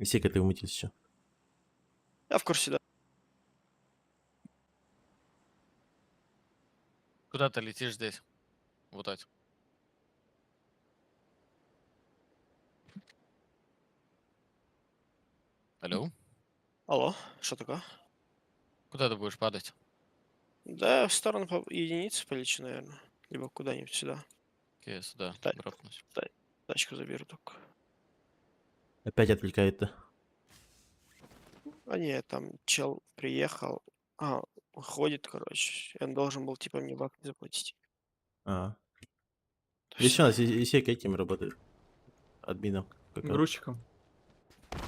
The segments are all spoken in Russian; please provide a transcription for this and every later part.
Исека, ты умытился еще. Я в курсе, да. Куда ты летишь здесь? Вот это. Алло? Алло, что такое? Куда ты будешь падать? Да, в сторону единицы полечу, наверное. Либо куда-нибудь сюда. Окей, я сюда Та- дропнусь. Тачку заберу только. Опять отвлекает-то. А не, там чел приехал. Ходит, короче. И он должен был, типа, мне бабки заплатить. А. То Здесь есть, у нас Исека этим работает. Админом. Грузчиком.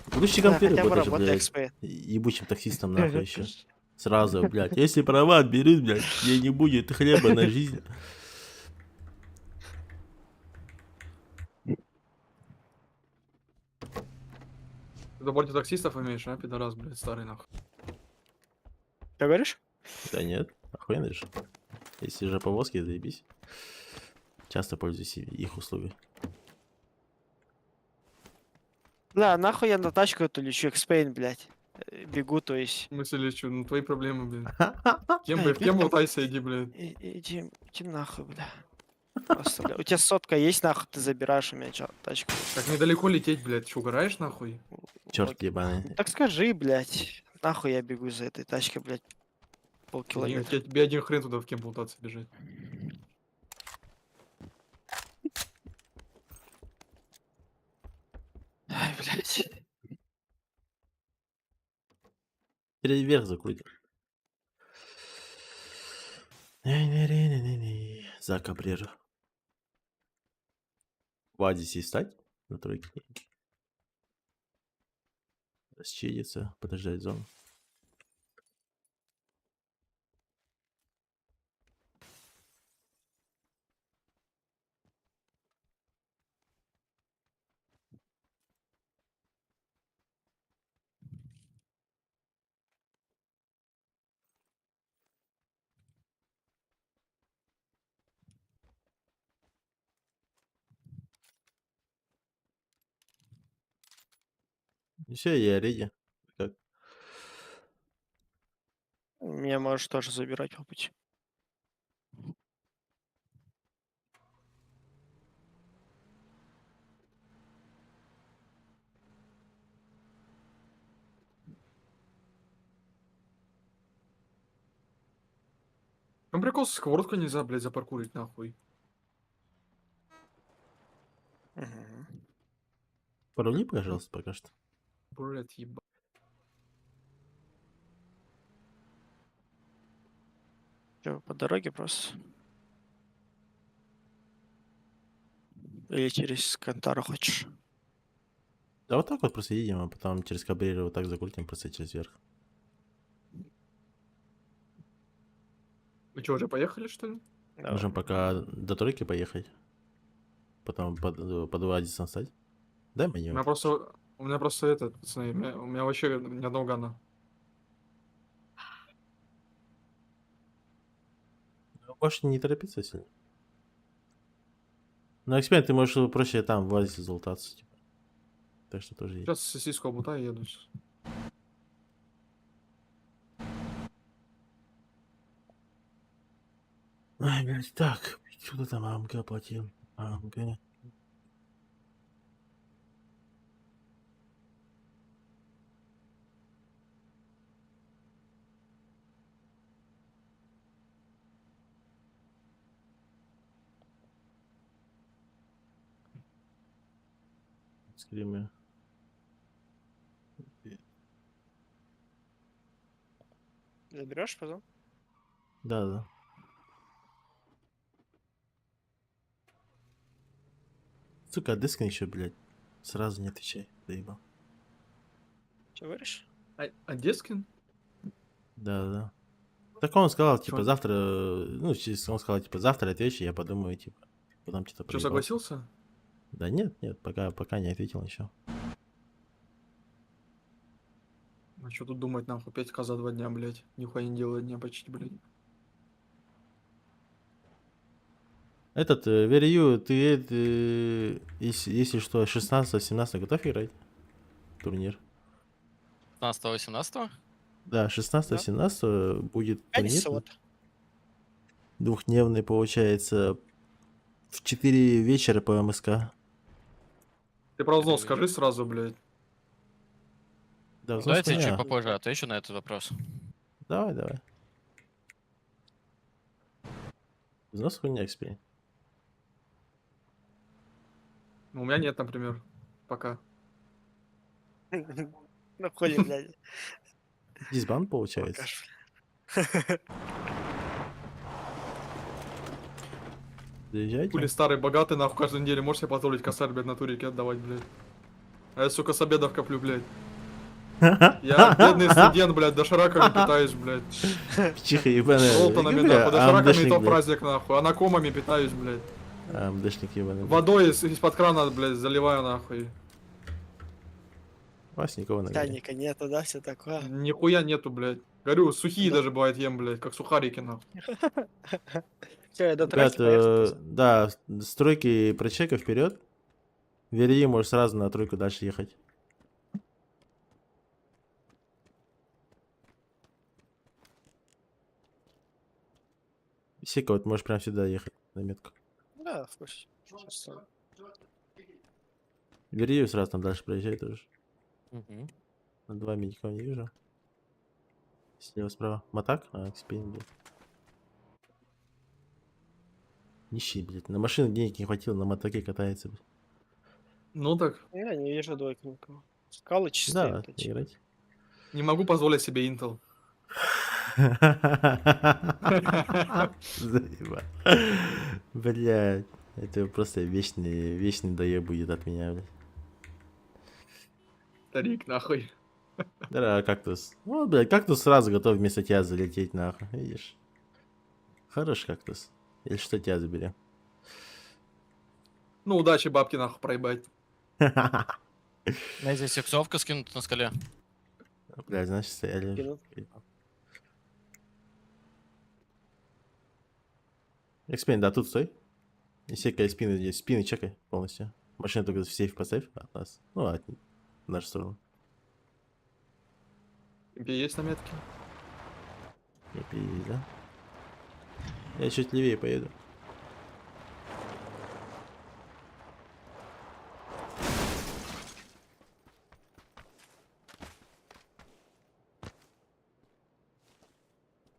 Грузчиком да, ты хотя бы работаешь, работай, блядь. XP. Ебучим таксистом нахуй еще. Сразу, блядь. Если права отберут, блядь, мне не будет хлеба на жизнь. Ты довольно таксистов имеешь, а, пидорас, блядь, старый нахуй. Ты говоришь? Да нет, охуенно же. Если же повозки, заебись. Часто пользуюсь их услугой. Да, нахуй я на тачку эту лечу, XP, блядь. Бегу, то есть. В смысле лечу? Ну твои проблемы, блин. В кем болтайся, иди, блядь. Иди нахуй, бля. Просто, бля. У тебя сотка есть, нахуй ты забираешь у меня тачку. Как недалеко лететь, блядь, что, угораешь, нахуй? Черт ебаный. Так скажи, блядь. Нахуй я бегу за этой тачкой, блядь. Полкилометра. Тебе один хрен туда в кем болтаться бежать. Ай, блядь. Вверх закрутим. За Кабрера. В Адисе стать на тройке. Расчедиться, подождать зону. И все, я реди. Как? Меня можешь тоже забирать по пути. Там прикол, сковородку нельзя, блядь, запаркурить, нахуй. Мгм. Порули, пожалуйста, пока что. Блядь, еба. Чё, по дороге просто? Или через Кантару хочешь? Да вот так вот просто едем, а потом через Кабрера вот так закрутим просто через верх. Вы что, уже поехали, что ли? Давай. Можем пока до тройки поехать. Потом под Адисом стать. Дай У мне. меня просто этот, пацаны, у меня вообще ни одного гана. Можешь не торопиться сильно. Но эксперимент ты можешь проще там в Адисе залутаться. Типа. Так что тоже есть. Сейчас сосиску обутаю и еду. Ай, блядь, так. Что-то там АМК оплатил. АМК. Скример. Заберешь потом? Да, да. Сука, дискни еще, блядь. Сразу не отвечай. Доебал. Что говоришь? А Дескин? Да, да. Так он сказал, Чё типа, он- завтра... Ну, он сказал, типа, завтра отвечу, я подумаю, типа. Потом что-то Что, проебал. согласился? Да нет, нет, пока не ответил еще. А что тут думать, нахуй, 5К за 2 дня, блядь. Нихуя не делает дня почти, блядь. Этот, Верю, ты, если что, 16-17 готов играть? турнир. 15-18? Да, 16-17 будет турнир. 500. Двухдневный, получается, в 4 вечера по МСК. Ты про взнос Привет. скажи сразу, блядь. Да, взнос Давайте я чуть хуйня. попозже отвечу на этот вопрос. Давай, давай. Взнос хуйня, XP. Ну, у меня нет, например. Пока. Ну, хули, блядь. Дисбан получается. Алкаш. Заезжайте. Хули старый, богатый, нахуй, каждую неделю можешь себе позволить косарь, блядь, на турике отдавать, блядь. А я, сука, с обедов коплю, блядь. Я бедный студент, блядь, дошираками питаюсь, блядь. Пчиха ебаная. Ролтонами, Бля, нахуй, дошираками и АМДшник, то в блядь. праздник, нахуй. Анакомами питаюсь, блядь. АМДшник ебаный. блядь. Водой из-под крана, блядь, заливаю, нахуй. Вас никого на горе. Чайника нету, да, все такое. Нихуя нету, блядь. Говорю, сухие Да. даже бывает ем, блядь, как сухарики, нахуй. Все, я до Ребят, трассы поехал. да, стройки прочека вперед. Вери, можешь сразу на тройку дальше ехать. Сека, вот можешь прям сюда ехать на метку. Да, в курсе. Сейчас, Вери сразу там дальше проезжай тоже. Мгм. Над вами никого не вижу. Слева, справа. Матак? А, экспейн, блядь. Нищий, блядь. На машину денег не хватило, на мотоке катается, блядь. Ну так, Я не вижу двойку никого. Скалы чистые. Да, вот эти. играть. не могу позволить себе Intel. Заебал. Блядь. Это просто вечный доеб будет от меня, блядь. Старик, нахуй. Да, кактус. Ну, блядь, кактус сразу готов вместо тебя залететь, нахуй. Видишь? Хороший кактус. Или что тебя заберем? Ну, удачи бабки, нахуй, проебать. Я здесь иксовка скинута на скале. Блядь, значит, стояли. Кинул. Экспейн, да, тут стой. И секай спины здесь. Спины чекай полностью. Машину только в сейф поставь от нас. Ну, от нашу сторону. Тебе есть наметки? Не пиздец, да? Я чуть левее поеду.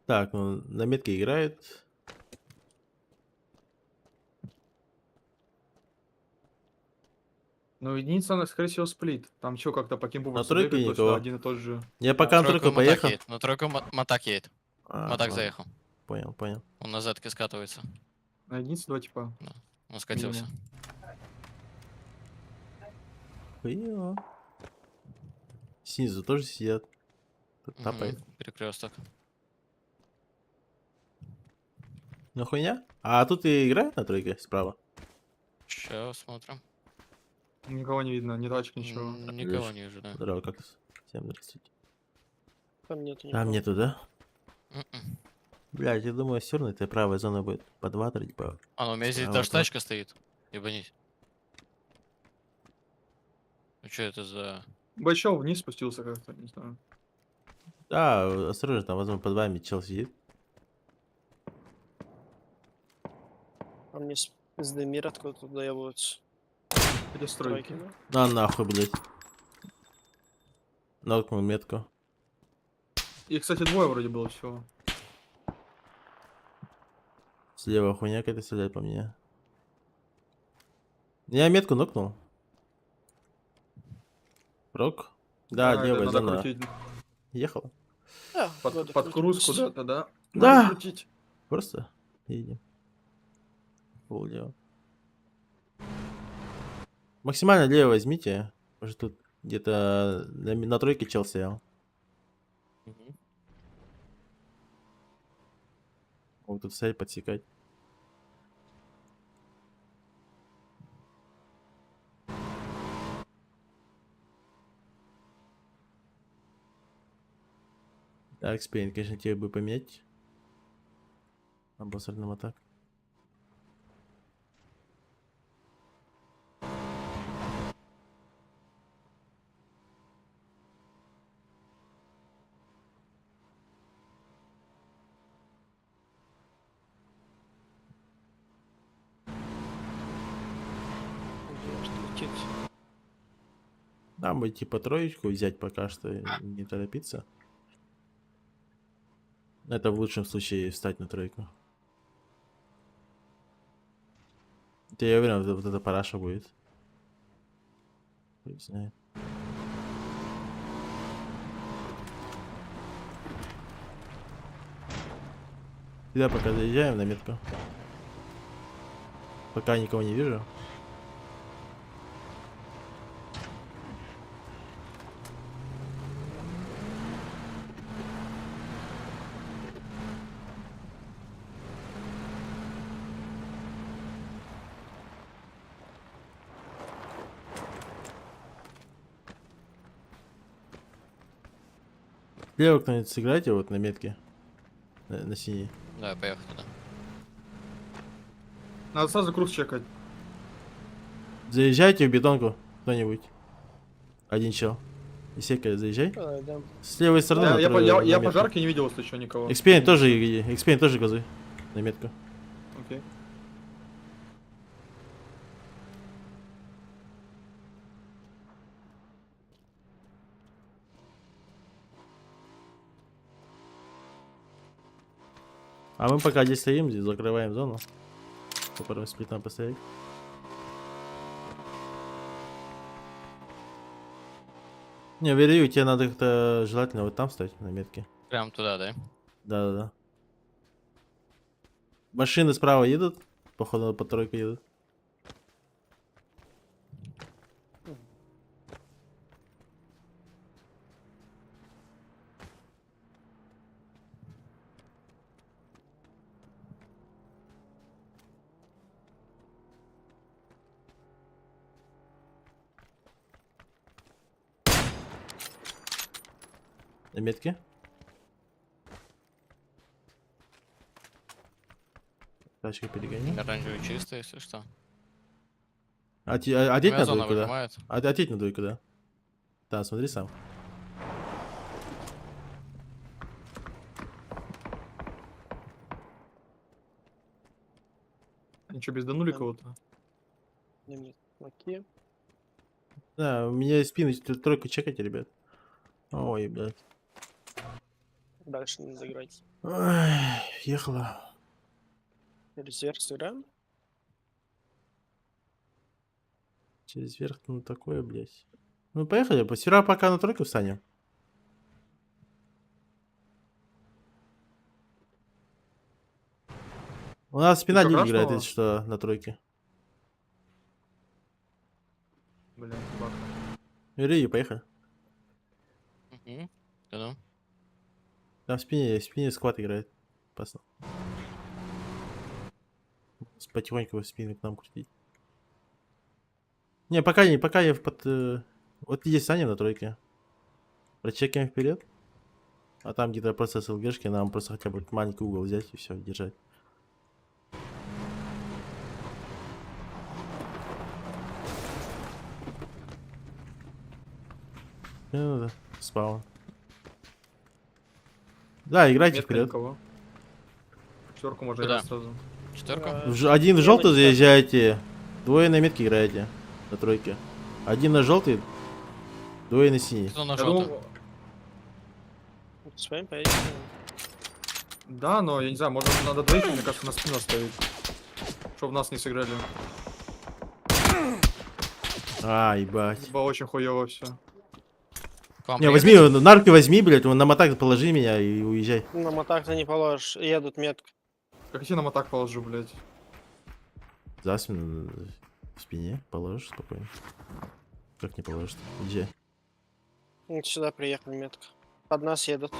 Так, ну, на метке играет. Ну, единица, она, скорее всего, сплит. Там что, как-то по кемпу На просто тройке бегает, никого. один и тот же. Я пока на тройку Матак поехал. едет. На тройку Матак едет. А, Матак ладно, заехал. Понял. Он на зетке скатывается. На единице два типа. Он скатился. Хуёво. Снизу тоже сидят. Тут тапает. Перекресток. Ну хуйня? А тут и играют на тройке справа? Сейчас смотрим. Никого не видно, ни тачек, ничего. Никого не вижу, да. Здорово, как всем здравствуйте. Там нету никого. Там нету, да? Мгм. Блядь, я думаю, все равно эта правая зона будет по 2-3, по... А, ну у меня здесь Справа даже тоже. тачка стоит. Ебанись. Ну что это за... Большой вниз спустился как-то, не знаю. Да, осторожно, там, возможно, под вами чел сидит. А мне с мир откуда-то доебываются. Перестройки. Тройки, да? На нахуй, блядь. Нокнул метку. И, кстати, двое вроде было всего. Слева хуйня какая-то стреляет по мне. Я метку нокнул. Рок. Да, А, это левая надо зона крутить ехала. Да, годы под круз крутимся. куда-то, да? Да. Надо крутить. Просто едем. Полдела. Максимально лево возьмите. Может тут где-то на тройке чел стоял. Мгм. Могут тут стоять, подсекать. Так, Спейн, конечно, тебе бы поменять. Обоссорным атак. летит. Нам бы типа троечку взять пока что, и не торопиться. Это в лучшем случае встать на тройку. Да я уверен, вот эта параша будет. Хуй знает. Сюда пока заезжаем на метку. Пока никого не вижу. Слева кто-нибудь сыграйте вот на метке. На синей. Да, поехали туда. Надо сразу круг чекать. Заезжайте в бетонку кто-нибудь. Один чел. Исека, заезжай. Да. С левой стороны. Я, на я, тро- я, на я метку. по жарке не видел, если что, никого. Экспейн тоже газы на метку. Окей. А мы пока здесь стоим, здесь закрываем зону. Попробуем сплитом поставить. Не, верю, тебе надо как-то желательно вот там стать на метке. Прям туда, да? Да-да-да. Машины справа едут. Походу по тройку едут. На метке. Тачка перегони. Оранжевый чистый, если что. Одеть Моя на зона двойку, да? выжимает. Одеть на двойку, да? Да, смотри сам. Они что, безданули кого-то? Нет, окей. Да, у меня из спины тройку чекайте, ребят. Ой, блядь. Дальше не заиграть. Ой, ехала. Резерв сыграем? Через верх, ну такое, блядь. Ну поехали, сперва пока на тройку встанем. У нас спина Ничего не играет, красного? если что, на тройке. Блин, бак. Юрий, поехали. Угу. Да-ну. Там в спине сквад играет. Опасно. Потихоньку в спину к нам крутить. Не, пока я вот здесь станем на тройке. Прочекаем вперед. А там где-то просто с ЛГшки нам просто хотя бы маленький угол взять и все, держать. Ну, да, спаун. Да, играйте Метка вперед. никого. Четверку можно Куда? играть сразу. Четверка? Один в Я желтый на заезжаете, двое на метке играете на тройке. Один на желтый, двое на синий. Кто на Я желтый? думал, С вами поедем. да, но я не знаю, может надо двоих, мне кажется, на спину оставить. Чтоб нас не сыграли. А, ебать. Ибо очень хуево все. К вам Не, приехать? возьми, нарки возьми, блядь, на мотак положи меня и уезжай. На мотак-то не положишь. Едут метко. Как я нам атак положу, блядь. За спину в спине положишь спокойно. Как не положишь? Езжай. Вот сюда приехали метко. Под нас едут.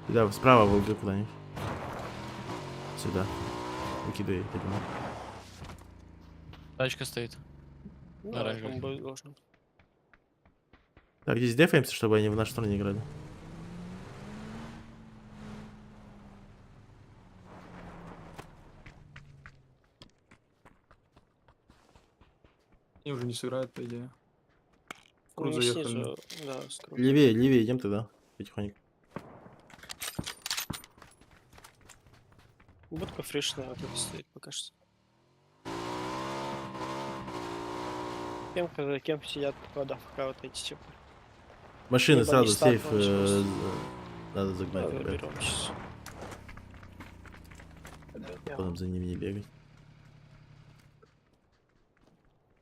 Сюда, справа в ЛГ куда-нибудь. Сюда. Выкидывай, я думаю. Тачка стоит. Ну, Оранжевый. там будет должен. Так, здесь дефаемся, чтобы они в нашу сторону не играли. Они уже не сыграют, по идее. В Ну, круг не заехали. снизу, да, с круга. Левее идем тогда, потихоньку. Будка фрешная вот это стоит пока что. Кем за кем сидят под АФК вот эти типа. Машины Либо сразу не в сейф сталкивались. надо загнать, ребят. Заберем сейчас. Потом за ними не бегать.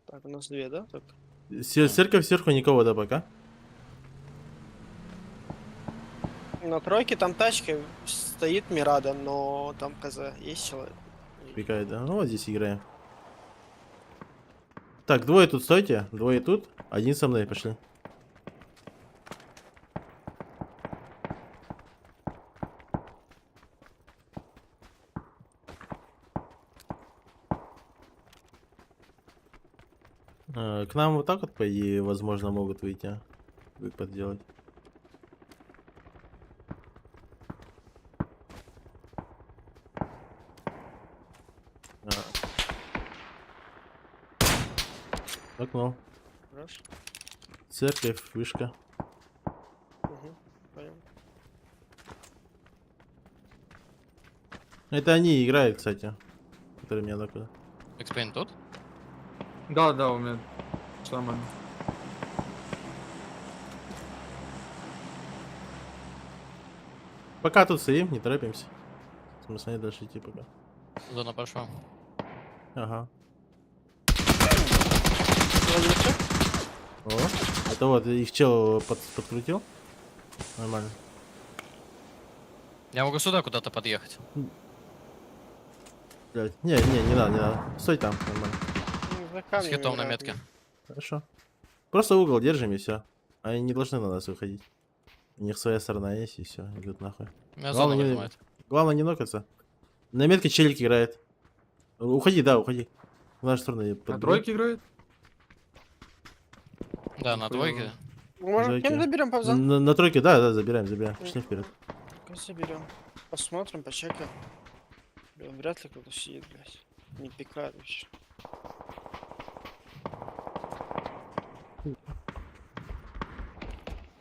Так, у нас две, да? Так. Церковь сверху никого, да, пока? На тройке там тачка стоит Мирада, но там КЗ есть человек. Пикает, да? Ну вот здесь играем. Так, двое тут стойте, двое тут, один со мной, пошли. К нам вот так вот, по идее, возможно, могут выйти, а? Выпад делать. Окно. Хорошо. Церковь, вышка. Угу. Понял. Это они играют, кстати. Которые меня накуда. Экспейн тут? Да, да, у меня самое. Пока тут стоим, не торопимся. Смысла нет дальше идти пока. Зона пошла. Ага. Вроде всё. О, это вот их чел подкрутил. Нормально. Я могу сюда куда-то подъехать. Блядь. Не надо, не надо. Стой там, нормально. Ну, за С камнем хитом на играют, метке. Хорошо. Просто угол держим и все. Они не должны на нас выходить. У них своя сторона есть и все, идут нахуй. Меня Главное зона не, выжимает. главное не нокаться. На метке челик играет. Уходи, да, уходи. В нашу сторону. На подбегай. тройке играет? Да, на Нихуя. двойке. Может, Зайки. кем заберем павза? На тройке, да, забираем. Пошли вперед. Заберем. Посмотрим, почекаем. Блин, вряд ли кто-то сидит, блядь. Не пикает вообще.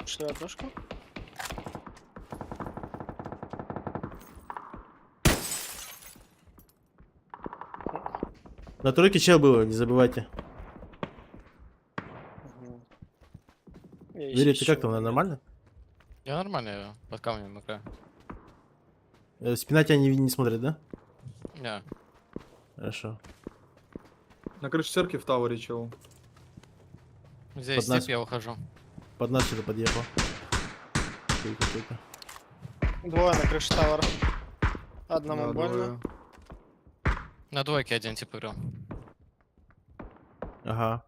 Шли однушку? На тройке чел был, не забывайте. Угу. Я Вери, ещё ты как там, момент. нормально? Я нормально, я под камнем играю. Спина тебя не смотрит, да? Не. Хорошо. На крыше церкви в тауэре чел. Здесь Под нас. тип, я ухожу. Под нас что-то подъехал. Только. Двое на крыше тавара. Одному Да, больно. двое. На двойке один тип играл. Ага.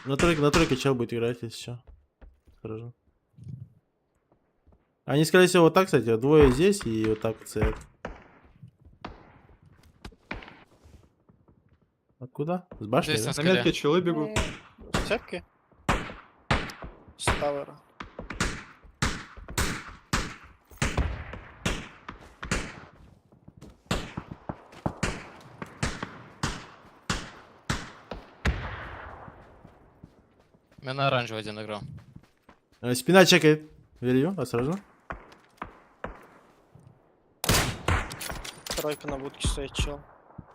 На тройке чел будет играть, если что. Хорошо. Они, скорее всего, вот так, кстати, двое здесь и вот так вот стоят. Откуда? С башни, Здесь да? на На скале. метке челы бегут. С цепки? С тавара. У меня на оранжевый один играл. Спина чекает. Верю, осторожно. Тройка на будке стоит, чел.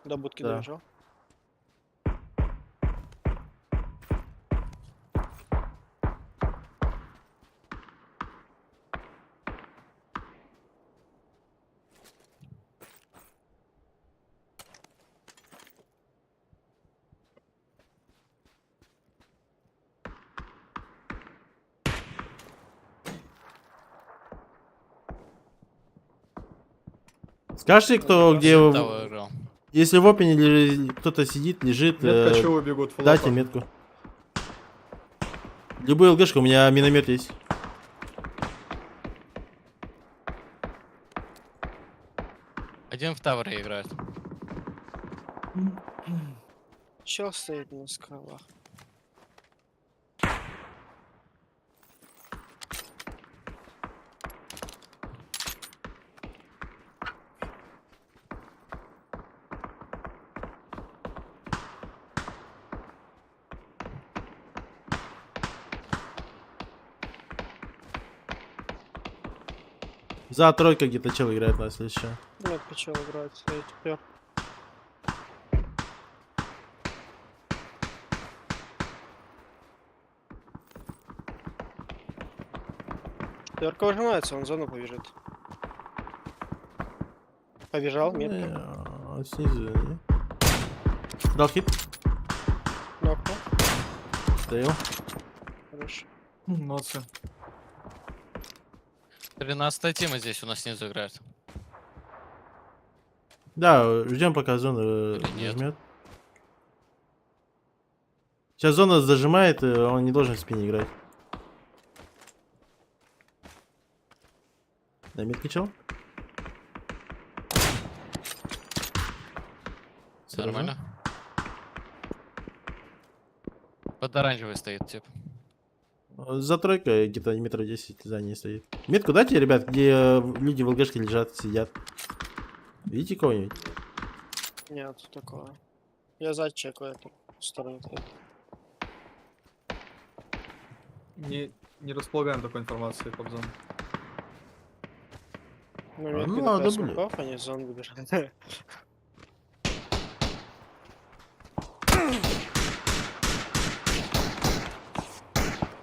До будки Да. добежал. Скажи, кто где... Того играл. Если в опене кто-то сидит, лежит, Метка челы бегут. дайте флопа. метку. Любую ЛГшку, у меня миномет есть. Один в тавере играет. Чел стоит на скалах. За тройкой где-то чел играет на следующее. Нет, почему играть, стоит вперед. Четверка выжимается, он в зону побежит. Побежал, метко. Снизу, не? Дал хит, Нокнул. стоял. Хорошо. Молодцы. 13-я тима здесь у нас снизу играет. Да, ждем пока зона Или нет? зажмет. Сейчас зона зажимает, и он не должен в спине играть. На метке чел? Все нормально? Под оранжевой стоит, тип. За тройкой где-то метров 10 за ней стоит. Метку дайте, ребят, где люди в ЛГшке лежат, сидят. Видите кого-нибудь? Нет, такого. Я за чекаю эту сторону. Не располагаем такой информации, Кобзон. Ну, А, метки ну, такая надо, смоков, они в зону бежат.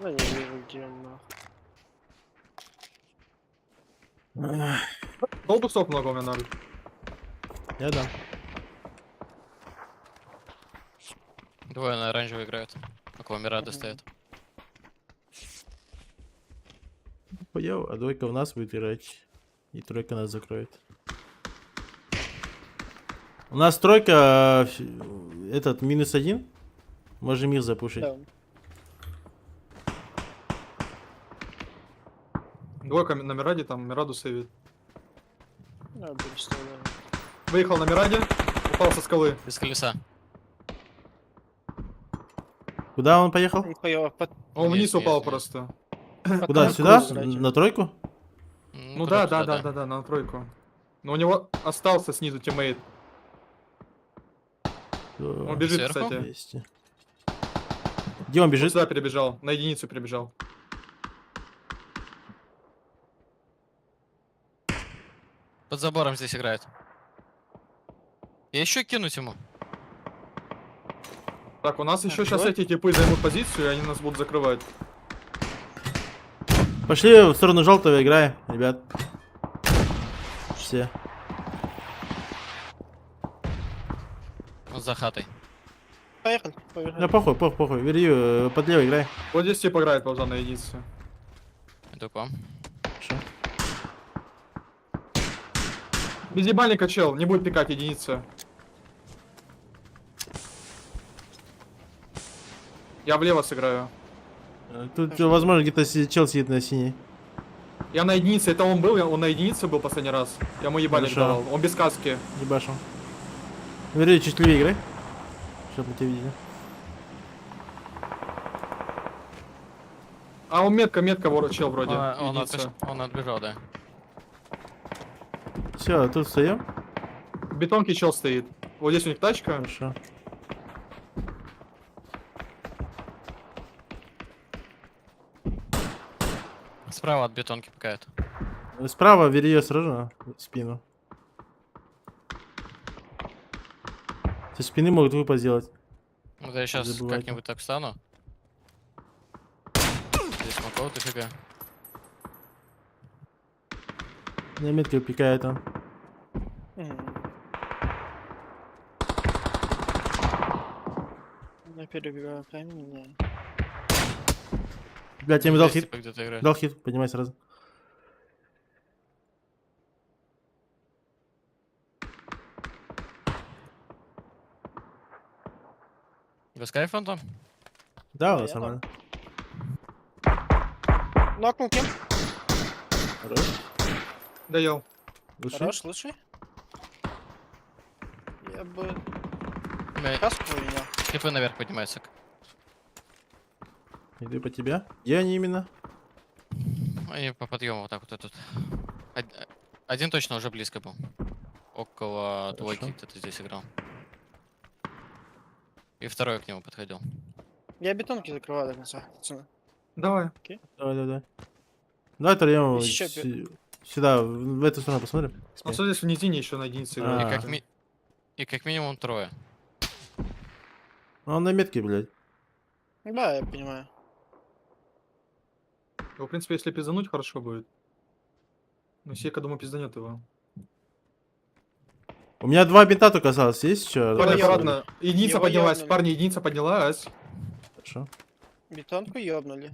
Да не вижу, где он нахуй. Толбусов много у меня надо. Я дам. Двое на оранжевой играют. Около Мирады стоят. Поел, а двойка в нас будет играть. И тройка нас закроет. У нас тройка, этот, -1. Можем их запушить. Да. Двойка на Мираде, там Мираду сейвит. Да, представляю. Выехал на Мираде, упал со скалы. Без колеса. Куда он поехал? Он поел под... Он Вниз, вниз упал вниз. просто. Куда? под Сюда? круг играйте. На тройку? Ну куда да, туда, да, на тройку. Но у него остался снизу тиммейт. Он бежит, Сверху? кстати. 200. Где он Вот бежит? сюда перебежал, на единицу перебежал. Под забором здесь играет. Я еще кинуть ему. Так, у нас еще сейчас давай. эти типы займут позицию, и они нас будут закрывать. Пошли в сторону желтого играем, ребят. Все. Он за хатой. Поехали, поехали. Да похуй, похуй. Верю, под левой играй. Вот здесь тип играет, Павзан, на единицу. Иду к вам. Хорошо. Без ебальника, чел, не будет пикать единица. Я влево сыграю. Тут, возможно, где-то чел сидит на синей. Я на единице, это он был, он на единице был последний раз. Я ему ебальник Хорошо. давал, он без каски. Ебашим. Верю, чуть левее играй. Чтоб мы тебя видели. А он метка, чел вроде. Он единица. отбежал, да. Все, тут встаем. В бетонке чел стоит. Вот здесь у них тачка. Хорошо. Справа от бетонки пикают. Справа верю сразу в спину. Со спины могут выпасть сделать. Ну да я сейчас Забывайте. как-нибудь так встану. Здесь смоков дофига. На метке пикает он. Я перебегаю камень, не. Блять, я ему дал Здесь хит. типа где-то играет. Дал хит, поднимай сразу. Вы с кайфом там? Да, у Да, нас я нормально. Нокнул кем? Хорош. Доел. Лучше. Хорош, лучший. Я бы Бля, каску поменял. типы наверх поднимаются. Иду по тебя. Где они именно? Они по подъему вот так вот тут. Один точно уже близко был. Около двойки Хорошо. где-то здесь играл. И второй к нему подходил. Я бетонки закрываю до конца, пацаны. Давай. Давай. Давай втроем Еще сюда, в эту сторону посмотрим. Ну, здесь в низине еще на единице играет. И А. как, и как минимум трое. Ну, он на метке, блядь. Да, я понимаю. Его, в принципе, если пиздануть, хорошо будет. Но Сека, думаю, пизданет его. У меня 2 бинта только осталось. Есть еще? Парни, Его аккуратно. Единица его поднялась. ёбнули. Парни, единица поднялась. Хорошо. Бетонку ёбнули.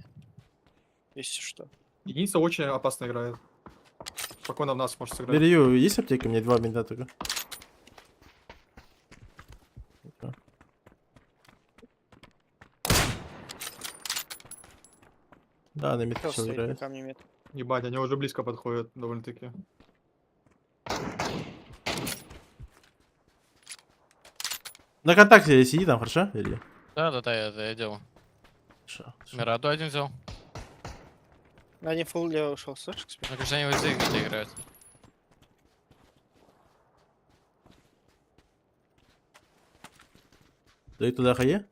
Если что. Единица очень опасно играет. Спокойно в нас может сыграть. Берью, есть аптека? У меня 2 бинта только. Опа. Да, на метке Кто чел стоит на играет. камне мет? Ебать, они уже близко подходят довольно-таки. На контакте сиди там, хорошо? Или? Да, я делал. Хорошо. Мираду один взял. Они фулл лево ушел, слышишь? Кспи? Мне кажется, они вот здесь где-то играют. Дай туда хае?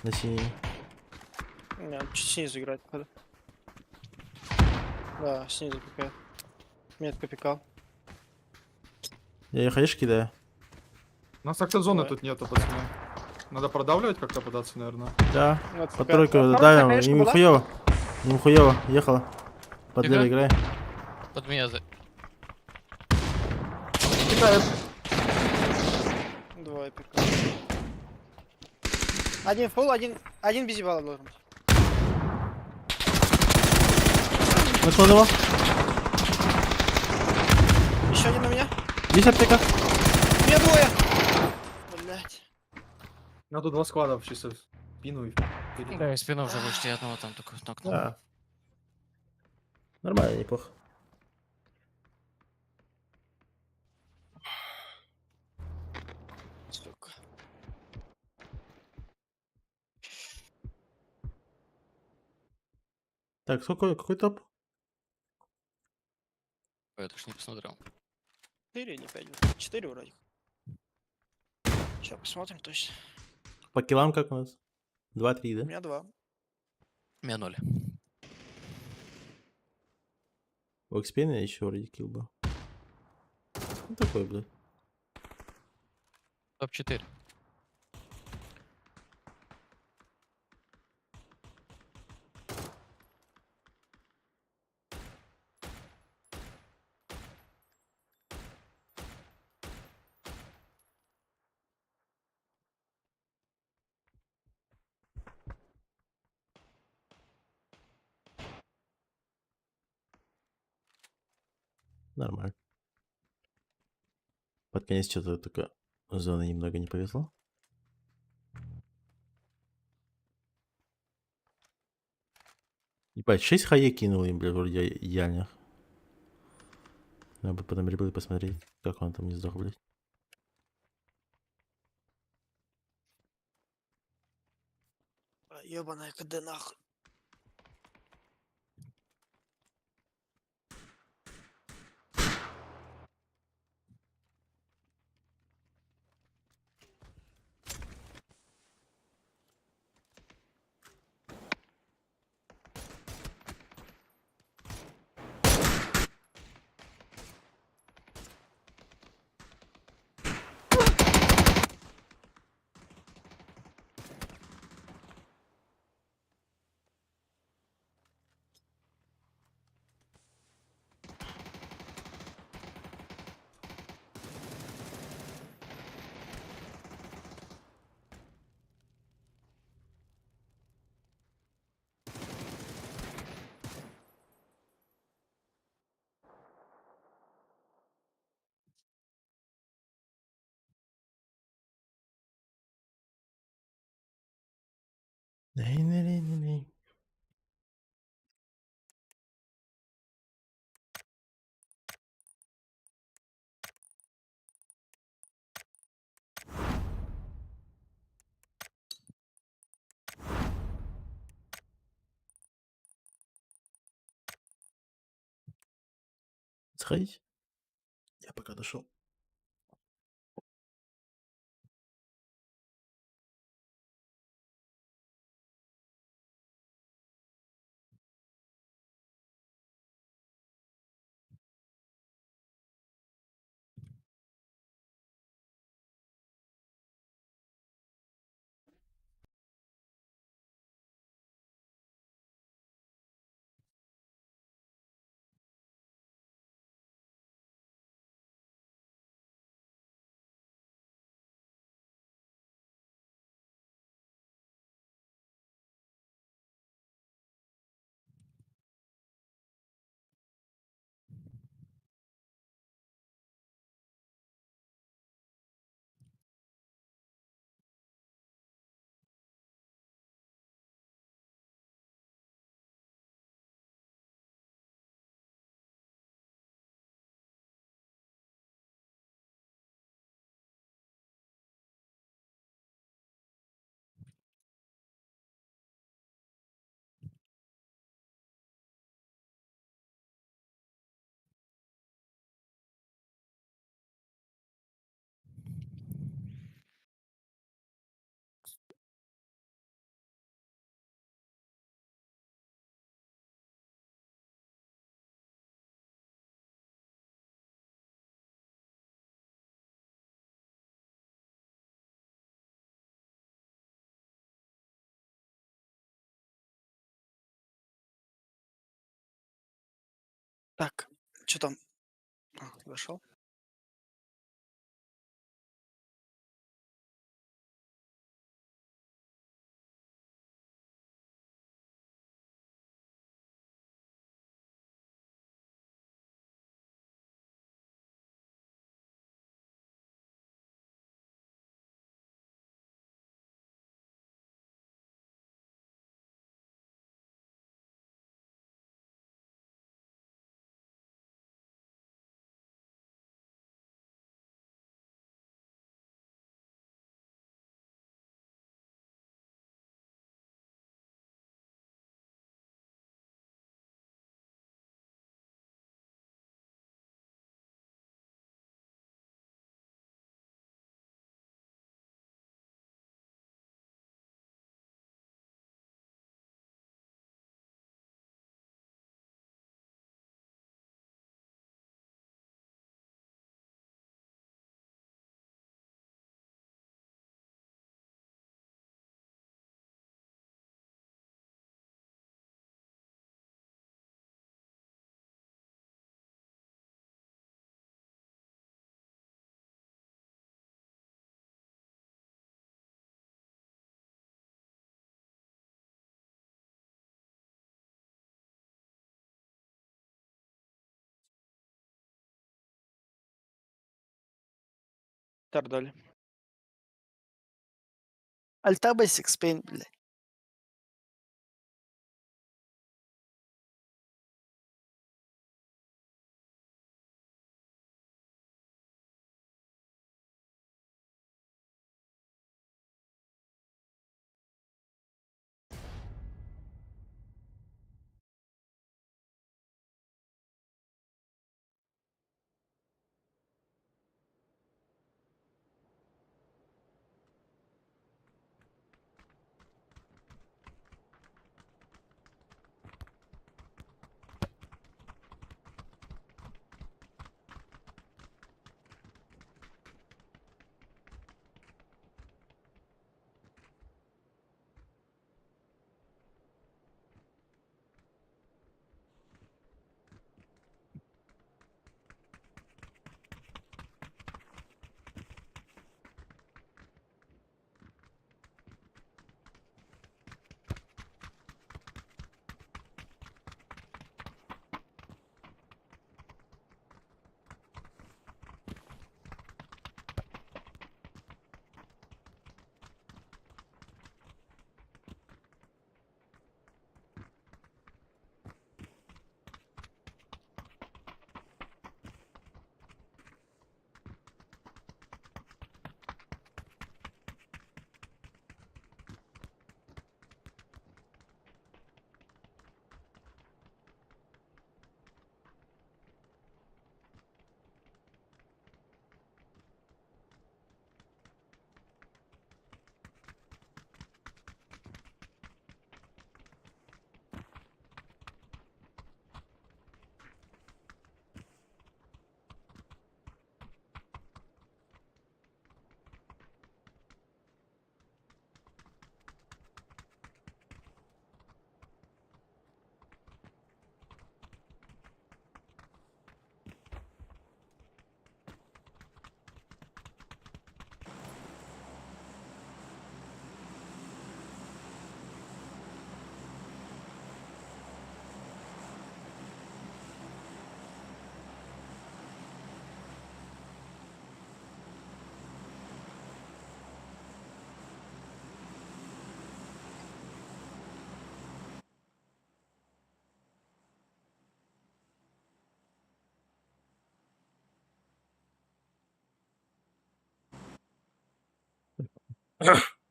На синий. Не, он чуть снизу играет, походу. Да, снизу пикает. Метка пикал. Я хаешки кидаю. У нас так-то зоны Давай. тут нету, пацаны. Надо продавливать как-то пытаться, наверное. Да. Вот По пикает. тройку Вторая давим. хаешка Им была? хуёво. Им хуёво. Ехала. Под Фига. левой играй. Под меня за... Двое пикал. Один фулл, один без ебала должен быть. Нашел его. Еще один у меня. Есть аптека. Мне двое. Блять. Надо два склада чисто в спину и вперед. Да, и спину уже почти одного там только нокнул. Да. Нормально, неплохо. Сука. Так, сколько, какой топ? Я даже не посмотрел. 4 или 5? 4 вроде. Сейчас посмотрим точно. По киллам как у нас? 2-3, У да? меня 2. У меня 0. У Экспена еще вроде килл был. Ну такой, блядь. Топ-4. Нормально. Под конец что-то только зоны немного не повезло. Ебать, 6 хае кинул им, блядь, вроде идеальных. Надо бы потом реплей посмотреть, как он там не сдох, блядь. Ебаная КД нахуй. Ней-ней-ней-ней-ней. Сходить? Я пока дошел. Так, что там? Зашел? Тардоль. Альтабас Экспейн, блядь.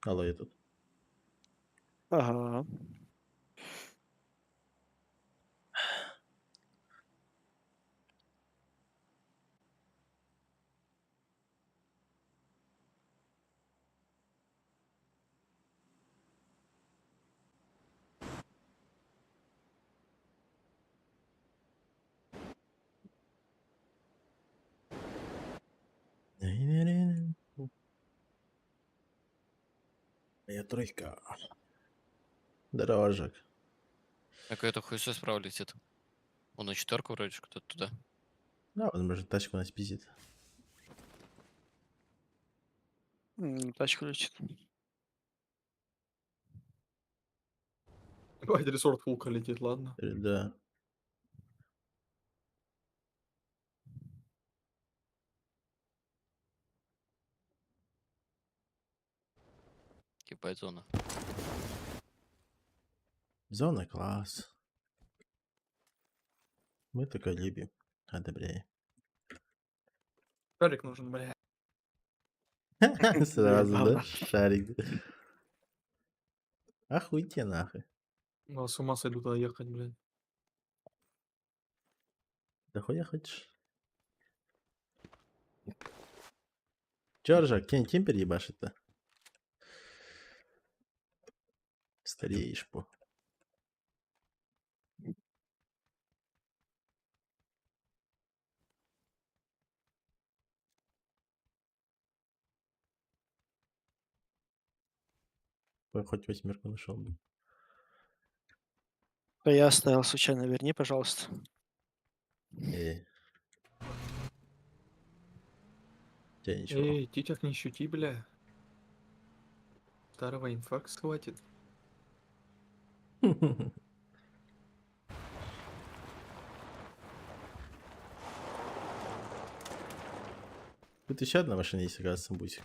Алло, я тут. Ага. Моя тройка. Дорожек. Какой-то хуйсос справа летит. Он на 4 вроде же кто-то туда. Да, он может тачку нас пиздит. Тачку летит. Ебать, ресорт фулка летит, ладно. Да. Ебать зона. Зона класс. Мы такое любим. Одобряем. Шарик нужен, бля. Сразу, да? Ебало. Шарик. Охуйте нахуй. Ну, с ума сойду туда ехать, блядь. Да хуя хочешь? Чё, Ржак, кемпер ебашит-то? Стареешь, по. Ой, хоть восьмерку нашел бы. Я оставил случайно, верни, пожалуйста. Эй. Тебя ничего. Эй, титях не щути, бля. Старого инфакс хватит. Тут еще одна машина есть, оказывается, бусик.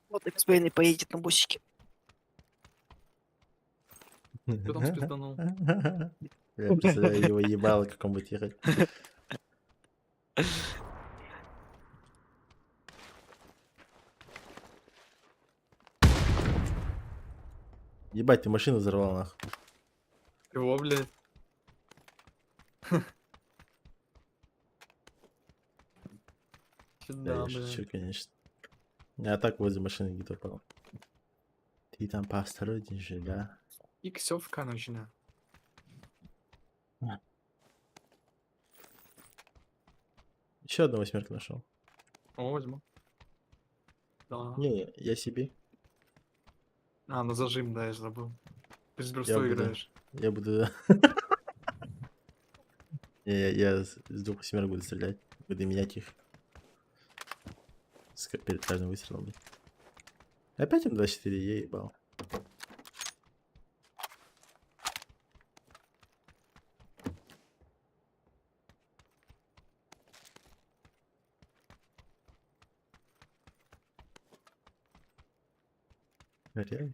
Вот Экспейн и поедет на бусике. Кто там спизданул? Я представляю его ебало, как он будет ехать. Ебать, ты машину взорвал, нахуй. Чего, блядь? Да, Сюда, я блядь. шучу, конечно. Я так возле машины где-то упал. Ты там поосторожней же, да? Иксовка нужна. Еще одну восьмерку нашел. О, возьму. Да. Не, я себе. А, на зажим, да, я забыл. Ты с Я брустой буду. играешь. Я буду. Я с двух восьмерок буду стрелять. Буду менять их. Перед каждым выстрелом. блин. Опять М24, я ебал. Реально?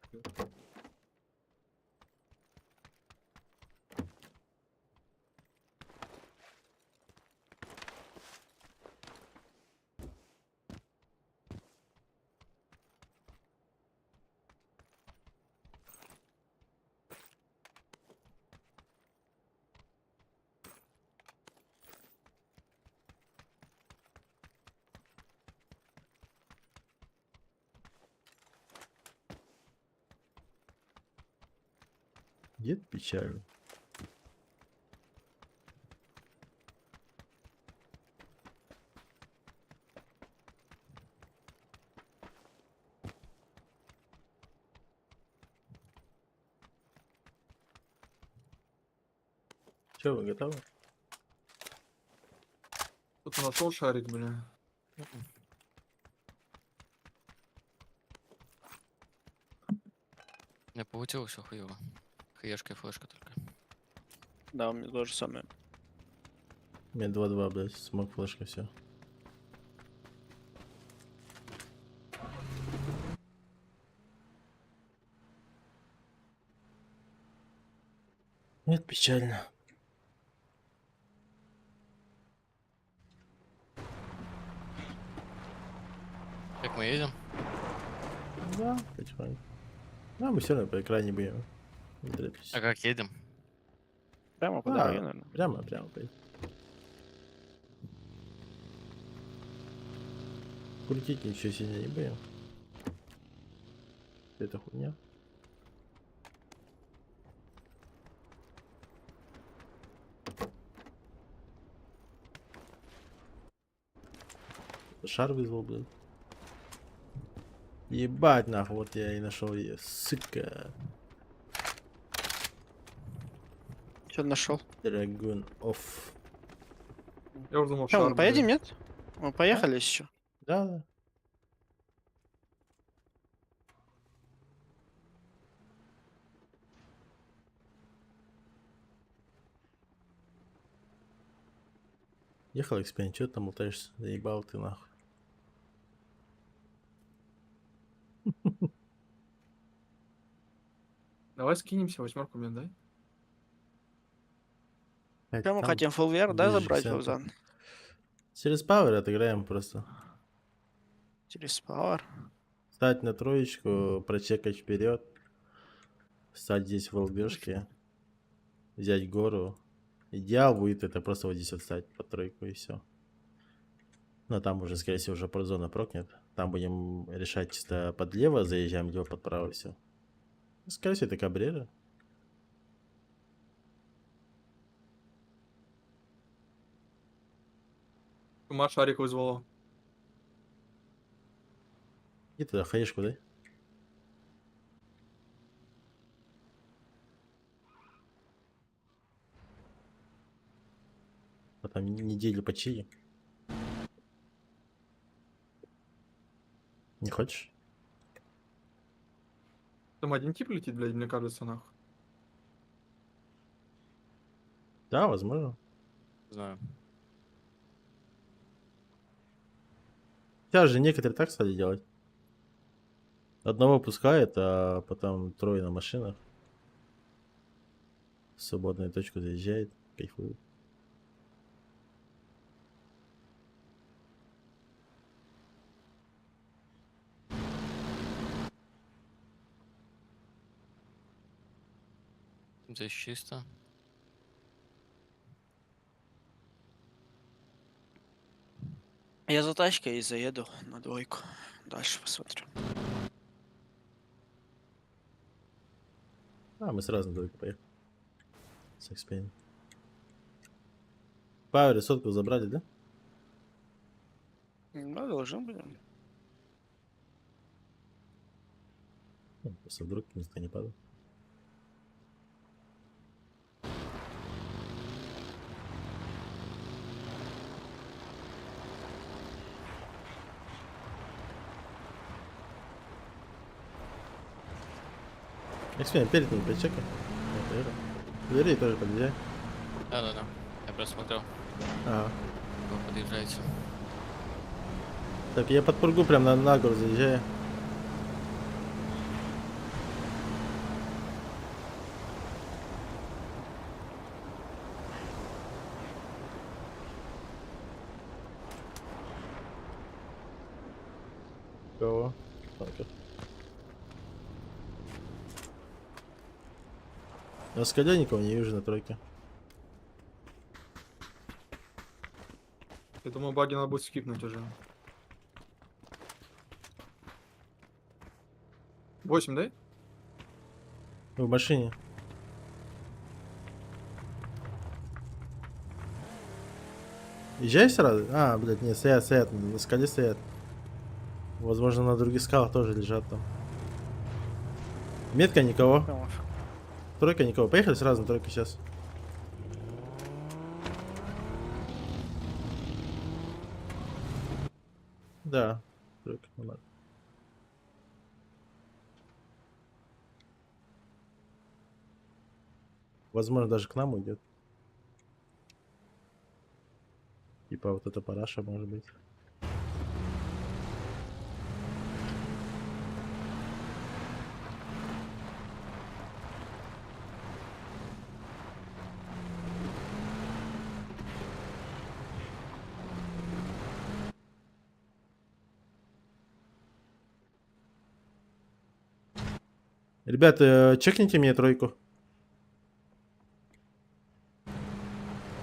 Дед печально. Че, вы готовы? Тут нашел шарик, бля. Не получилось все хуево. Хаешка и флешка только. Да, у меня то же самое. У меня 2-2, блядь, смог флешка, все. Нет, печально. Как мы едем? Да, потихоньку. Да, мы все равно по экране будем. Не торопись. А как едем? Прямо по А, дороге, наверное. прямо, блядь. Крутить ничего сильнее не будем. Это хуйня. Шар вызвал, блин. Ебать, нахуй, вот я и нашел ее, сука. Что нашел? Драгун офф. Я уже думал, Что, шар, мы поедем, блядь. нет? Мы поехали еще. Да, да. Ехал экспен, что ты там болтаешься? Заебал ты нахуй. Давай скинемся, 8 мне дай. Опять Что мы там хотим, Full VR, да, ближе к забрать, центру. Фаузан? Через Power отыграем просто. Через Power. Встать на троечку, прочекать вперед. Встать здесь в ЛГшке. Взять гору. Идеал будет это просто вот здесь вот встать под тройку и все. Но там уже, скорее всего, уже зона прокнет. Там будем решать чисто под лево, заезжаем, лево под право, все. Скорее всего, это кабрера. Ума шарик вызвало. И туда хаешку, да? Потом неделю почили. Не хочешь? Там один тип летит, блядь, мне кажется, нахуй. Да, возможно. Не знаю. Сейчас же некоторые так стали делать. Одного пускает, а потом трое на машинах. В свободную точку заезжает, кайфует. Здесь чисто. Я за тачкой и заеду на двойку. Дальше посмотрим. А, мы сразу на двойку поехали. С экспейн. Пауэр сотку забрали, да? Да, должен быть. Ну, просто вдруг никто не падал. Экспейн, перед ним причекай. Двери тоже подъезжай. Да-да-да. Я просто смотрел, Ага. как вы подъезжаете. Так, я под пургу прям на гору заезжаю. Кого? Так. На скале никого не вижу на тройке. Я думаю, баги надо будет скипнуть уже. 8, да? В машине. Езжай сразу? А, блядь, нет, стоят, на скале стоят. Возможно, на других скалах тоже лежат там. Метка никого. Тройка никого. Поехали сразу на тройку сейчас. Да, тройка нормально. Возможно, даже к нам уйдет. Типа вот эта параша может быть. Ребята, чекните мне тройку.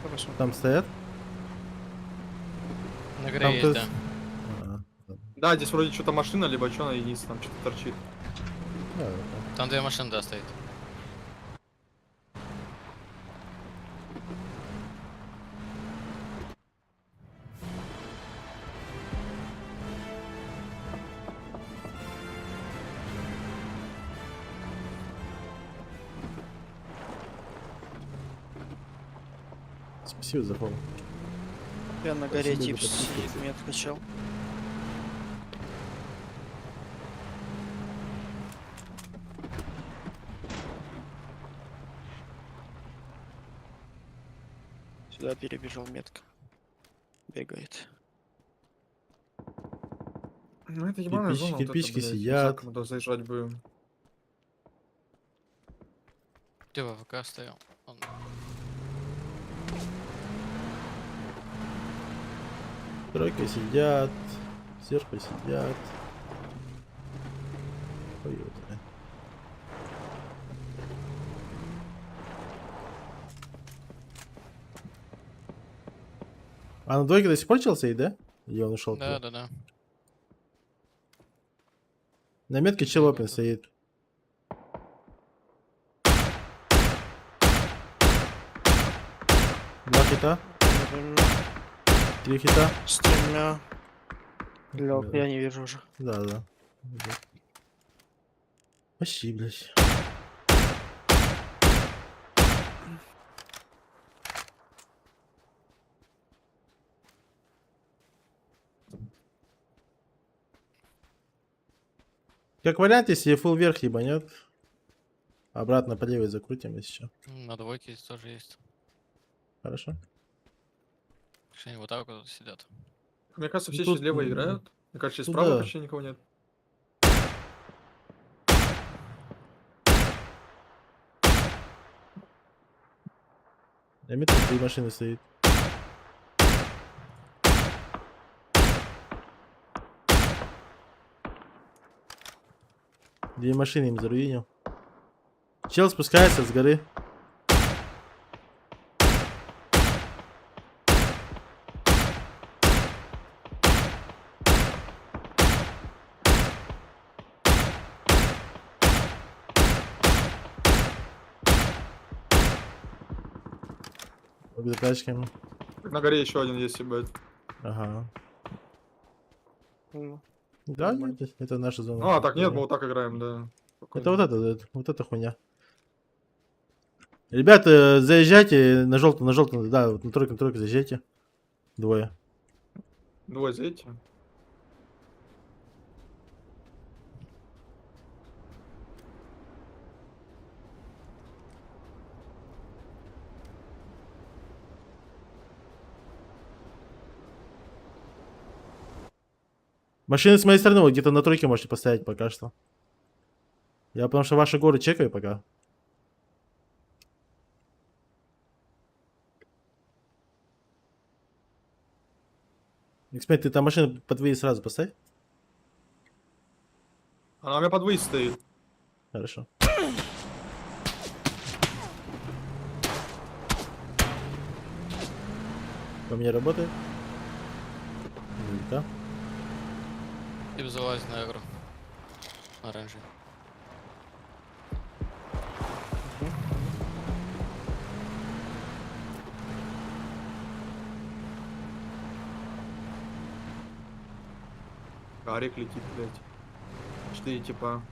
Хорошо. Там стоят? На горе Там есть, ты- да. Ага, Да, здесь вроде что-то машина, либо что на единице там что-то торчит. да, да. Там две машины, да, стоит. Спасибо за фолл. Я на горе Спасибо тип за подписку. сидит, меня откачал. Сюда перебежал метка. Бегает. Ну это ебаная Кирпич- зона, вот это, кирпичики блядь. сидят. Как мы туда заезжать будем? Ты в АФК стоял. Он- Тройка сидят. Сверху сидят. Поют. А на двойке до сих пор чел стоит, да? Или он ушел? Да, да, да. На метке чел опен стоит. Два хита, Наверно, 3 хита. с тремя. Лёг, Да. я не вижу уже. Да, да. Почти, блядь. Как вариант, если full вверх ебанет, обратно по левой закрутим, если что. На двойке здесь тоже есть. Хорошо. Что они вот так вот сидят. Мне кажется, Ну, все тут, сейчас слева играют. Мне кажется, тут справа да. почти никого нет. На метке 3 машины стоит. Две машины им заруинил. Чел спускается с горы. Обе тачками. Так на горе еще один есть, ебать. Ага. Ну, Да, Нормально. нет, это наша зона. А, так нет, мы вот так играем, да. Это вот эта хуйня. Ребята, заезжайте на желтую, да, вот на тройку заезжайте. Двое. Двое заедьте. Машины с моей стороны вот где-то на тройке можете поставить пока что. Я потому что ваши горы чекаю пока. Эксперт, ты там машину под выезд сразу поставь. Она у меня под выезд стоит. Хорошо. По мне работает. Да. Тип залазит на игру. Оранжевый. Арик летит, блядь. 4 типа.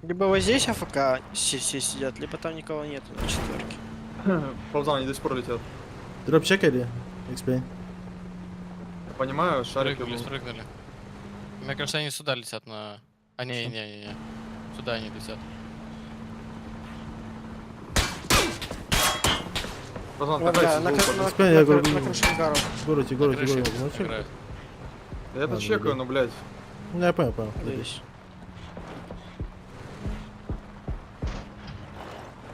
Либо вот здесь АФК все сидят, либо там никого нет на четверке. Ползан, они до сих пор летят. Дроп чекали? Эксплейн. Понимаю, шарик Спрыгнули, ебал. спрыгнули. Мне кажется, они сюда летят на... А, не, Что? не, не, не. Сюда они летят. Ползан, Вот, такая да, сидулка. Эксплейн, я говорю, на крыше ангаров. гору, На гору. крыше Ну, чё? играют. Я это Ладно, чекаю, блядь. но, блядь. Ну, я понял. Надеюсь.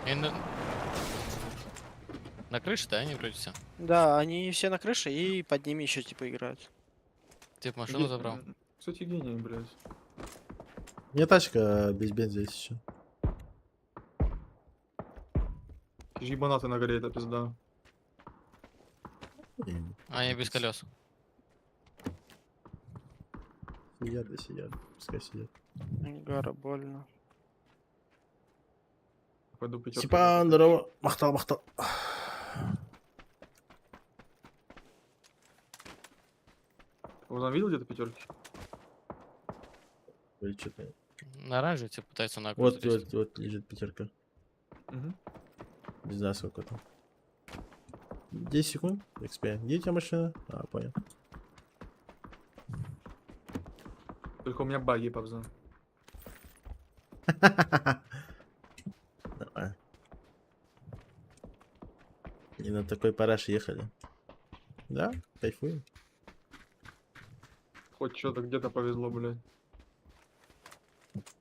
И на крыше, да, они вроде все. Да, они все на крыше и под ними еще типа играют. Тип машину забрал. Кстати, гений, блядь. У меня тачка без бенза есть еще. Ебанаты на горе, это пизда. А они без колес. Сидят, да сидят. Пускай сидят. Ангара больно. Пойду пятерку. Степан, здорово. Махтал. Ползан видел где-то пятерки? Или что-то. На оранжевый тип пытается на Вот лежит пятерка. Мгм. Не знаю, сколько там. 10 секунд. XP. Где у тебя машина? А, понял. Только у меня баги, павза. Нормально. И на такой параш ехали. Да, кайфуем. Хоть что-то где-то повезло, блядь.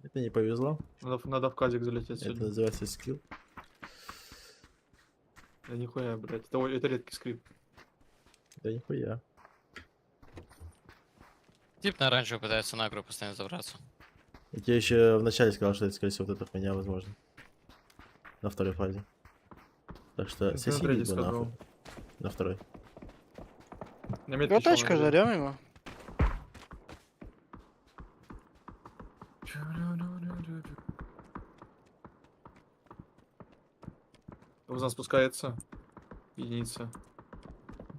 Это не повезло. Надо в казик залететь Это сегодня. называется скилл. Да нихуя, блядь. Это редкий скрипт. Да нихуя. Тип на оранжевый пытается на агро постоянно забраться. Я тебе еще вначале сказал, что это, скорее всего, вот эта хуйня возможно. На второй фазе. Так что Это на соси третий его нахуй. сказал. На второй. На метке Ну, чел тачка, надо. жарем его. Павза спускается. Единица.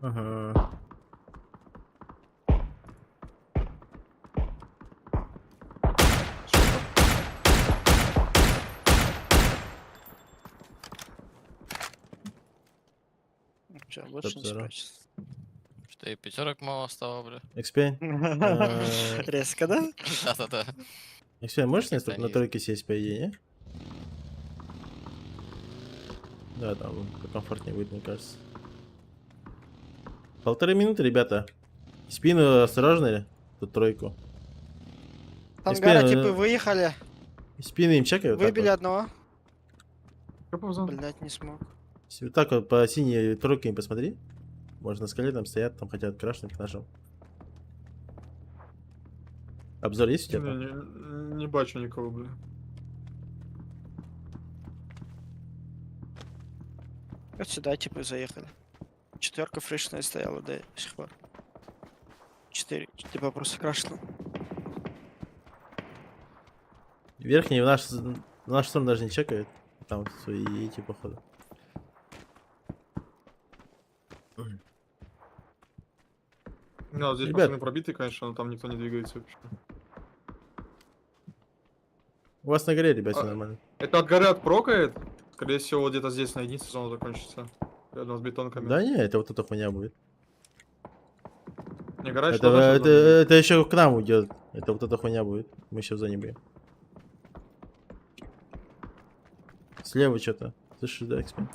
Ага. Что там? Че, больше не Топ-0. спрячется. Что и пятерок мало стало, бля. XP. Резко, да? Да-да-да. XP, можешь Как-то на они- тройке сесть, по идее, не? Да, там покомфортнее будет, мне кажется. 1,5 минуты, ребята. Спину осторожно, тут тройку. Ангара, XP, типы, выехали. Спины им чекают. Выбили одного. Что, Павза? Блять, не смог. Вот так вот по синей тройке им посмотри. Может на скале там стоят, там хотят крашнуть к нашим. Обзор есть у тебя там? Не бачу никого, бля. Вот сюда, типы, заехали. Четверка фрешная стояла до сих пор. 4, типа, просто крашено. Верхний в нашу сторону даже не чекает. Там свои эти, походу. Ну, вот здесь Ребят. машины пробиты, конечно, но там никто не двигается вообще. У вас на горе, ребят, все А- нормально. Это от горы отпрокает? Скорее всего, вот где-то здесь на единице зона закончится. Рядом с бетонками. Да не, это вот эта хуйня будет. Не, гора еще Это, дальше это, зона будет. это еще к нам уйдет. Это вот эта хуйня будет. Мы еще в зоне будем. Слева что-то. Слышишь, да, эксперт?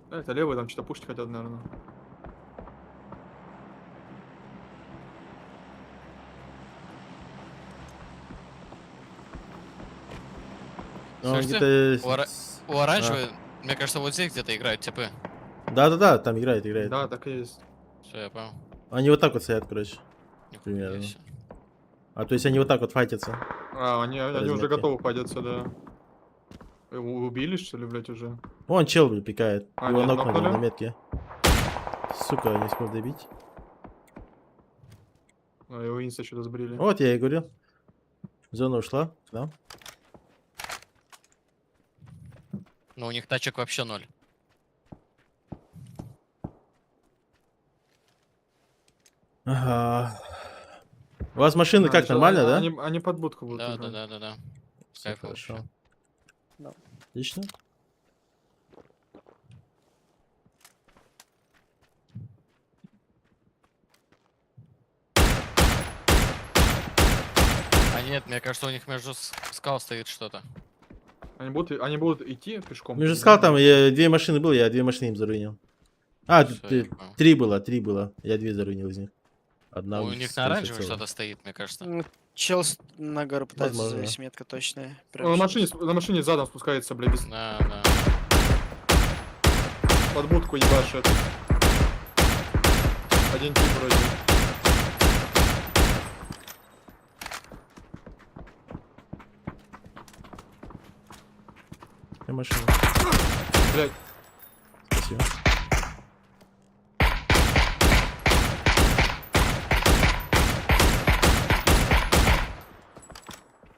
Да, это левые, там что-то пушить хотят, наверное. Ну, он Слышите? где-то... У ора- У оранжевой, мне кажется, вот здесь где-то играют типы. Да-да-да, там играет. Да, так и есть. Все, я понял. Они вот так вот стоят, короче. Нихуя Примерно. себе. А то есть они вот так вот файтятся. А, они уже Разметки. готовы падеться, да. Его убили, что ли, блядь, уже? Вон чел, блин, пикает. А, Его нет, нокнули нокнули? на метке. Сука, не смог добить. А, его инста что-то сбрили. Вот я и говорил. Зона ушла, да? Но у них тачек вообще ноль. Ага. У вас машины А, как, всё, нормально, да? Они под будку будут. Да, играть. да, да, да, да. Всё кайфом хорошо. вообще. Да. Отлично. А нет, мне кажется, у них между скал стоит что-то. Они будут идти пешком. Между скал там я, 2 машины было, я 2 машины им заруинил. А, Всё, я понял. 3 было. Я 2 заруинил из них. Одна У улица, них на скорее всего, оранжевой целая. что-то стоит, мне кажется. Чел на гору пытается Возможно. завести, метка точная. На машине задом спускается, блядь, без- Да, да. под будку ебашит. Один тип вроде. Я машина. Блядь, Спасибо.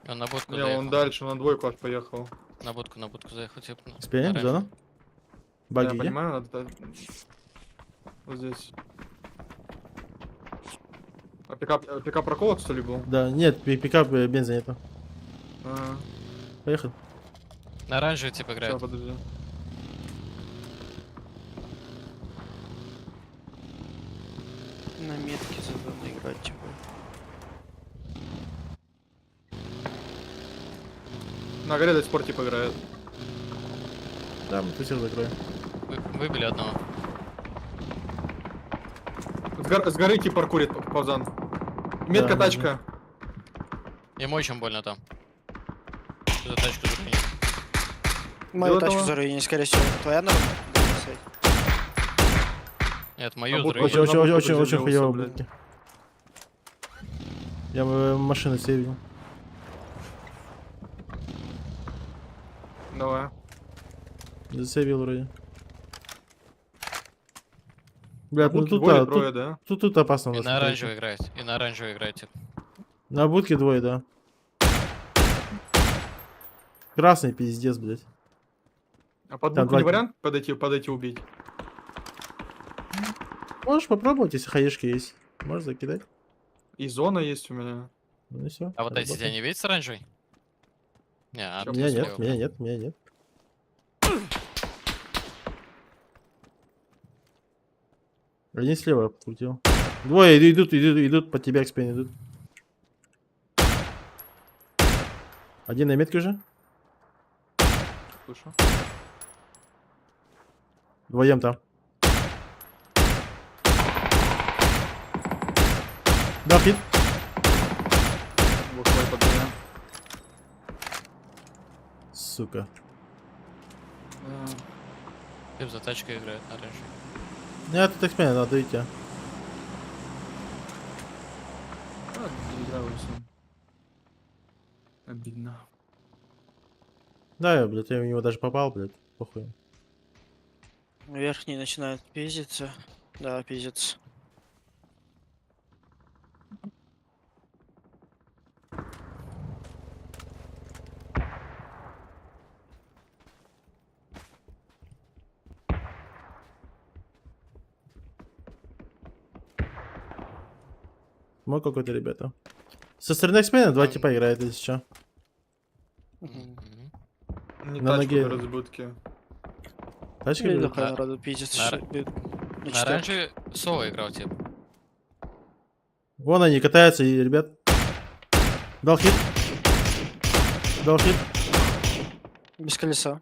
Он на будку не, заехал. он дальше, на двойку аж поехал. На будку заехал, типа. Спеем, оранжевый. зона? Баги Я где? понимаю, надо... Вот здесь. А пикап проколот, что ли, был? Да, нет, пикап бенза нету. А, Поехали. На оранжевый тип Сейчас, играет. подожди. На метке задано играть, типа. На горе до сих пор типа играет. Да, мы тусер закроем. Выбили одного. С горы тип паркурит, Павзан. Метка Да, тачка. Ему очень больно там. За тачку заменить. Мою Дело тачку того- заруинили, скорее всего. Твоя норма? Да, стоит. Нет, мою будку заруинили. Очень, на очень, будку очень, очень приземлился, хуёво блядь. будки. Я машину сейвил. Давай. Засейвил вроде. Блядь, ну Будки тут, двое, а, трое, да? тут опасно у И нас. на смотрите. оранжевый играет. И на оранжевый играет тип. На будке двое, да. Красный пиздец, блядь. А под Там будку не два- вариант подойти убить? Можешь попробовать, если хаешки есть. Можешь закидать. И зона есть у меня. Ну и все. А вот эти тебя не видят с оранжевой? Не, а Чё, ты Меня слева нет, прям. меня нет, меня нет. Один слева крутил. Двое идут, под тебя к спине идут. Один на метке уже. Слышу. Вдвоем там. Да, хит. Бухой под меня. Сука. Тип за тачкой играет на оранжевый. Я тут эксперимент, надо идти. Доигрывайся. Обидно. Да, я, блядь, я в него даже попал, блядь. Похуй. Верхний начинает пиздиться. Да, пиздец. Мой какой-то, ребята. Со стороны эксперимента два Там- типа играет, если что. Мгм. Мгм. Не На тачку ноге. беру с будки. Тачка Или играет? дохуя На- народу пиздится. на что ра- бит- на На четвёрке. оранжевый Сова играл тип. Вон они катаются, и, ребят. Дал хит. Дал хит. Без колеса.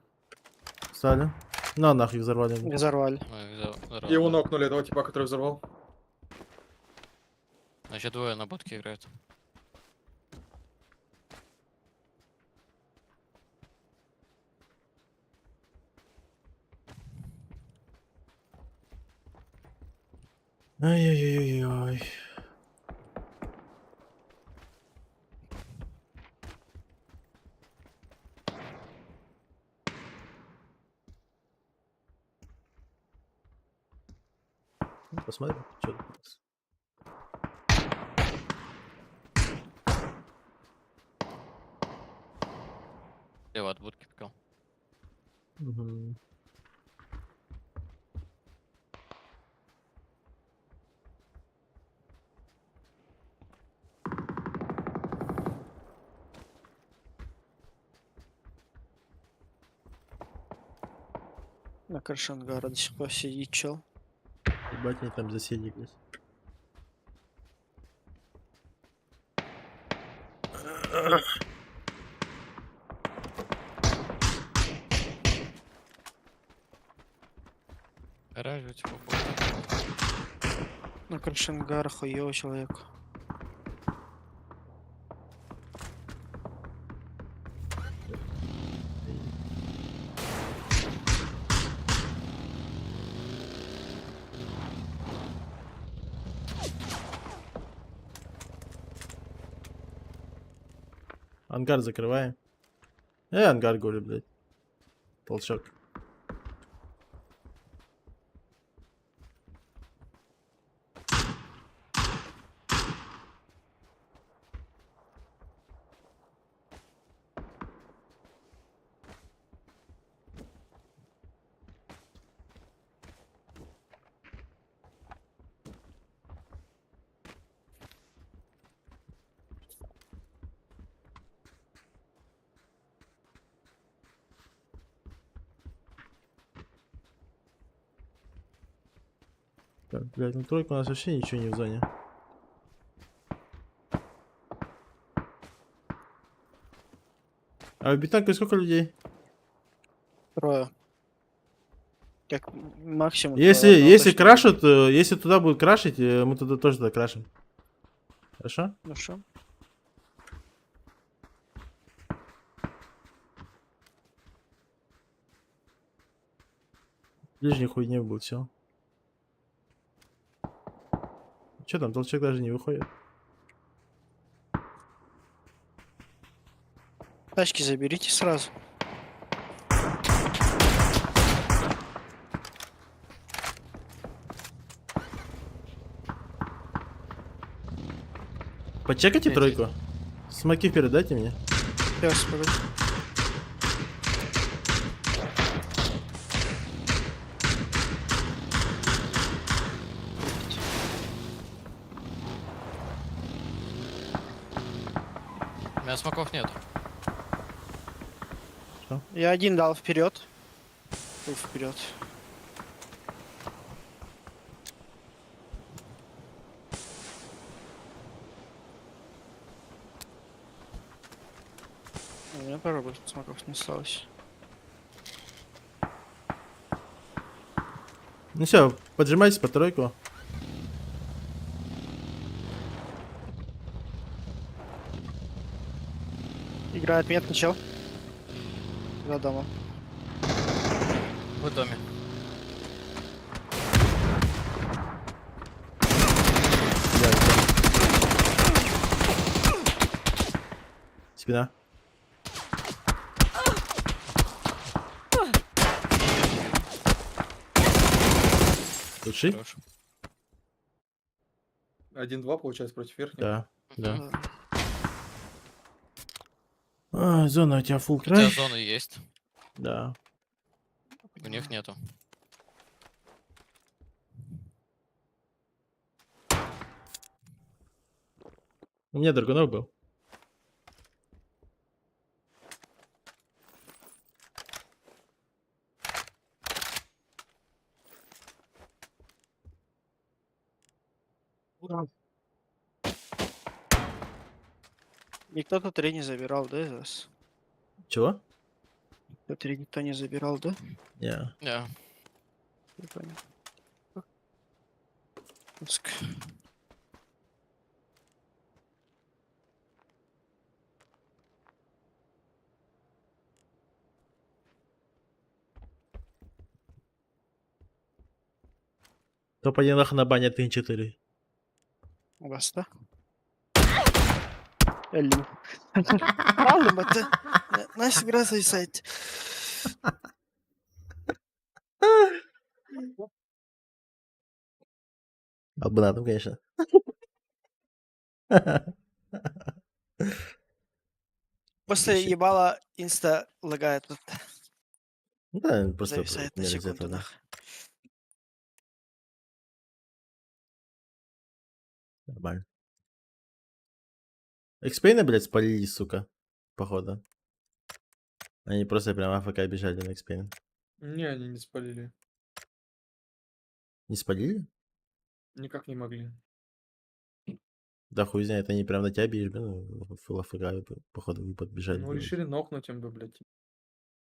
Стали. На нахуй взорвали. Взорвали. Мы их взорвали. Его нокнули, этого типа, который взорвал. Значит, двое на будке играют. Ай-яй-яй-яй. Ну, посмотрим, что тут у нас. Слева от будки пикал. Мгм. На крыше ангара до сих пор сидит чел. Ебать, они там засиделись. Оранжевый типа. На крыше ангара хуёвый человек. Ангар закрываем. Ангар говорю, блядь. Толчок. Так, блядь, ну тройка у нас вообще ничего не в зоне. А в бетанке сколько людей? Трое. Как максимум Если, трое, одного если точно убили. крашут, если туда будут крашить, мы туда тоже туда крашим. Хорошо? Ну что? Ближней хуйни будет, все. Че там, толчок даже не выходит. Тачки заберите сразу. Почекайте Нет, тройку. Смоки передайте мне. Сейчас, погоди. У меня смоков нет. Я один дал вперед. Вперед. У меня тоже больше смоков не осталось. Ну все, поджимайтесь по тройку. Играет метный чел. За домом. В доме. Спина. Лучший? Хорош. 1-2 получается против верхнего. Да, да. Да. Зона у тебя full У тебя край? зоны есть. Да. У них нету. У меня Драгунов был. Никто тут три не забирал, да, из вас? Чего? Тут три никто не забирал, да? Не. Не. Я понял. Пуск. Топ-1 нахуй на бане 1-4. У вас, да? Эллим. Алым это. Нас игра зависает. Обнадом, конечно. После Вообще. ебала инста лагает тут. Ну да, просто Зависает на пример из секунду, этого, да. нах. Нормально. Экспейны, блядь, спалили, сука. Походу. Они просто прям АФК бежали на экспейн. Не, они не спалили. Не спалили? Никак не могли. Да хуй знает, они прям на тебя бежали, ну, фул АФК, походу, вы подбежали. Ну, делать. решили нокнуть им бы, блядь.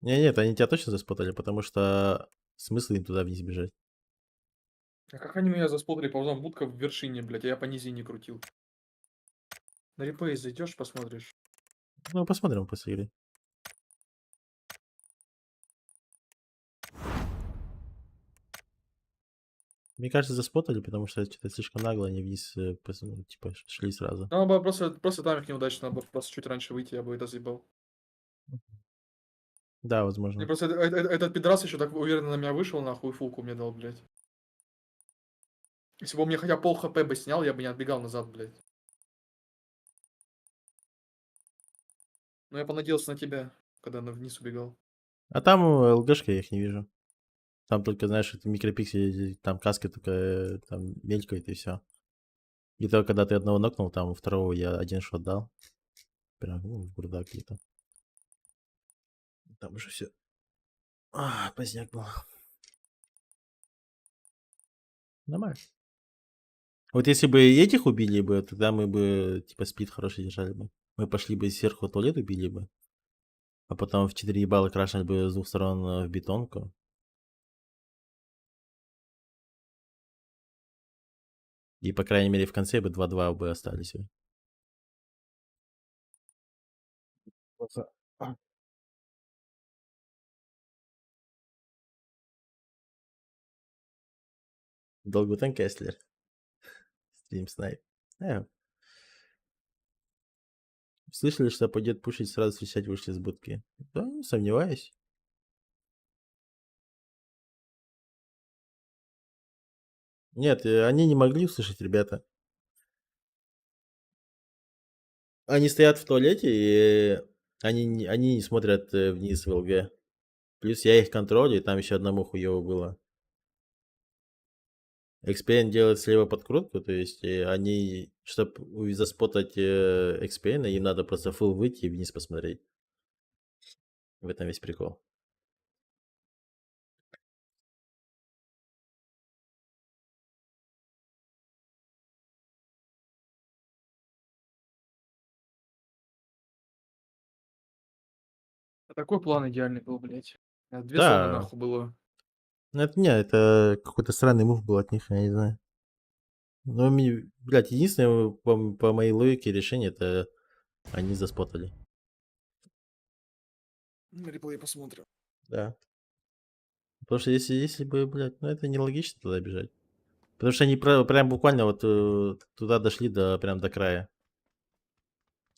Не, нет, они тебя точно заспотали, потому что смысл им туда вниз бежать. А как они меня заспотали, по будка в вершине, блядь, а я по низине крутил. На реплей зайдешь, посмотришь. Ну, посмотрим после игры. Мне кажется, заспотали, потому что что-то слишком нагло, они вниз, ну, типа, шли сразу. Ну, надо было просто тайминг неудачно, надо было просто чуть раньше выйти, я бы это заебал. Да, Мне возможно. просто этот пидорас еще так уверенно на меня вышел, нахуй, фулку мне дал, блядь. Если бы он мне хотя пол хп бы снял, я бы не отбегал назад, блядь. Но я понадеялся на тебя, когда на вниз убегал. А там ЛГшка я их не вижу. Там только, знаешь, это микропиксели, там каски только там мелькают и все. И то, когда ты одного нокнул, там второго я один шот дал. Прям, ну, в бардак где-то. Там уже все. Поздняк был. Нормально. Вот если бы этих убили бы, тогда мы бы, типа, спид хороший держали бы. Мы пошли бы сверху туалет убили бы, а потом в 4 ебала крашнули бы с двух сторон в бетонку. И, по крайней мере, в конце бы 2-2 бы остались бы. Долгутен Кестлер. Стрим снайп. Слышали, что пойдет пушить, сразу встречать вышли с будки? Да, не сомневаюсь. Нет, они не могли услышать, ребята. Они стоят в туалете, и они не смотрят вниз в ЛГ. Плюс я их контролю, и там еще одному хуево было. Экспейн делает слева подкрутку, то есть они, чтобы заспотать Экспейна, им надо просто фул выйти и вниз посмотреть. В этом весь прикол. А такой план идеальный был, блядь. Две Да. зоны нахуй было. Ну, это не, это какой-то странный мув был от них, я не знаю. Но, блядь, единственное, по моей логике, решение, это они заспотали. Реплей посмотрим. Да. Потому что если бы, блядь, ну это нелогично туда бежать. Потому что они прям буквально вот туда дошли прям до края.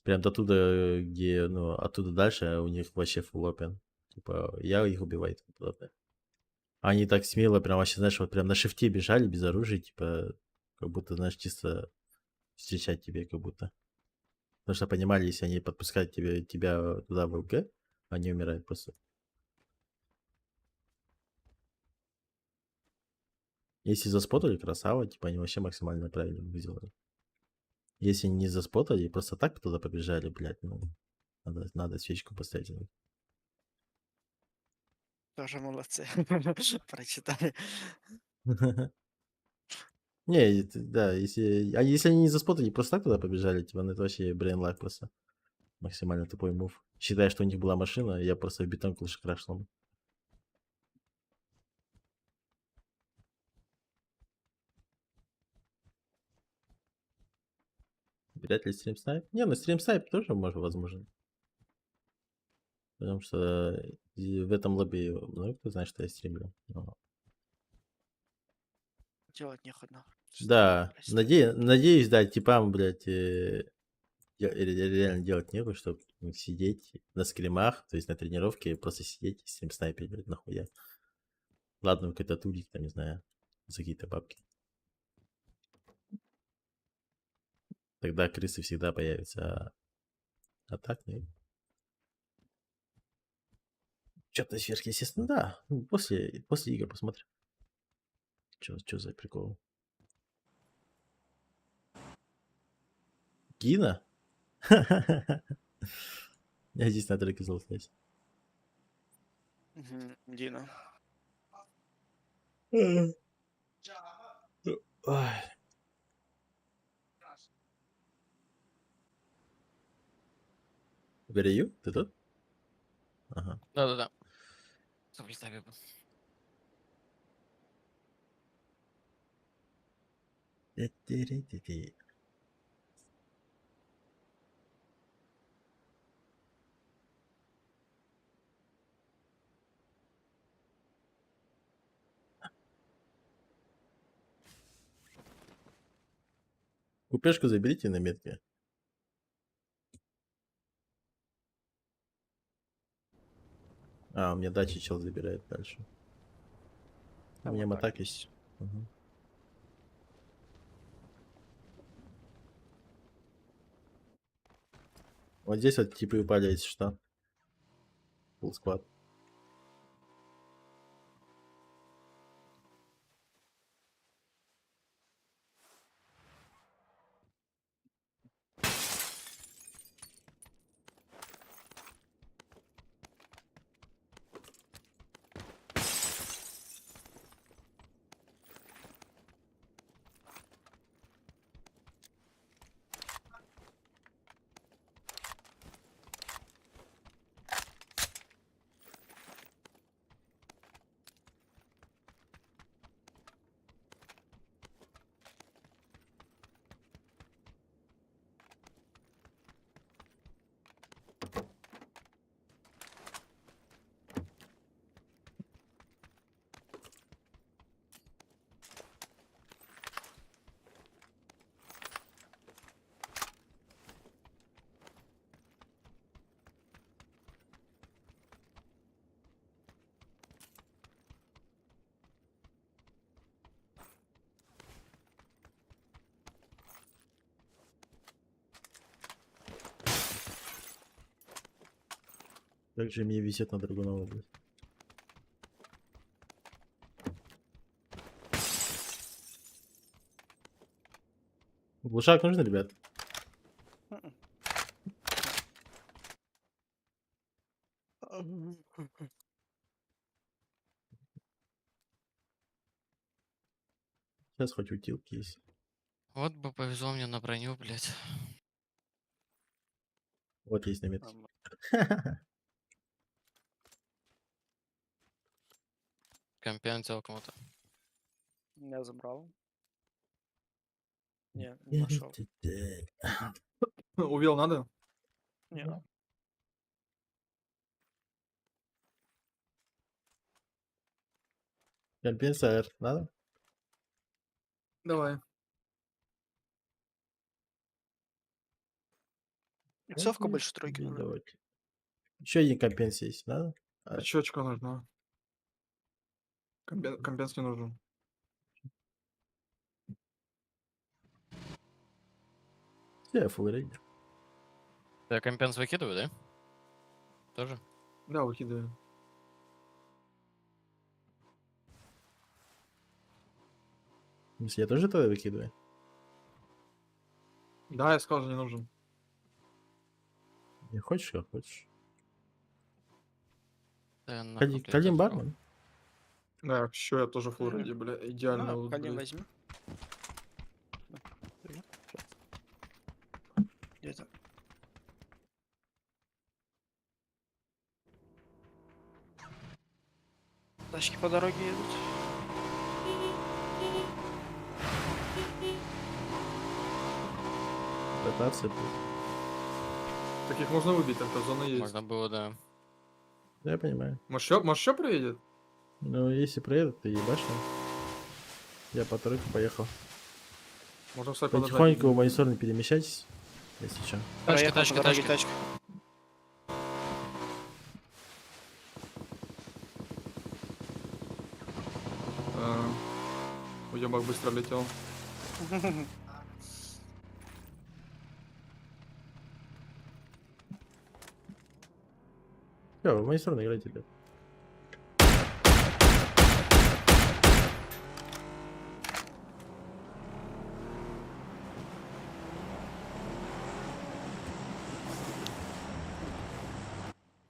Прям до туда, где, ну, оттуда дальше у них вообще full open. Типа, я их убиваю и тому подобное. Они так смело прям вообще, знаешь, вот прям на шифте бежали без оружия, типа, как будто, знаешь, чисто встречать тебе, как будто. Потому что понимали, если они подпускают тебя туда в ЛГ, они умирают просто. Если заспотали, красава, типа, они вообще максимально правильно сделали. Если не заспотали, просто так туда побежали, блядь, ну, надо свечку поставить. Тоже молодцы. Прочитали. Не, да, если они не заспотали, просто так туда побежали, типа, ну это вообще брейнлаг просто. Максимально тупой мув. Считай, что у них была машина, я просто в бетонку лучше крашнул. Вряд ли стрим снайп. Не, ну стрим снайп тоже может возможен. Потому что в этом лобби много кто знает, что я стримлю. Но... Делать нехуй. Да, надеюсь, да, типам, блядь, реально делать нехуй, чтобы сидеть на скримах, то есть на тренировке, просто сидеть и стрим снайпить, блядь, нахуя. Ладно, какой-то турик, там, не знаю, за какие-то бабки. Тогда крысы всегда появятся, а так нет. Что-то сверхъестественно, да. Ну, после игр посмотрим. Что за прикол? Гина? Я здесь на треке залутаюсь. Дина. Ой. Верю? Ты тут? Ага. Да-да-да. Заблистаю был. Ти-ти-ри-ти-ти. Купешку заберите на метке. А, у меня дачи чел забирает дальше. У Там меня вот так матак есть. Мгм. Вот здесь вот типы упали, если что. Full squad. Как же мне висит на Драгунова, блядь. Глушак нужно, ребят? Сейчас хоть утилки есть. Вот бы повезло мне на броню, блядь. Вот есть на метке. Компиан взял кому-то. Я забрал. Не, не нашел. Увел надо? Не. Компенсатор, надо? Давай. Иксовка больше тройки нужна. Давайте. Еще один компенс есть, надо? А чё очко нужно? Компенс не нужен. Все, фуллрейдер. Я компенс выкидываю, да? Тоже? Да, выкидываю. Если я тоже тогда выкидываю? Да, я сказал же не нужен. Не хочешь, как хочешь. Да, я нахуй, блядь, Калим забрал. бармен? Да, еще я тоже фул ради, бля. Идеально. Ну, вот, Калим блядь. возьми. Где-то. Тачки по дороге едут. Ротация. Таких можно выбить, так-то зона есть. Можно было, да. Да, я понимаю. Может, еще приедет? Ну, если проедут, то ебашь. Я по тройке поехал. Можно встать подождать. Потихоньку в мою сторону перемещайтесь, если что. Тачки, Проехал тачки, по дороге тачки. тачка. Уебак быстро летел. Все, в мою сторону играйте, ребят.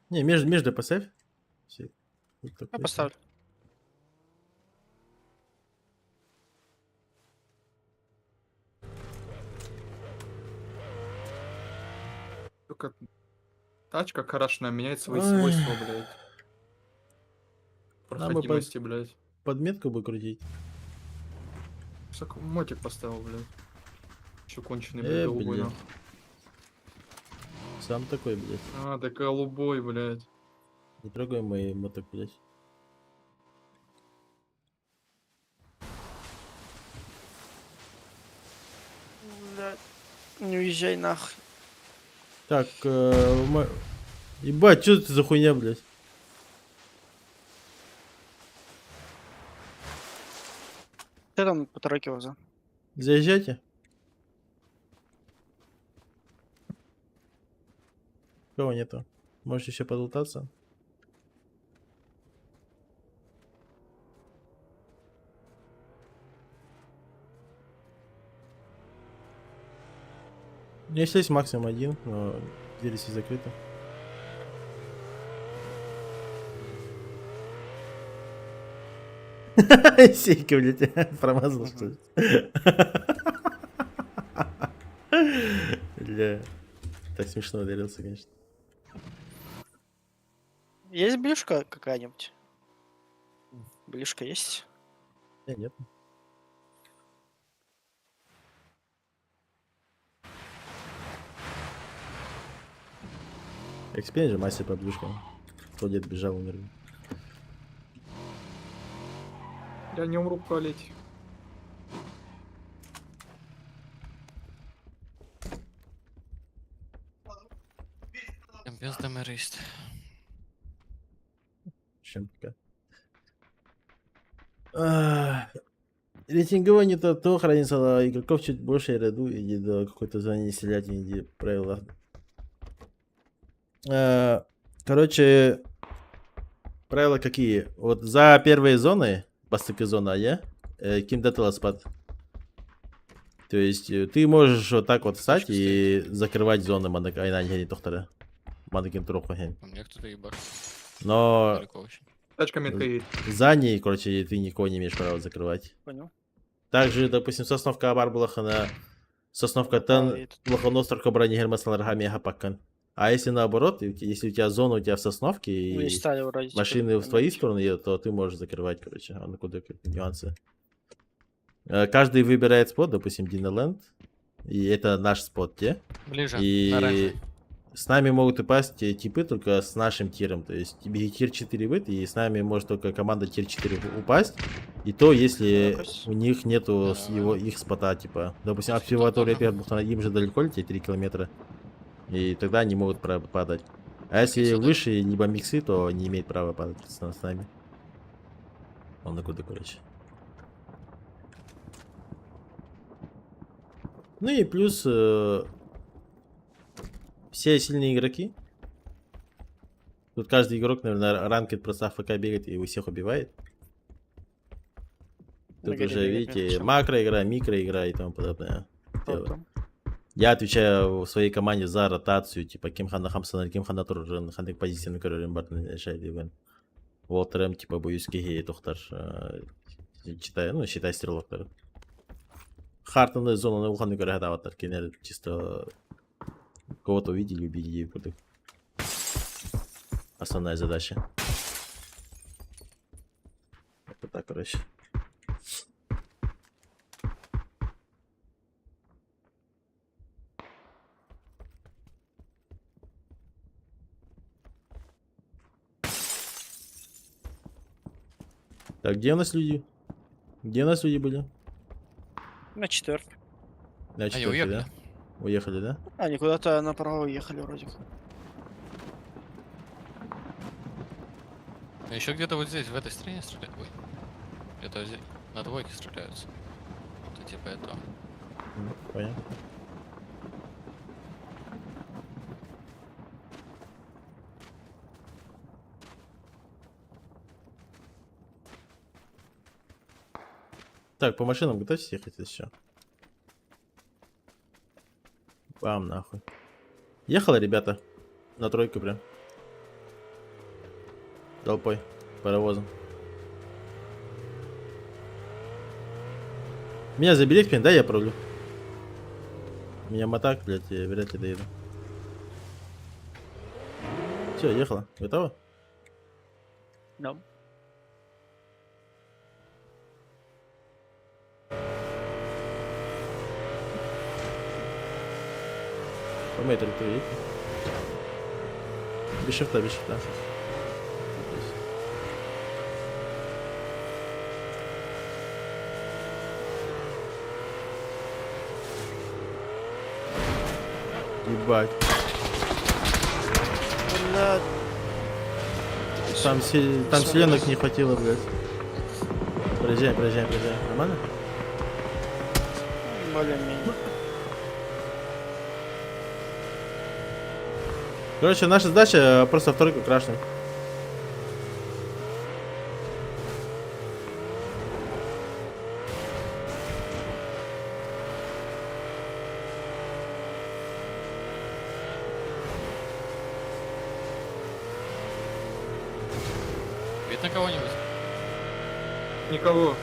Не, между поставь. Все. Вот Я такой. поставлю. Только тачка карашная меняет свои Ой. свойства, блядь. Нам бы Проходимости, блядь. Подметку бы крутить. Мотик поставил, блядь. Еще конченый, блядь, Блядь. голубой, нахуй. Сам такой, блядь. А, да голубой, блядь. Не трогай мои моток, блядь. Блядь. Не уезжай нахуй. Так, ебать, что это за хуйня, блядь? Ты там по тройке воза. Заезжайте. Кого нету? Можете еще подлутаться. У меня есть максимум один, но двери все закрыты. Сейка, блядь, промазал, что ли? Бля. Так смешно ударился, конечно. Есть блюшка какая-нибудь? Блюшка есть? Нет. Экспейн же мастер по блюшкам. Кто дед бежал, умер. Я не умру, пролеть. Компенс дамерист. Чем пока. Рейтинговое не то хранится игроков чуть больше ряду, иди до какой-то звания селять, иди правила. Короче, правила какие? Вот за первые зоны, бастыки зона, я, кимдатыла спад. То есть ты можешь вот так вот встать Точка и закрывать зоны мандак айнани тохтара. Мандакин троху. У меня кто-то ебашит. Но Далеко очень. Тачка метка едет. за ней, короче, ты никого не имеешь права закрывать. Понял. Также, допустим, сосновка бар булахана, сосновка Направо тан, едет. лохонострка бронегермасларга мега паккан. А если наоборот, если у тебя зона у тебя в сосновке Ну, не и стали вроде. типа, машины в твои стороны едут, то ты можешь закрывать, короче. А ну куда какие нюансы. Каждый выбирает спот, допустим, Диналенд. И это наш спот, где? Ближе. И Оранжевый. с нами могут упасть типы только с нашим тиром. То есть тебе тир 4 выйти, и с нами может только команда тир 4 упасть. И то, если Якось. у них нету Да. их спота, типа. Допустим, Спот обсерватория тоже. Пербухтана, им же далеко лететь 3 километра. И тогда они могут падать. А если если да. выше, либо миксы, то не имеет права падать с нами. Он на куда, короче. Ну и плюс все сильные игроки. Тут каждый игрок, наверное, ранкет просто АФК бегает и у всех убивает. На Тут горе уже, бегает видите, между собой. макроигра, микроигра и тому подобное. Кто там? Я отвечаю в своей команде за ротацию, типа Кимхана Хамсана, Кимхана Туржан, Хандек позиционный король Бартон решает ивен. Волтерем, типа, боюсь киги, тохтар, читай, ну, считай стрелоктар. Хартовная зона на уханы говорят, да, вот кинер, чисто кого-то увидели, убили, и основная задача. Это так, короче. Так, где у нас люди? Где у нас люди были? На четверке. На Они четвёрке, уехали. да? Уехали, да? Они куда-то направо уехали вроде как. Еще где-то вот здесь, в этой стороне стреляют. Ой. Где-то здесь. На двойке стреляются. Это типа этого. Понятно. Так, по машинам готовьтесь ехать еще. Бам, нахуй. Ехала, ребята. На тройку прям. Толпой. Паровозом. Меня забери в пин, да, я пролю. У меня мотак, блядь, я вряд ли доеду. Все, ехала. Готова? Да. По моей территории. Без шифта, без шифта. Ебать. Бля, Там, там селенок не хватило, блядь. Проезжаем, проезжаем, проезжаем. Нормально? более-менее. Короче, наша задача просто в тройку крашнуть. Видно кого-нибудь? Никого.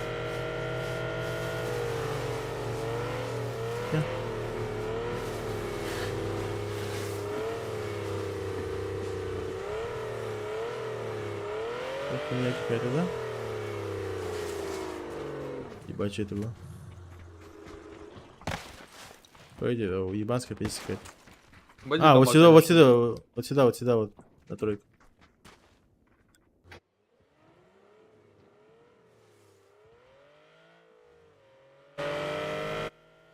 Так, у меня какая-то, да? Ебать, что это было? Пойди, ебанская песня какая-то. Бандит А, вот дома, сюда, вот конечно. сюда, вот сюда, вот сюда, вот, на тройку.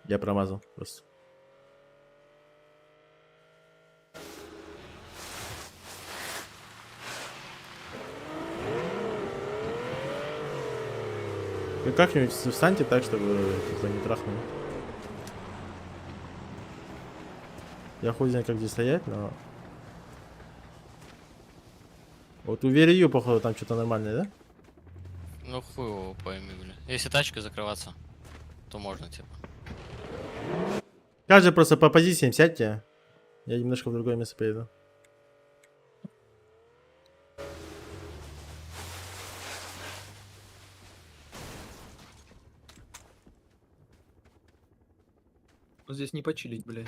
Я промазал просто. Вы как-нибудь встаньте так, чтобы типа не трахнули. Я хуй знаю, как здесь стоять, но... Вот у Верию, походу, там что-то нормальное, да? Ну хуй его пойми, бля. Если тачкой закрываться, то можно, типа. Каждый просто по позициям сядьте. Я немножко в другое место поеду. Ну, здесь не почилить, блядь.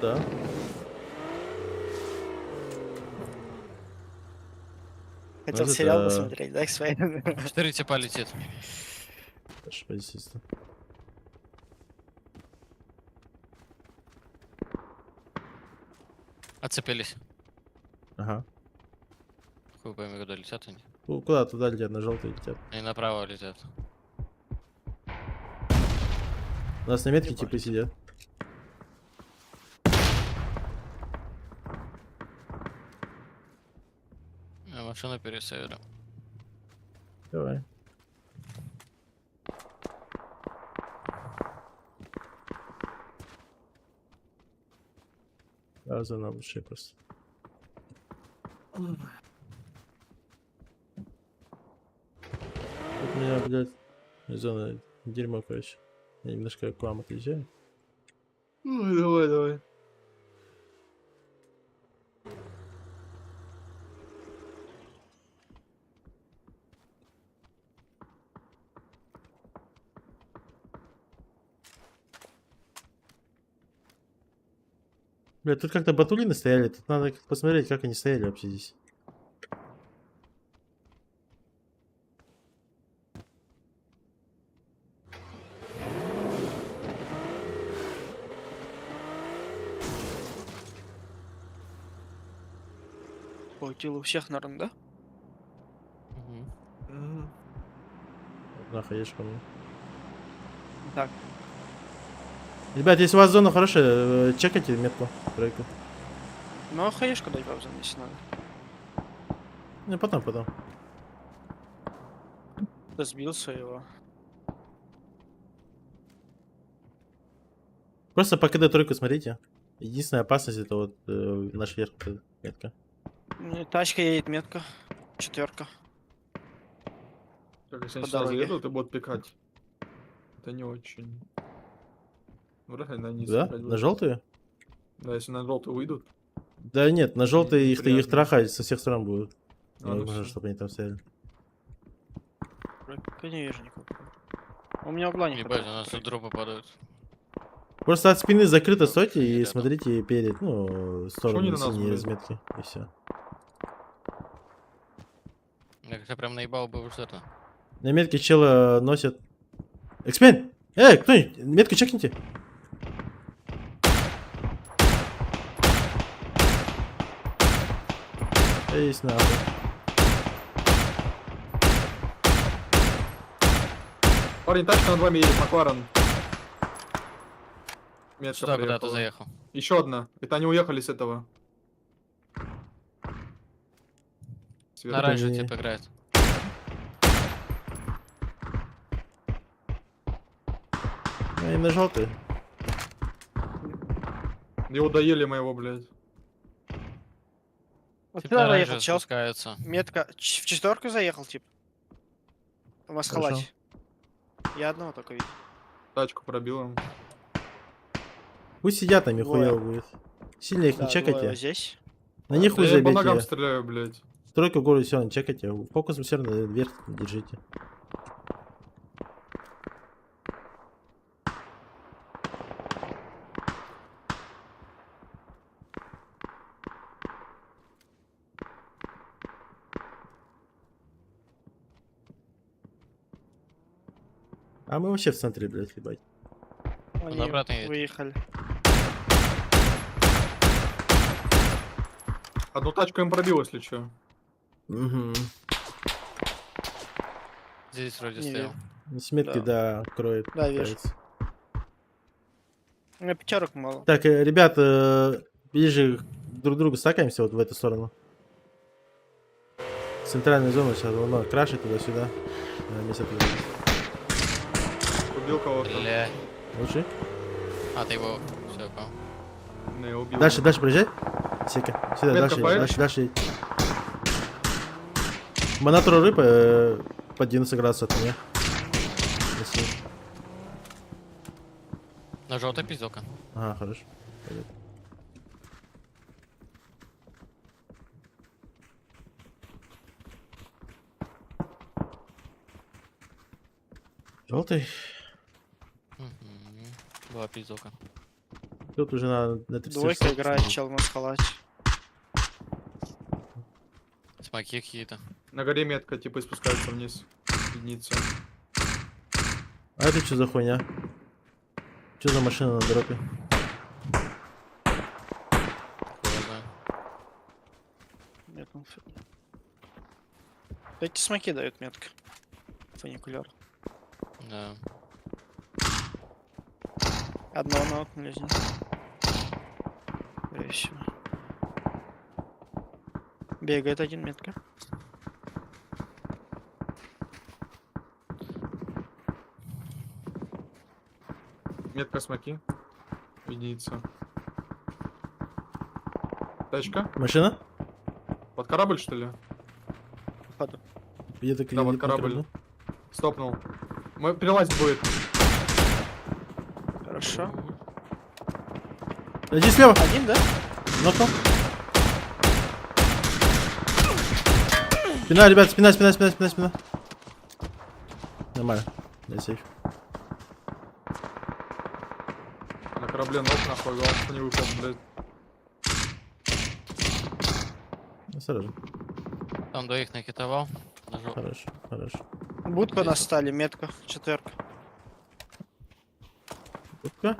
Да. Хотел это сериал да. посмотреть, да, свои? 4 типа летит. Хорошо, позиция. Отцепились. Ага. Хуй пойми, куда летят они. Куда туда летят? На желтый летят. Они направо летят. У нас на метке Ебать. типы сидят. Машину пересейвили. Давай. Да, за нам лучше просто. Тут у меня, блядь, зона дерьмо, короче. Я немножко к вам отъезжаю. Ну, давай, давай. Блядь, тут как-то батулины стояли. Тут надо посмотреть, как они стояли вообще здесь. Паутил у всех, наверное, да? Мгм. Мгм. Нахуй едешь ко мне. Так, Ребят, если у вас зона хорошая, чекайте метку, тройку. ну а хаешку дай паузу, если надо. Ну, потом. Кто сбил своего. Просто по КД тройку смотрите. Единственная опасность это вот наш верх метка. Тачка едет, метка. 4. Так, если По они сюда дороге. заедут и будут пикать. Это не очень. Вряд ли они Да? собирать На будут. желтую? Да, если на желтую выйдут. Да нет, на желтый их неприятно. трахать со всех сторон будут. А, ну Невозможно, всё. чтобы они там стояли. Я не вижу никого. У меня угла не Ебать, у хватает. нас тут дропы падают. Просто от спины закрыто Так, стойте и рядом. смотрите перед, ну, они сторону на нас, синей блядь? разметки. И все. Я как-то прям наебал бы вот это. На метке чела носят. Эксмен! Кто-нибудь, метку чекните. Есть нахуй. Парень, тачка над вами едет, Макларен. Метка Сюда куда ты приехала. заехал. Еще одна. Это они уехали с этого. Сверху. На оранжевый не- тип играет. Ну и на желтый. Его доели моего, блядь. Вот Тип сюда на заехал, оранжевый чел. спускается. Метка. В 4 заехал, тип. У вас Хорошо. халате. Я одного только видел. Тачку пробил. Пусть сидят там, и Двое. хуево будет. Сильно их Да, не двое чекайте. вот здесь. На них Да уже я по ногам бейте. стреляю, блядь. Тройку гору все равно чекайте. Фокус все равно вверх держите. А мы вообще в центре, блядь, ебать. Они обратно едет. выехали. Одну тачку им пробил, если что. Угу. Здесь вроде Не стоял. С метки, да, кроет. Да, вижу. пытается. У меня 5 мало. Так, ребят, ближе друг к другу стакаемся вот в эту сторону. Центральную зону сейчас волна крашит туда-сюда. Место туда. Убил кого-то. Бля. Лучше. А, ты его... Все, понял. Не, убил. Дальше проезжай. Сека. Сюда, Метка дальше, поедешь? дальше. Монатор рыбы по 11 градусов от меня. Если- На желтой пизделка. Ага, хорошо. Пойдет. Желтый. Была пизделка. Тут уже на 30. Двойка играет, чел на халате. Смоки какие-то. На горе метка, типа, спускается вниз. Единица. А это что за хуйня? Что за машина на дропе? Хуй знает. Нет, ну, эти смоки дают метко. Фуникулер. Да. Одного наукнули из них. И всё. Бегает один метка. Метка смоки. Единица. Тачка. Машина? Под корабль, что ли? Походу. Где-то Да, вот где-то на корабль. корабле. Стопнул. Перелазить будет. Хорошо. Иди слева! Один, да? Нокнул. Спина, ребят, спина. Нормально. Я сейф. На корабле ног нахуй, главное, что не выпал, блядь. Осторожно. Там двоих накитовал. Хорошо. Будка на стали, метка, четверка. Будка?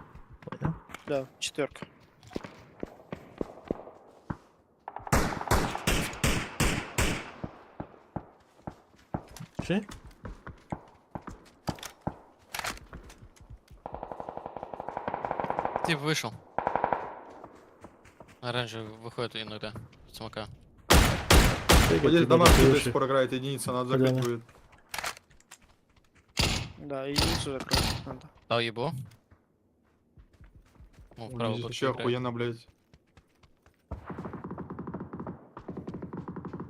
Понял. Да, четверка. Ши? Тип вышел. Оранжевый выходит иногда. С смока. Вот здесь домашний до сих пор играет, единица, надо закрыть Понятно. будет. Да, единицу закрыть надо. Дал ебу. Ну, Ой, вправо здесь будто вообще играет. охуенно, блядь.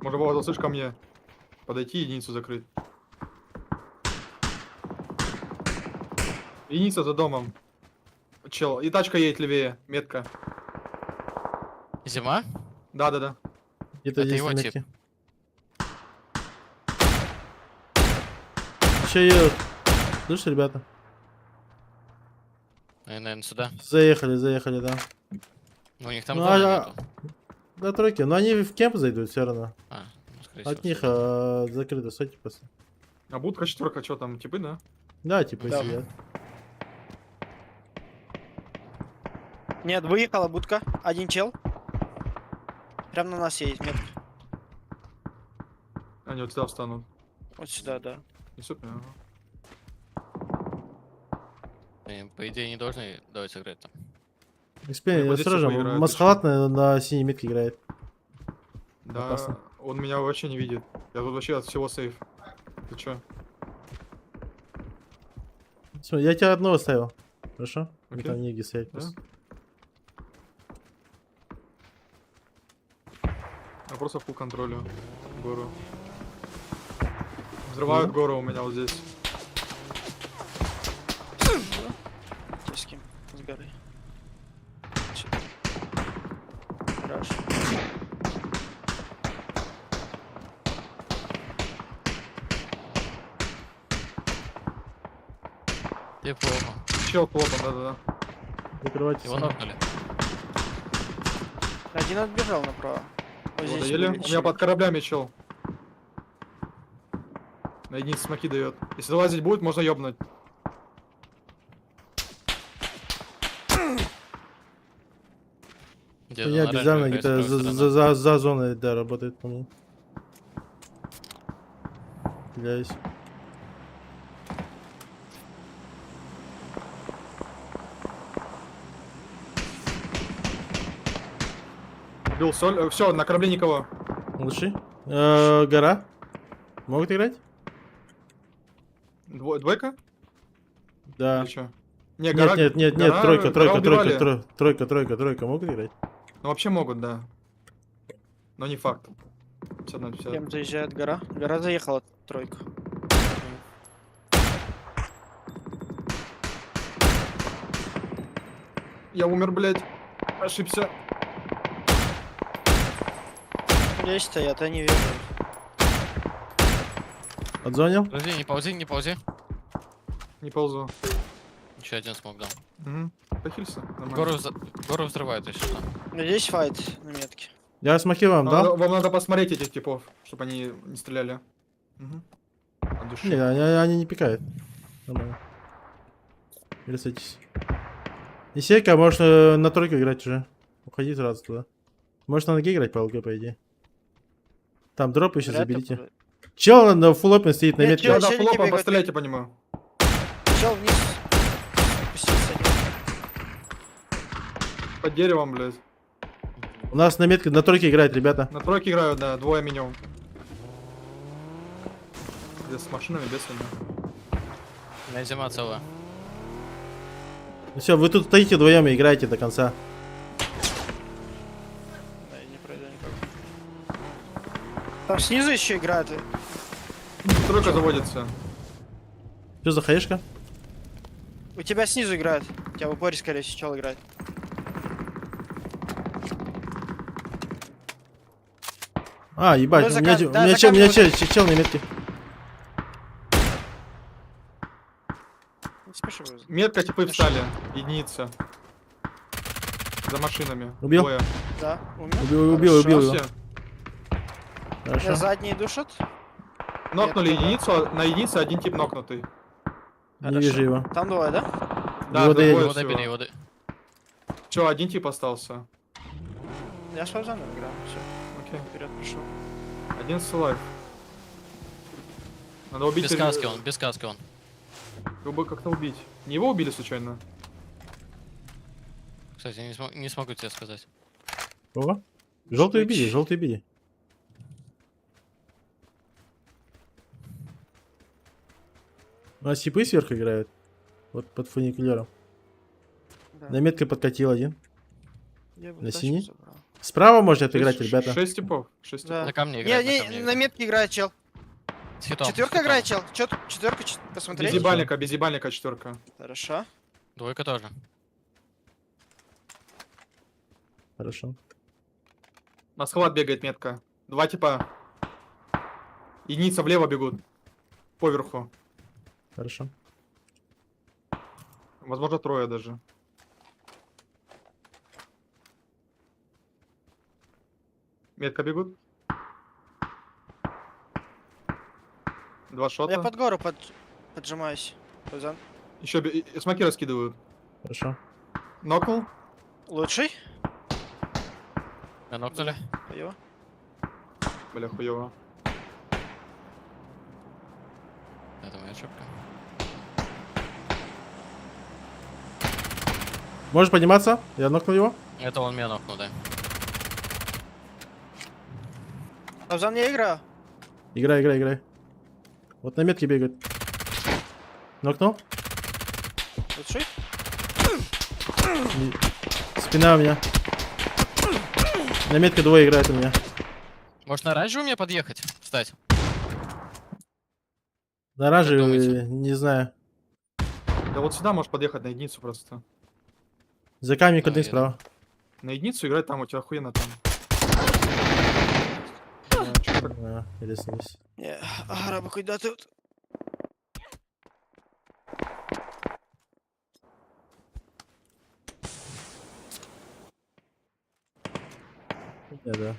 Может, Вова, заслышь ко мне. Подойти, единицу закрыть. Единица за домом. Чел, и тачка едет левее, метка. Зима? Да. Где-то Это здесь его на тип. метке. Еще едут. Слышь, ребята? Они, наверное, сюда. Заехали, да. Ну, у них там Ну, зоны а- нету. Да, тройки. Но они в кемп зайдут все равно. Ну, скорее От всего, них сюда. закрыто, стойте после. А будка четверка, что там, типы, да? Да, типа Да. сидят. Нет, выехала будка. Один чел. Прям на нас едет метка. Они вот сюда встанут. Вот сюда, да. Несут меня, Они, по идее, не должны давать сыграть там. Эксперимент, Вот здесь осторожно, типа играют Масхалат на синей метке играет. Да, Опасно. он меня вообще не видит. Я тут вообще от всего сейф. Ты чё? Смотри, я тебя одного ставил. Хорошо? Окей. Там негде стоять Да? просто. Я просто фул контролю гору. Взрывают гору у меня вот здесь. С кем? С горы. Сюда. Раш. Тип плохо. Чел плотно, да. Закрывайте. Его нокнули. Один отбежал направо. Вот Вот, здесь еле. У вылечили. меня под кораблями чел. На единице смоки дает. Если залазить будет, можно ёбнуть. Где Я оранжевый обязательно играет с где-то правой стороны. за зоной, да, работает по мне. Пиляюсь. Бил соль. Все, на корабле никого. Лучший. Гора. Могут играть? Двойка? Да. Или чё? Не, Нет, гора- тройка, гора убивали. тройка могут играть? Ну вообще могут, да. Но не факт. 50 на 50. Прям заезжает гора. Гора заехала, тройка. Я умер, блядь. Ошибся. Здесь стоят, они вижу. Отзонил? Подожди, не ползи, не ползи. Не ползу. Еще один смог дал. Угу. Похилься. Нормально. Гору взрывают, если что. Здесь файт на метке. Я смоки вам дал? Вам надо посмотреть этих типов, чтобы они не стреляли. Угу. От души. Не, они не пикают. Нормально. Рисуйтесь. Исейка, можешь на тройку играть уже. Уходи сразу туда. Можешь на ноге играть по ЛГ, по идее. Там дроп еще Вряд ли заберите. будет. Чел на фулл опен стоит на Нет, метке. чел- Надо челики флопом бегают, постреляйте по нему. Чел вниз. Спустился. Под деревом, блядь. У нас на метке на тройке играет, ребята. На тройке играют, да, двое минимум. Без с машинами, без ними. У меня зима целая. Ну все, вы тут стоите вдвоем и играете до конца. Да, я не пройду никак. Там снизу еще играют. Тройка заводится. Что за хаешка? У тебя снизу играют. У тебя в упоре, скорее всего, чел играет. А, ебать, Ну, у меня, да, у меня за чел, у меня камнем чел на метке. Не спеши, Бруза. Метка, типы встали. Единица. За машинами. Убил? Двое. Да, умер. Убил Хорошо. его. Все. Хорошо. Меня задние душат. Нокнули Метка, да. единицу, на единице один тип нокнутый. Не Хорошо. вижу его. Там двое, да? Да, Его двое доели. Его добили, всего. его Че, один тип остался. Я с Фавзаном играю. Все, Окей. вперед пришел. Один лайф. Надо убить. Без каски он, без каски он. Его бы как-то убить. Не его убили случайно? Кстати, не смогу тебе сказать. Кого? Желтый убили, желтый убили. У нас типы сверху играют. Вот под фуникулером. Да. На метке подкатил один. Я бы на тачку синий? забрал. Справа можно отыграть, ребята. 6 типов. 6 Да. типов. На камне Не, играет, на не, камне на играет. метке играет чел. С хитом, с Четверка хитом. играет чел. Четверка, посмотреть. Без ебальника четверка. Хорошо. Двойка тоже. Хорошо. На схват бегает метка. Два типа. Единица влево бегут. Поверху. Хорошо. Возможно, трое даже. Метка бегут. Два шота. Я под гору поджимаюсь. Фавзан. Еще смоки раскидывают. Хорошо. Нокнул. Лучший. Меня нокнули. Его. Бля, хуёво. Это моя ошибка. Можешь подниматься? Я нокнул его. Это он меня нокнул, да. Фавзан, я играю. Играй, играй, играй. Вот на метке бегает. Нокнул. Лучший. Спина у меня. На метке двое играет у меня. Может на оранжевый мне подъехать? Встать. На оранжевый, думаете? не знаю. Да вот сюда можешь подъехать на единицу просто. За камень Да, один я- справа. На единицу играть там, у тебя охуенно там. Чё так? А, риснулись. Не, араба, куда ты? Да.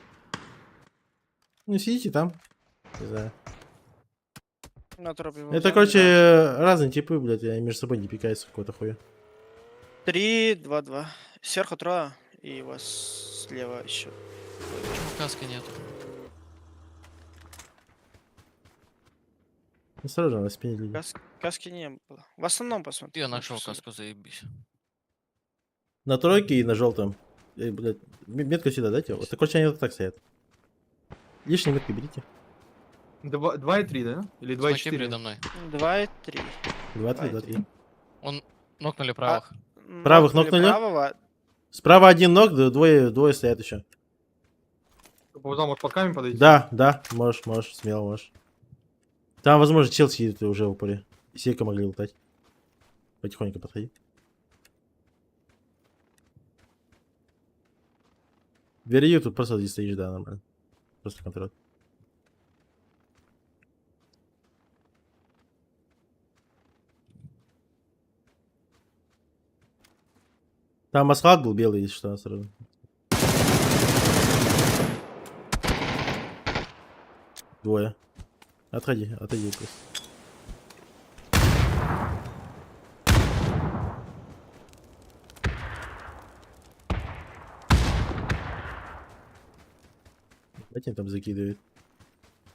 Ну сидите там. Не знаю. На тропе Это, Фавзана, короче, да. разные типы, блядь, они между собой не пикаются какого-то хуя. 3, 2, 2. Сверху трое. И у вас слева еще. Почему каски нету? Осторожно, на спине люди. Каски не было. В основном посмотри. Я нашел лучше каску, заебись. На тройке и на желтом. Блядь, метку сюда дайте. Вот, короче, они вот так стоят. Лишние метки берите. 2 и 3, да? Или 2 и Смоки 4? передо мной. 2 и 3. 2-3, Давай, 2-3. Он нокнули правых. Правых нокнули? Правого. Справа один ног, двое стоят еще. Туда может под камень подойти? Да, да, можешь, смело можешь. Там, возможно, чел сидит уже в упоре. Сейка могли лутать. Потихоньку подходи. Верю, тут просто здесь стоишь, да, нормально. Просто контроль. Там асфальт был белый, если что, сразу. Двое. Отходи просто. Этим там закидывает.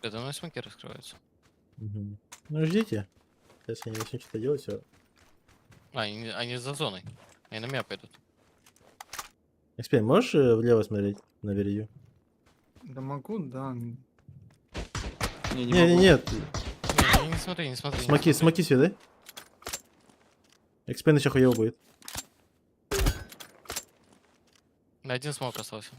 Передо мной смоки раскрываются. Мгм. Ну, ждите. Сейчас я не начну что-то делать, все. А, они за зоной. Они на меня пойдут. Эксперт, можешь влево смотреть на верью? Да могу, да. Не Не, могу. нет. Не смотри, не смотри. не Смоки, смотри. смоки сюда. Эксперт еще хуево будет. Один смок остался.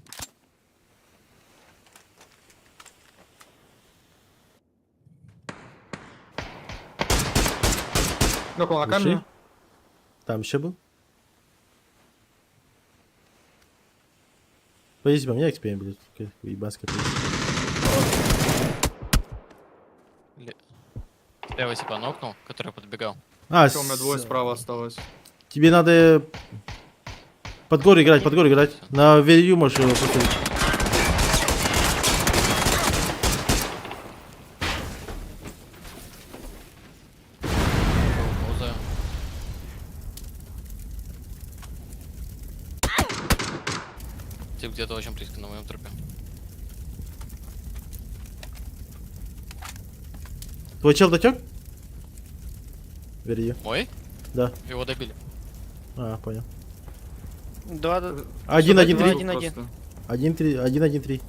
Около на Души. камне. Там еще был. Подождите, по мне эксперт будет. Ебанская Ле- Левый типа нокнул, который подбегал. А, Всё, у меня двое справа осталось. тебе надо под гору играть, под гору играть. На верью можешь его поставить. Ползаю. Тип где-то очень близко на моем трупе. Твой чел дотек? Верью. Мой? Да. Его добили. А, понял. Да, да. Один, Сюда один, два, три. один. Просто. 1-3, 1-1-3.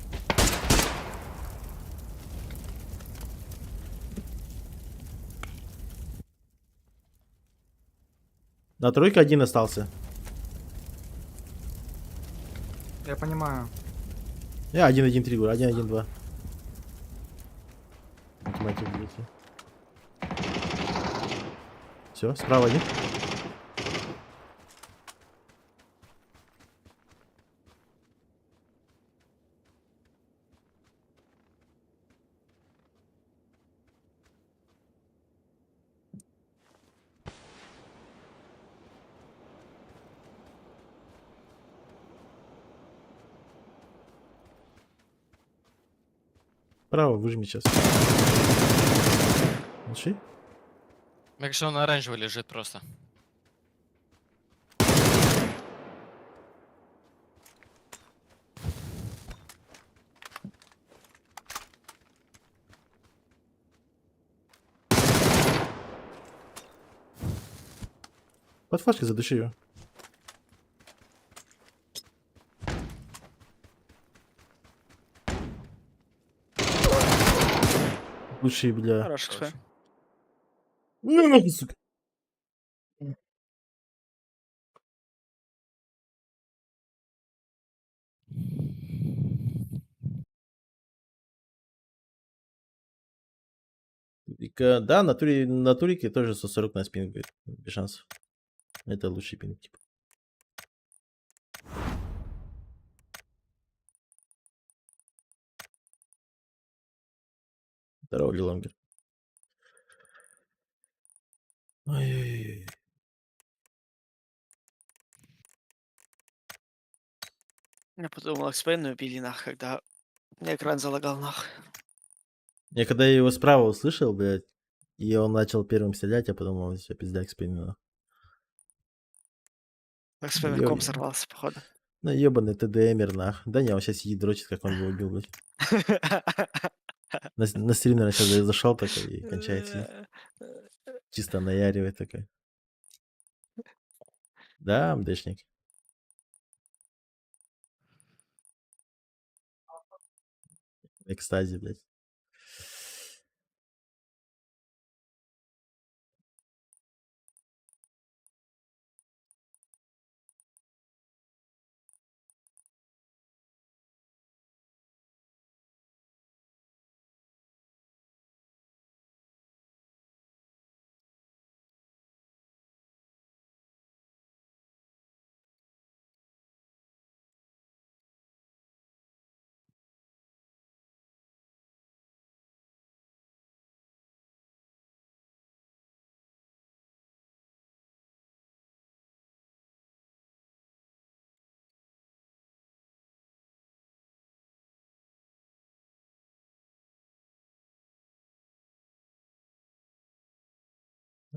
На тройке один остался. Я понимаю. Я 1-1-3 говорю, 1-1-2. Математик будете. Все, справа один. Право, выжми сейчас. Лучше? Мне кажется, он оранжевый лежит просто. Под флажкой задуши ее. Лучше, бля. Хорош, кстати. Ну нахуй, сука. Да, на турике тоже 140 на спин, говорит. Без шансов. Это лучший пинг, типа. Здорово, Лилонгер. Ой-ой-ой. Я подумал, экспейну убили нах, когда мне экран залагал нах. Я когда его справа услышал, блядь, и он начал первым стрелять, я подумал, все, пизда, экспейн. Экспейн ком сорвался, походу. Ну, ебаный ТДМер, нах. Да не, он сейчас сидит, дрочит, как он его убил, блядь. На стрим, наверное, сейчас зашел такой и кончает сидеть. Чисто наяривает такой. Да, МДшник. Экстази, блядь.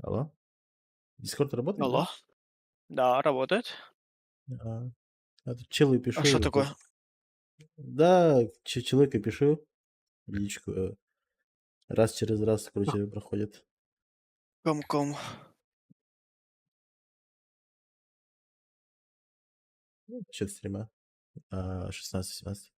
Алло? Дискорд работает, Алло. Да, работает. да? А тут челы А пишу. что и такое? тут- Да, человека пишу. В личку. Раз через раз, короче, проходит. Ком-ком. Насчет стрима. 16-17.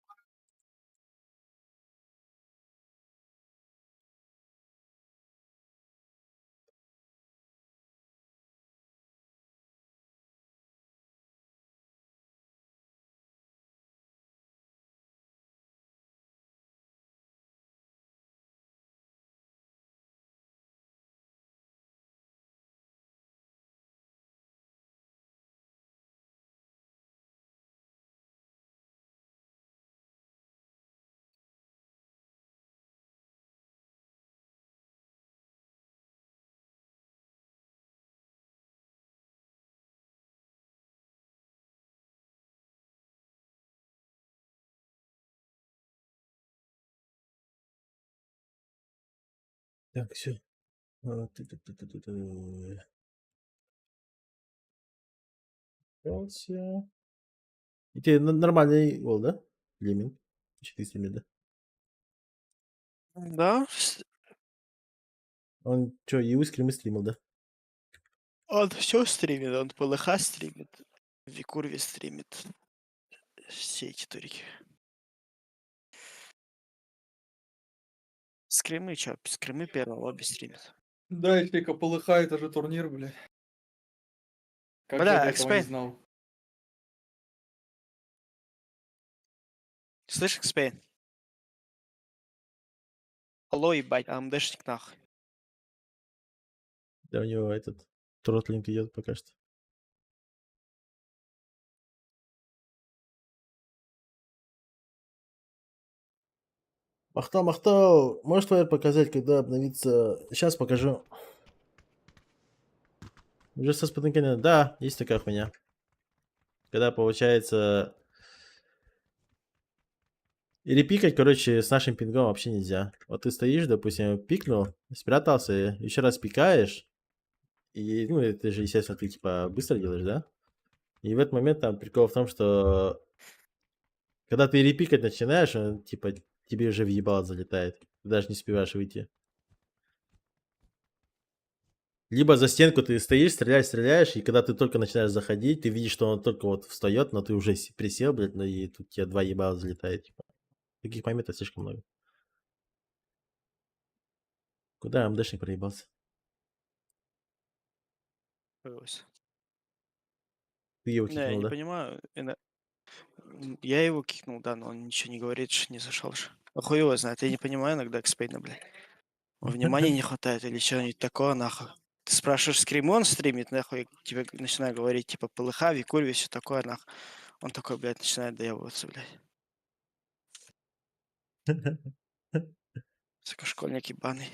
Так, все. И тебе нормальный гол, да? Лемин. 400 да? Да, Он что, и скримы стримил, да? он все стримит, он ПЛХ стримит, Викурви стримит. Все эти турики. Скримы, чё, скримы первого лобби стримит. Да, если КПЛХ, это же турнир, блядь. Как я Бля, до этого не Экспейн, знал. слышь, Экспейн? Алло, ебать, АМДшник нахуй. Да у него этот тротлинг идет пока что. Махтал, Махтал, можешь твоя показать, когда обновится? Сейчас покажу. Уже со спотыкания. Да, есть такая хуйня. Когда получается... Или пикать, короче, с нашим пингом вообще нельзя. Вот ты стоишь, допустим, пикнул, спрятался, еще раз пикаешь. И, ну, это же, естественно, ты, типа, быстро делаешь, да? И в этот момент там прикол в том, что когда ты репикать начинаешь, он, типа, тебе уже въебало залетает. Ты даже не успеваешь выйти. Либо за стенку ты стоишь, стреляешь, и когда ты только начинаешь заходить, ты видишь, что он только вот встает, но ты уже присел, блядь, ну и тут тебе 2 ебала залетает, типа. Таких моментов слишком много. Куда МДшник проебался? Появился. Ты его Не, я кикнул, не да? понимаю. Я его кикнул, да, но он ничего не говорит, что не зашел же. А хуй его знает, я не понимаю иногда Экспейна, блядь. Внимания не хватает или что-нибудь такое, нахуй. Ты спрашиваешь, скрим он стримит, нахуй, я тебе начинаю говорить, типа, ПЛХ, Викурви, все такое, нахуй. Он такой, блядь, начинает доебываться, блядь. Сука, школьник ебаный.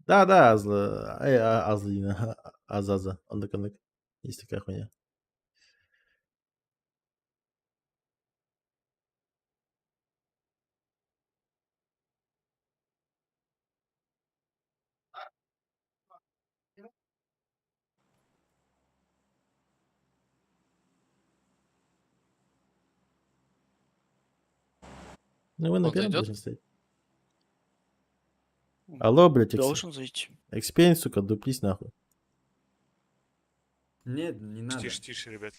Да, Азлина, Азаза, Андаканык. Есть такая хуйня. Ну, вы на Он первом зайдет? должны стоять. Алло, блядь, Должен зайти. Экспейн, сука, дуплись нахуй. Нет, не надо. Тише, тише, ребят.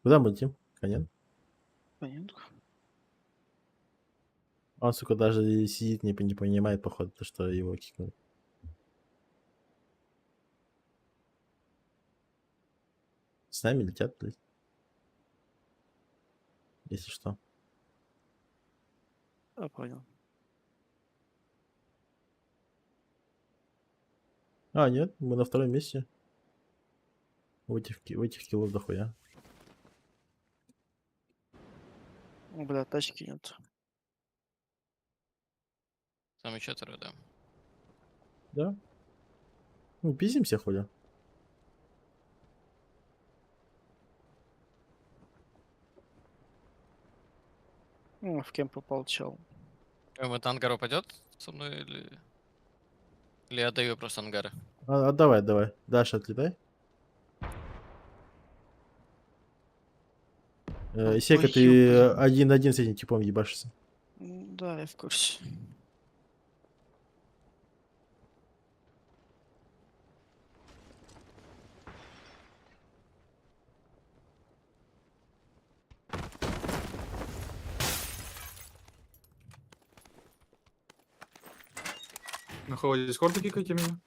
Куда мы летим? Конец. Понятно. Он, сука, даже и сидит, не понимает, походу, то, что его кикнули. С нами летят, блядь. Если что. Я понял. А, нет, мы на втором месте. В этих киллов дохуя. Бля, тачки нет. Там еще трое, да. Да? Ну, пиздимся, хуля. В кем попал чел. Это ангар упадет со мной или... Или я даю просто ангары? Давай, давай. Даша, отлетай. Сека, ты Долбоёб, один с этим типом ебашишься. Да, я в курсе. Нахуй дискорд кикайте меня.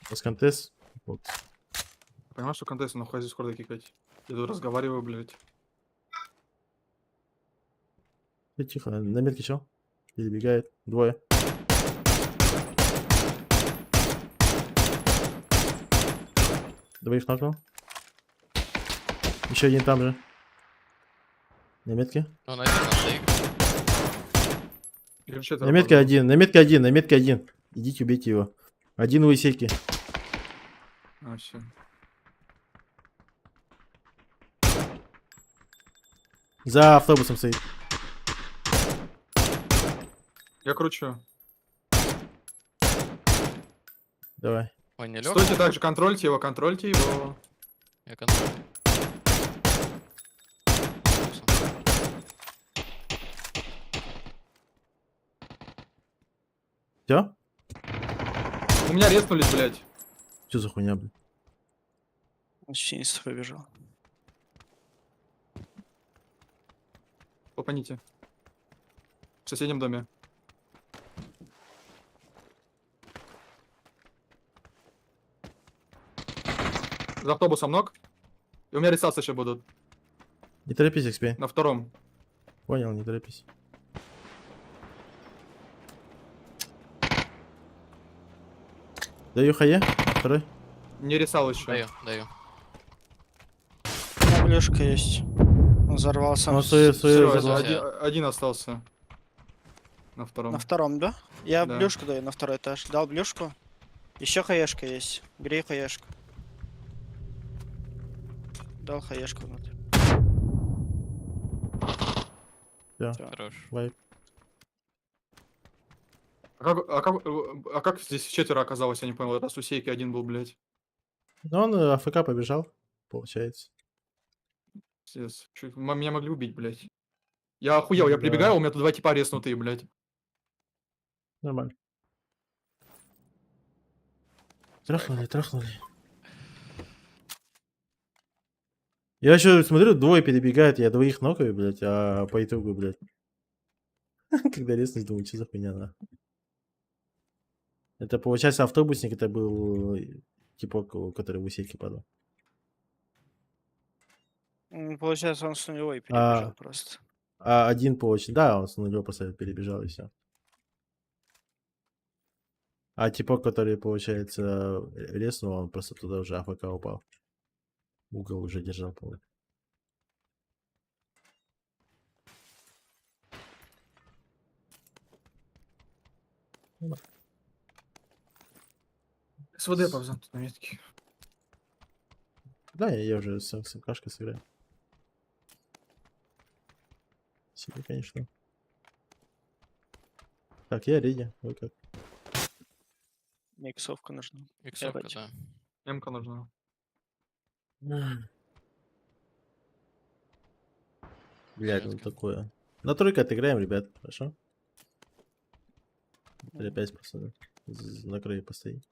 У нас контест. Вот. Понимаешь, что контест нахуй дискорд кикать? Я тут разговариваю, блядь. Тихо, на метке чел. Перебегает. Двое. Двоих нокнул. Еще один там же. На метке. Ну, на один на стоит. Или четверо, На метке пожалуйста. один, на метке один, на метке один. Идите, убейте его. Один у Исеки. А, все. За автобусом стоит. Я кручу. Давай. Ой, не лег. Стойте так же, контрольте его, контрольте его. Я контроль. Все? У меня резнулись, блядь. Что за хуйня, блин? Он с побежал. Попаните. В соседнем доме. За автобусом ног. И у меня ресурсы еще будут. Не торопись, XP. На втором. Понял, не торопись. Даю хае. Второй. Не ресал еще. Даю, даю. У меня блюшка есть. Он взорвался. Он свою Всё, взорвал. Один остался. На втором. На втором, да? Я Да. блюшку даю на второй этаж. Дал блюшку. Еще хаешка есть. Бери хаешку. Дал хаешку внутрь. Всё. Всё. Хорош. Вайп. А как здесь четверо оказалось, я не понял. Раз у Сейки один был, блядь. Ну, он АФК побежал, получается. Пиздец. Меня могли убить, блядь. Я охуел, я Да. прибегаю, у меня тут два типа резнутые, блядь. Нормально. Трахнули, трахнули. Я еще смотрю, двое перебегают, я двоих нокаю, блядь, а по итогу, блядь. Когда резность, думаю, что за хуйня, на. Это, получается, автобусник, это был типок, который в усеке падал. Получается, он с нулевой перебежал просто. А один, получается, да, он с нулевого просто перебежал и все. А типок, который, получается, резнул, он просто туда уже АФК упал. Угол уже держал, по СВД повзан тут на метке. Да, я уже с МКшкой сыграю. Себе, конечно. Так, я реди. Вы как? Мне иксовка нужна. Иксовка, бачу. да. М-ка нужна. Блядь, ну Редко. такое. На тройку отыграем, ребят, хорошо? 5 просто на краю постоит.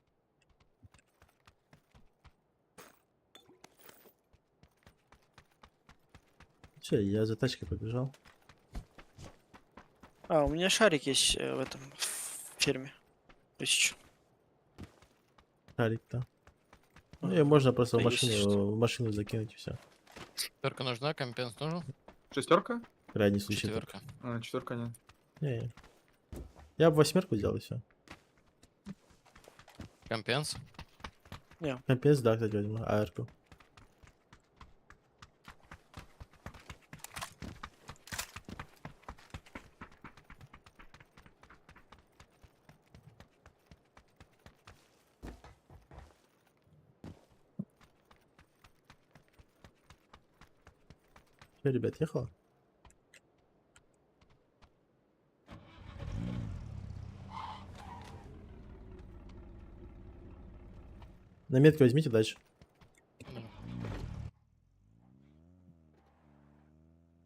Все, я за тачкой побежал. А, у меня шарик есть в этом в ферме. 1000. Шарик-то. Ну, ее можно просто да есть в машину закинуть и все. Четверка нужна, компенс нужен. Шестерка? Крайний случай. только. Четверка. А, четверка нет. Не. Я бы восьмерку взял и все. Компенс. Компенс, да, кстати, возьму. АРку. Все, ребят, ехала? На метку возьмите дальше.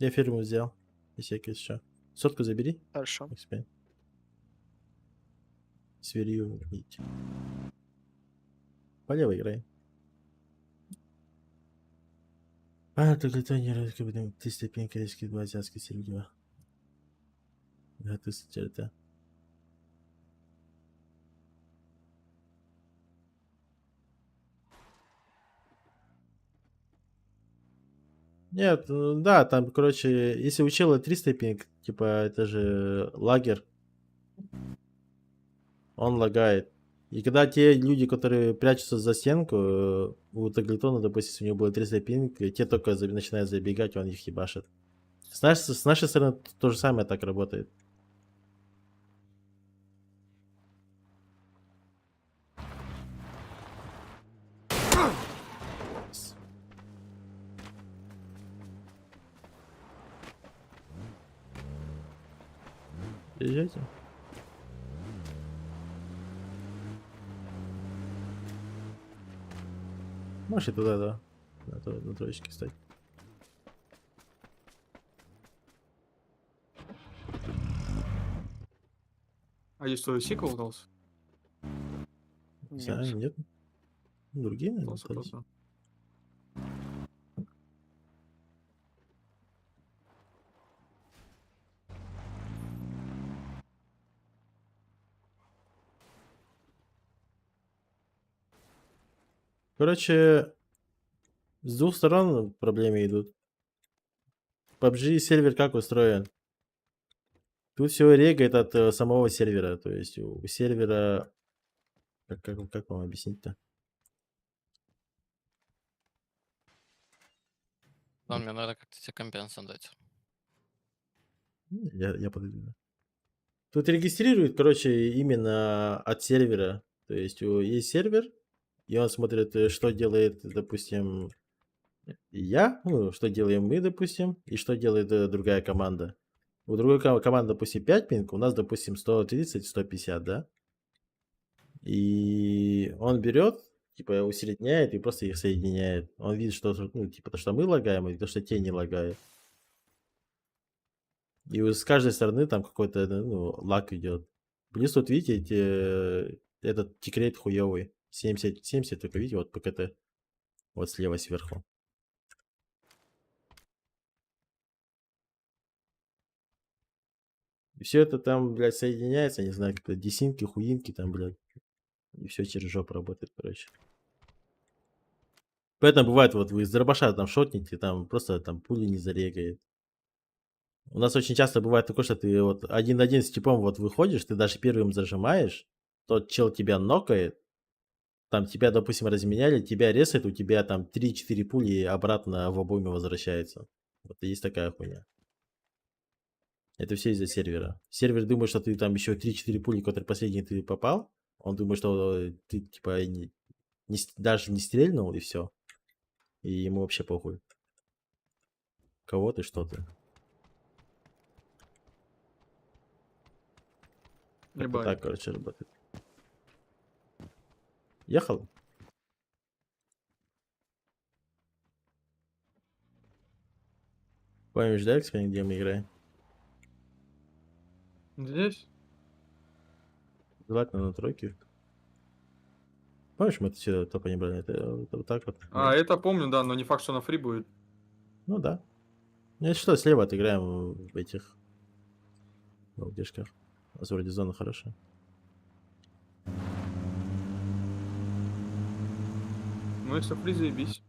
Я ферму взял. Если что. Сотку забери. Хорошо. Экспейн. Сверю. Идите. По левой играй. А, только это не раз, как бы 300 пин, корейский, 2 азиатский, середина. Да, ты это. Нет, да, там, короче, если учила 300 пинг, типа, это же лагер, он лагает. И когда те люди, которые прячутся за стенку, у Таглитона, допустим, если у него было 300 пинг, и те только начинают забегать, он их ебашит. С нашей стороны то же самое так работает. Приезжайте. Можете туда, да. На троечке, кстати. А есть что, сиквел дался? Нет. Нет. Другие, наверное, Дался остались. просто. Короче, с двух сторон проблемы идут. PUBG сервер как устроен? Тут все регает от самого сервера. То есть у сервера... Как вам объяснить-то? Ладно, мне надо как-то тебе компенсацию дать. Я подойду. Да. Тут регистрирует, короче, именно от сервера. То есть есть сервер, и он смотрит, что делает, допустим, я, ну, что делаем мы, допустим, и что делает другая команда. У другой команды, допустим, 5 пинг, у нас, допустим, 130-150, да? И он берет, типа, усредняет и просто их соединяет. Он видит, что, ну, типа, то, что мы лагаем, и то, что те не лагают. И с каждой стороны там какой-то, ну, лаг идет. Плюс тут, видите, этот тикрейт хуёвый. 70, только видите, вот ПКТ. Вот слева сверху. И все это там, блядь, соединяется, не знаю, как-то десинки, хуинки там, блядь. И все через жопу работает, короче. Поэтому бывает, вот вы из дробаша там шотните, там просто там пули не зарегает. У нас очень часто бывает такое, что ты вот 1-1 с типом вот выходишь, ты даже первым зажимаешь, тот чел тебя нокает, там тебя, допустим, разменяли, тебя резает, у тебя там 3-4 пули и обратно в обойме возвращается. Вот и есть такая хуйня. Это все из-за сервера. Сервер думает, что ты там еще 3-4 пули, которые последние ты попал. Он думает, что ты типа даже не стрельнул и все. И ему вообще похуй. Кого ты, что ты. Как-то Ебать. так, короче, работает. Ехал? Помнишь, да, Экспен, где мы играем? Здесь? Желательно на тройке. Помнишь, мы это все топа не брали? Это вот так вот. А, это помню, да, но не факт, что на фри будет. Ну да. Ну, если что, слева отыграем в этих балдежках. У нас вроде зона хорошая. Ну, если фри, заебись.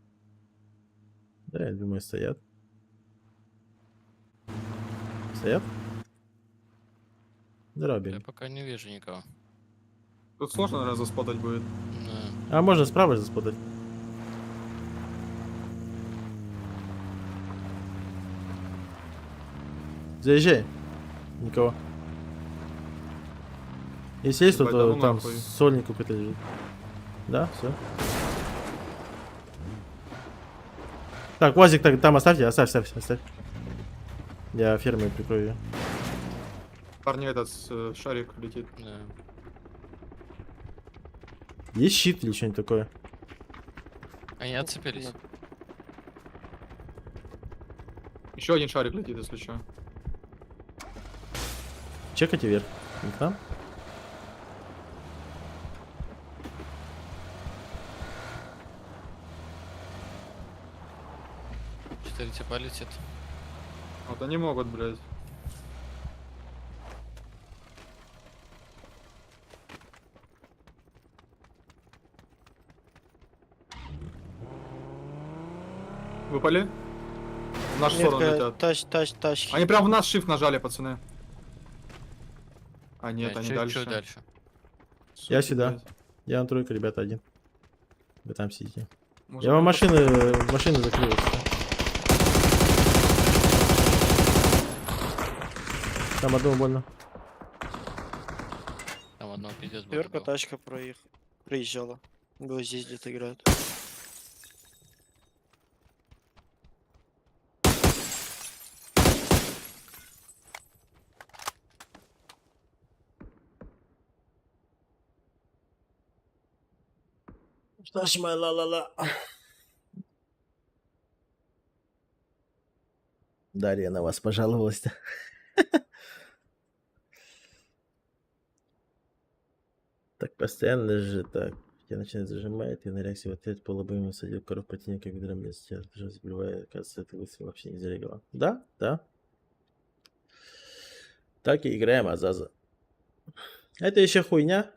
Да, я думаю, стоят. Стоят? Я Дробим. пока не вижу никого. Тут сложно, наверное, заспадать будет. Да. А можно справа заспадать. Заезжай. Никого. Если есть, Ебать, да то ну там нахуй. сольник какой-то лежит. Да, все. Так, УАЗик там оставьте, оставь. Я фермой прикрою. её. Парни, этот шарик летит. Да. Есть щит или что-нибудь такое? Они отцепились. Нет. Еще один шарик летит, если что. Чекайте вверх. Не к нам? Четыре типа летит. Вот они могут, блядь. Выпали? В нашу сторону Метка, летят. тачки. Они прям в нас shift нажали, пацаны. А нет, Да, они чуть дальше. дальше. Я Суки, сюда. блядь. Я на тройку, ребята, один. Вы там сидите. Может Я вам быть, машины закрыл. Там одного больно. Там одного пиздец был. Четверка, тачка проезжала. Было здесь где-то играют. Что ж моя ла-ла-ла. Дарья на вас пожаловалась-то. Так постоянно же так. Я начинаю зажимает, и на реакции в ответ полубоем садил коров противника ведром без тебя. Даже забивая, оказывается, это выстрел вообще не зарегал. Да, да. Так и играем, Азаза. Это еще хуйня.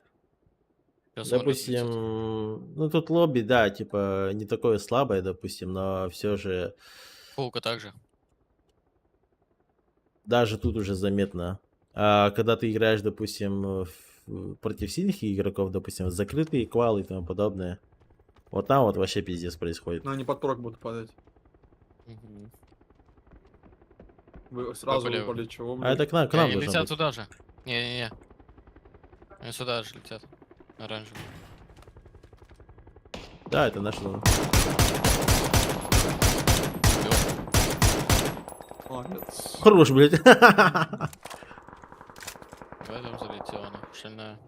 Сейчас самолет Допустим, летит. ну тут лобби, да, типа не такое слабое, допустим, но все же Паука также. даже тут уже заметно. А когда ты играешь, допустим, против сильных игроков, допустим, закрытые квалы и тому подобное, вот там вот вообще пиздец происходит. Ну они под прок будут падать. Мгм. Вы сразу Выпали. выпали, чего, А блядь? это к нам Они должно летят быть. туда же. Не-не-не. Они сюда же летят. Оранжевый. Да, это наш зона. Молодец. Хорош, блядь. В этом залетела она. Шальная.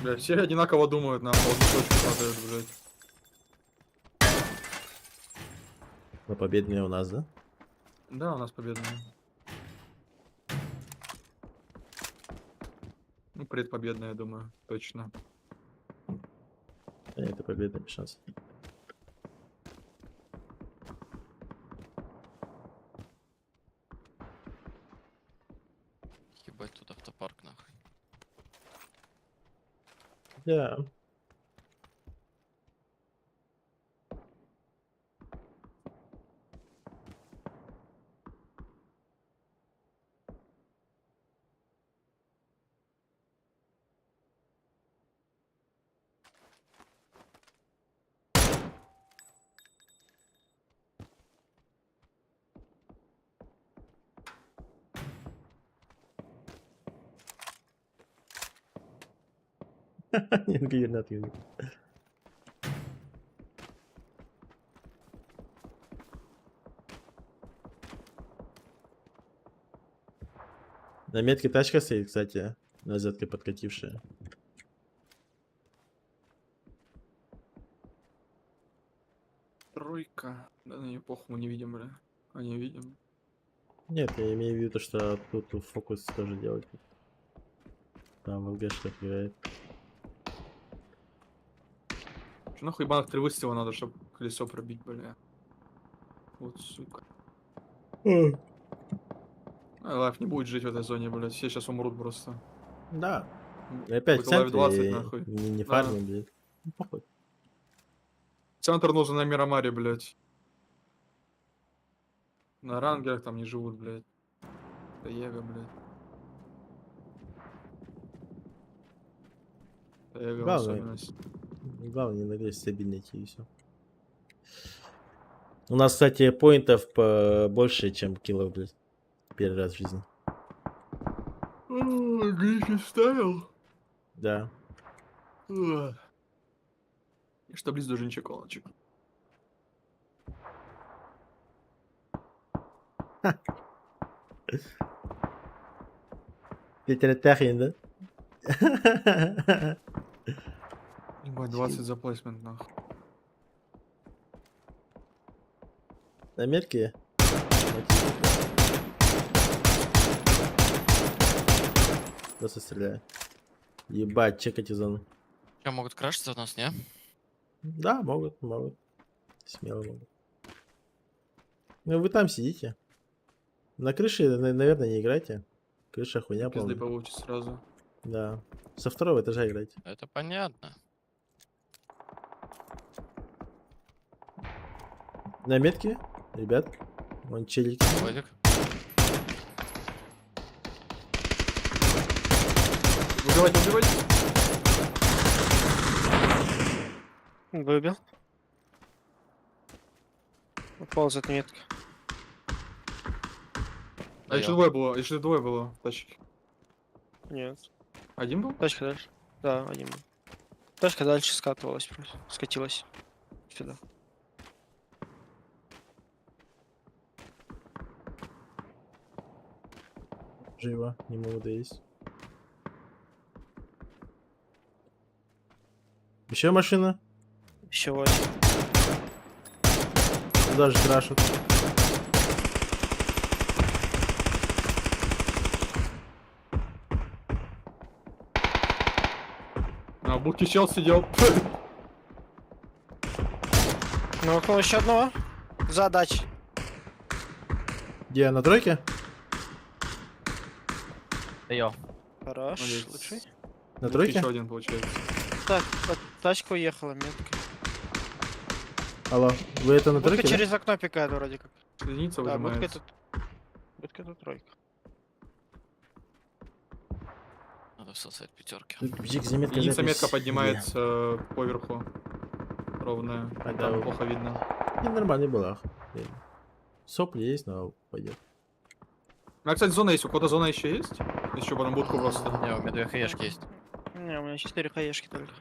Блядь, все одинаково думают, нахуй, в одну точку падают, блядь. Но победные у нас, да? Да, у нас победная. Ну, предпобедная, я думаю, точно. Да, это победа, без шансов. Ебать, тут автопарк нахуй. Да. Не гранат юник. На метке тачка стоит, кстати, назад подкатившая. Тройка. Да, на нее похуй, мы не видим, бля. А не видим. Нет, я имею в виду, что тут фокус тоже делать. Там в ЛГшках играет. Че нахуй ебаных 3 выстрела надо, чтобы колесо пробить, бля. Вот сука. Лайф не будет жить в этой зоне, блядь. Все сейчас умрут просто. Да. И опять в Будет лайф центре 20, нахуй. не Да. фармим, блядь. Ну, похуй. Центр нужен на Мирамаре, блядь. На рангерах там не живут, блядь. Это Его, блядь. Это Его Главное. особенность. Главное, не надеюсь, стабильно идти и все. У нас, кстати, поинтов больше, чем киллов, блядь. Первый раз в жизни. Грифи ставил? Да. И что близ до женчиколочек. Питер Тахин, да? Ебать, 20 за плейсмент, нахуй. На метке? Просто стреляю. Ебать, чекайте зону. Что, могут крашиться у нас, не? Да, могут. Смело могут. Ну вы там сидите. На крыше, наверное, не играйте. Крыша хуйня, Пизды по-моему. получишь сразу. Да. Со второго этажа играйте. Это понятно. На метке, ребят. Вон челики. Владик. Убивайте. Выбил. Ползает метка. А еще двое было в тачке. Нет. Один был? Тачка дальше. Да, один был. Тачка дальше скатывалась просто. Скатилась. Сюда. Живо, не могу доесть. Еще машина. Еще 8. Туда же крашут. А, в будке чел сидел. Ну, около еще одного. Задач. Где, на тройке? Йо. Хорош. Молодец. Лучший. На тройке? Еще один получается. Так, тачка уехала, метка. Алло, вы это на Будка тройке, да? через окно пикает вроде как. Единица Да, будка выжимается. тут. Будка тут тройка. Надо всосать пятерки. Бзик, заметка, Единица запись. метка поднимается поверху. Ровная. А, Там да. плохо видно. Не, нормальный был, Сопли есть, но пойдет. А, кстати, зона есть. У кого-то зона еще есть? Еще потом будку просто. Не, у меня 2 хаешки есть. Не, у меня 4 хаешки только.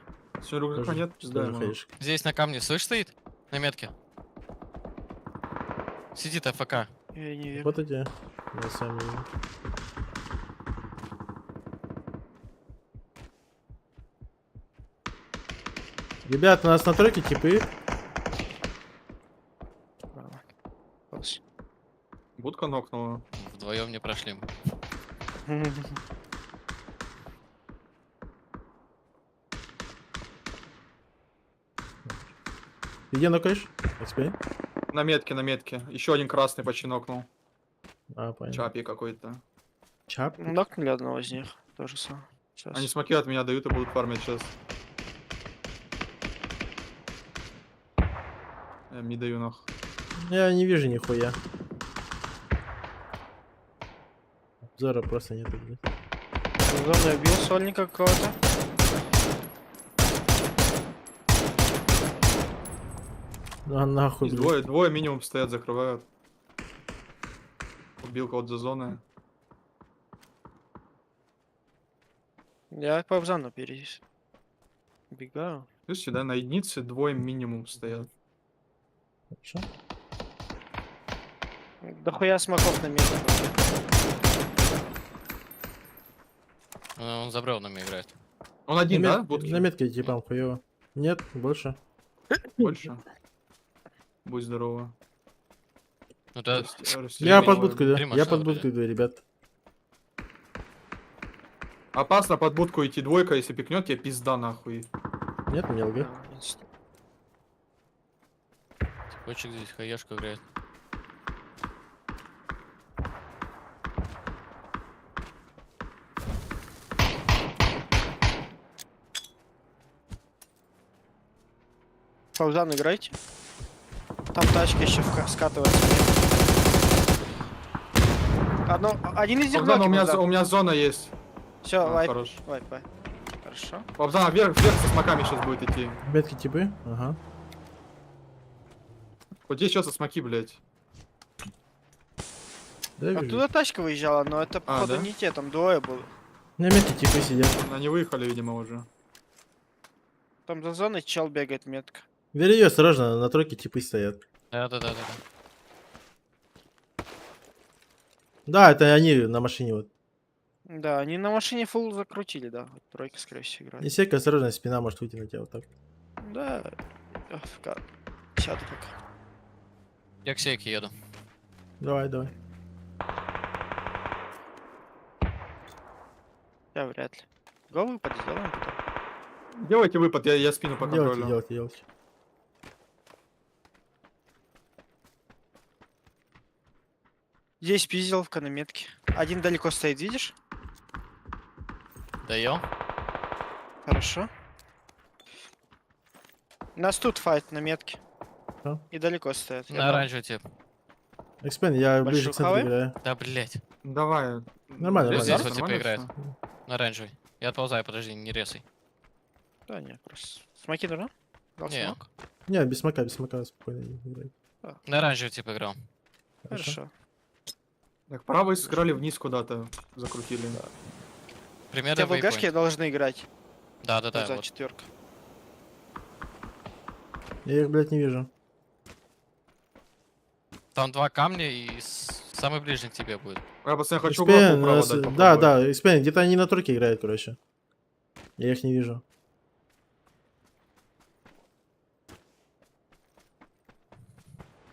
Сегодня рюкзака Тоже- нет, пизда тоже ему. хаешка. Здесь на камне, слышь, стоит? На метке. Сидит АФК. Я не верю. Вот эти. На самом деле. Ребят, у нас на тройке типы. Ладно. Полз. Будка нокнула. Вдвоем не прошли. мы. Ты где нокаешь? XP? На метке. Еще один красный почти нокнул. А, понятно. Чапи какой-то. Чап? Нокнули одного из них. То же самое. Сейчас. Они смоки от меня дают и будут фармить сейчас. Я ми даю нах. Я не вижу нихуя. Обзора просто нету, блядь. Зону убил сольника какого-то. Ну а нахуй, Здесь блядь. двое минимум стоят, закрывают. Убил кого-то за зоны. Я по обзану перейдись. Бегаю. Слышите, да, на единице двое минимум стоят. Хорошо. Да хуя смоков на месте. Он за бревнами играет. Он один, На да? мет- Будки? На метке типа хуево. Нет, больше. Больше. Будь здорово. Ну да, Я Три под машины. будку иду. Три Я машины под вроде. будку иду, ребят. Опасно под будку идти двойка, если пикнет, тебе пизда нахуй. Нет, не лги. Типочек здесь хаешку играет. Паузан играйте. Там тачка еще скатывается. Один из них Богдан, у ноги меня зона есть. Все, А, лайк. хорош. Лайк. Хорошо. Богдан, вверх со смоками сейчас будет идти. Метки типы? Ага. Вот здесь сейчас со смоки, блядь. Да, вижу. Оттуда тачка выезжала, но это походу да? не те, там двое было. На метке типы сидят. Они выехали, видимо, уже. Там за зоной чел бегает метка. Бери ее осторожно, на тройке типы стоят. Да. Да, это они на машине вот. Да, они на машине фул закрутили, да. Вот тройка, скорее всего, Не играет. сека, осторожно, спина может выйти на тебя вот так. Да, АФК. Сяду пока. Я к сейке еду. Давай, давай. Я вряд ли. Го выпад сделаем потом. Делайте выпад, я спину по Делайте, контролю. делайте, делайте. Здесь пизделовка на метке. Один далеко стоит, видишь? Даем. Хорошо. У нас тут файт на метке. Что? И далеко стоят. Я На дал. оранжевый тип. Экспен, я ближе Большую к центру хаваем? играю. Да, блять. Давай. Нормально, Вот здесь нормально. вот типа Нормально играет. всё? На оранжевый. Я отползаю, подожди, не резай. Да, нет, просто. Смоки нужно? Дал Не. смок? Не, без смока спокойно играй. На оранжевый тип играл. Хорошо. Так, правый сыграли вниз куда-то, закрутили. Примерно Те в ЛГшке waypoint. должны играть. Да, За вот. четверка. Я их, блядь, не вижу. Там два камня и самый ближний к тебе будет. Я, пацаны, хочу Экспен, уголку право да, дать попробовать. да, Экспен, где-то они на турке играют, короче. Я их не вижу.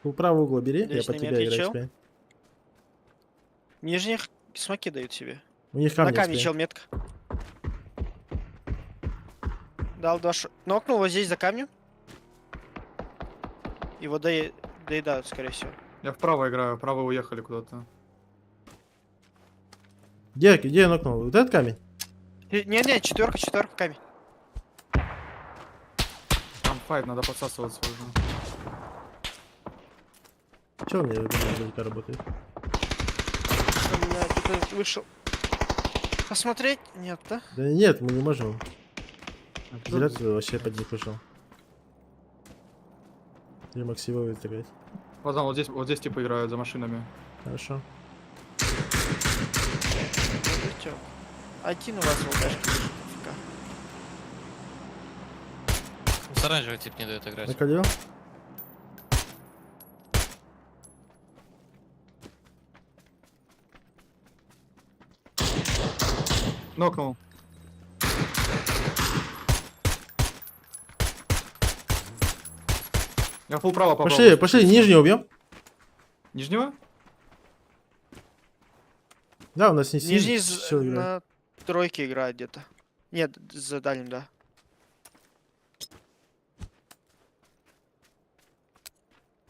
У правого угла бери, я Здесь под на тебя метке играю, чел. Экспен. Нижних смоки дают себе. У них На камни, камне Экспен. чел метка. Дал два нокнул вот здесь за камнем. Его доедают, скорее всего. Я вправо играю, вправо уехали куда-то. Где я нокнул? Вот этот камень? Не, четверка камень. Там файт, надо подсасываться уже. Че у меня далеко работает? Блядь, кто-то вышел. Посмотреть? Нет, да? Да нет, мы не можем. А Зря тут- ты вообще под них вышел. Я мог всего выстрелять. Пацан, вот здесь типа играют за машинами. Хорошо. Чё? Один у вас в ЛГшке лежит, АФК. С оранжевый тип не дает играть. Накалил? Нокнул. Я фул право попал. Пошли, нижнего убьем. Нижнего? Да, у нас не Нижний все играет. на тройке играет где-то. Нет, за дальним, да.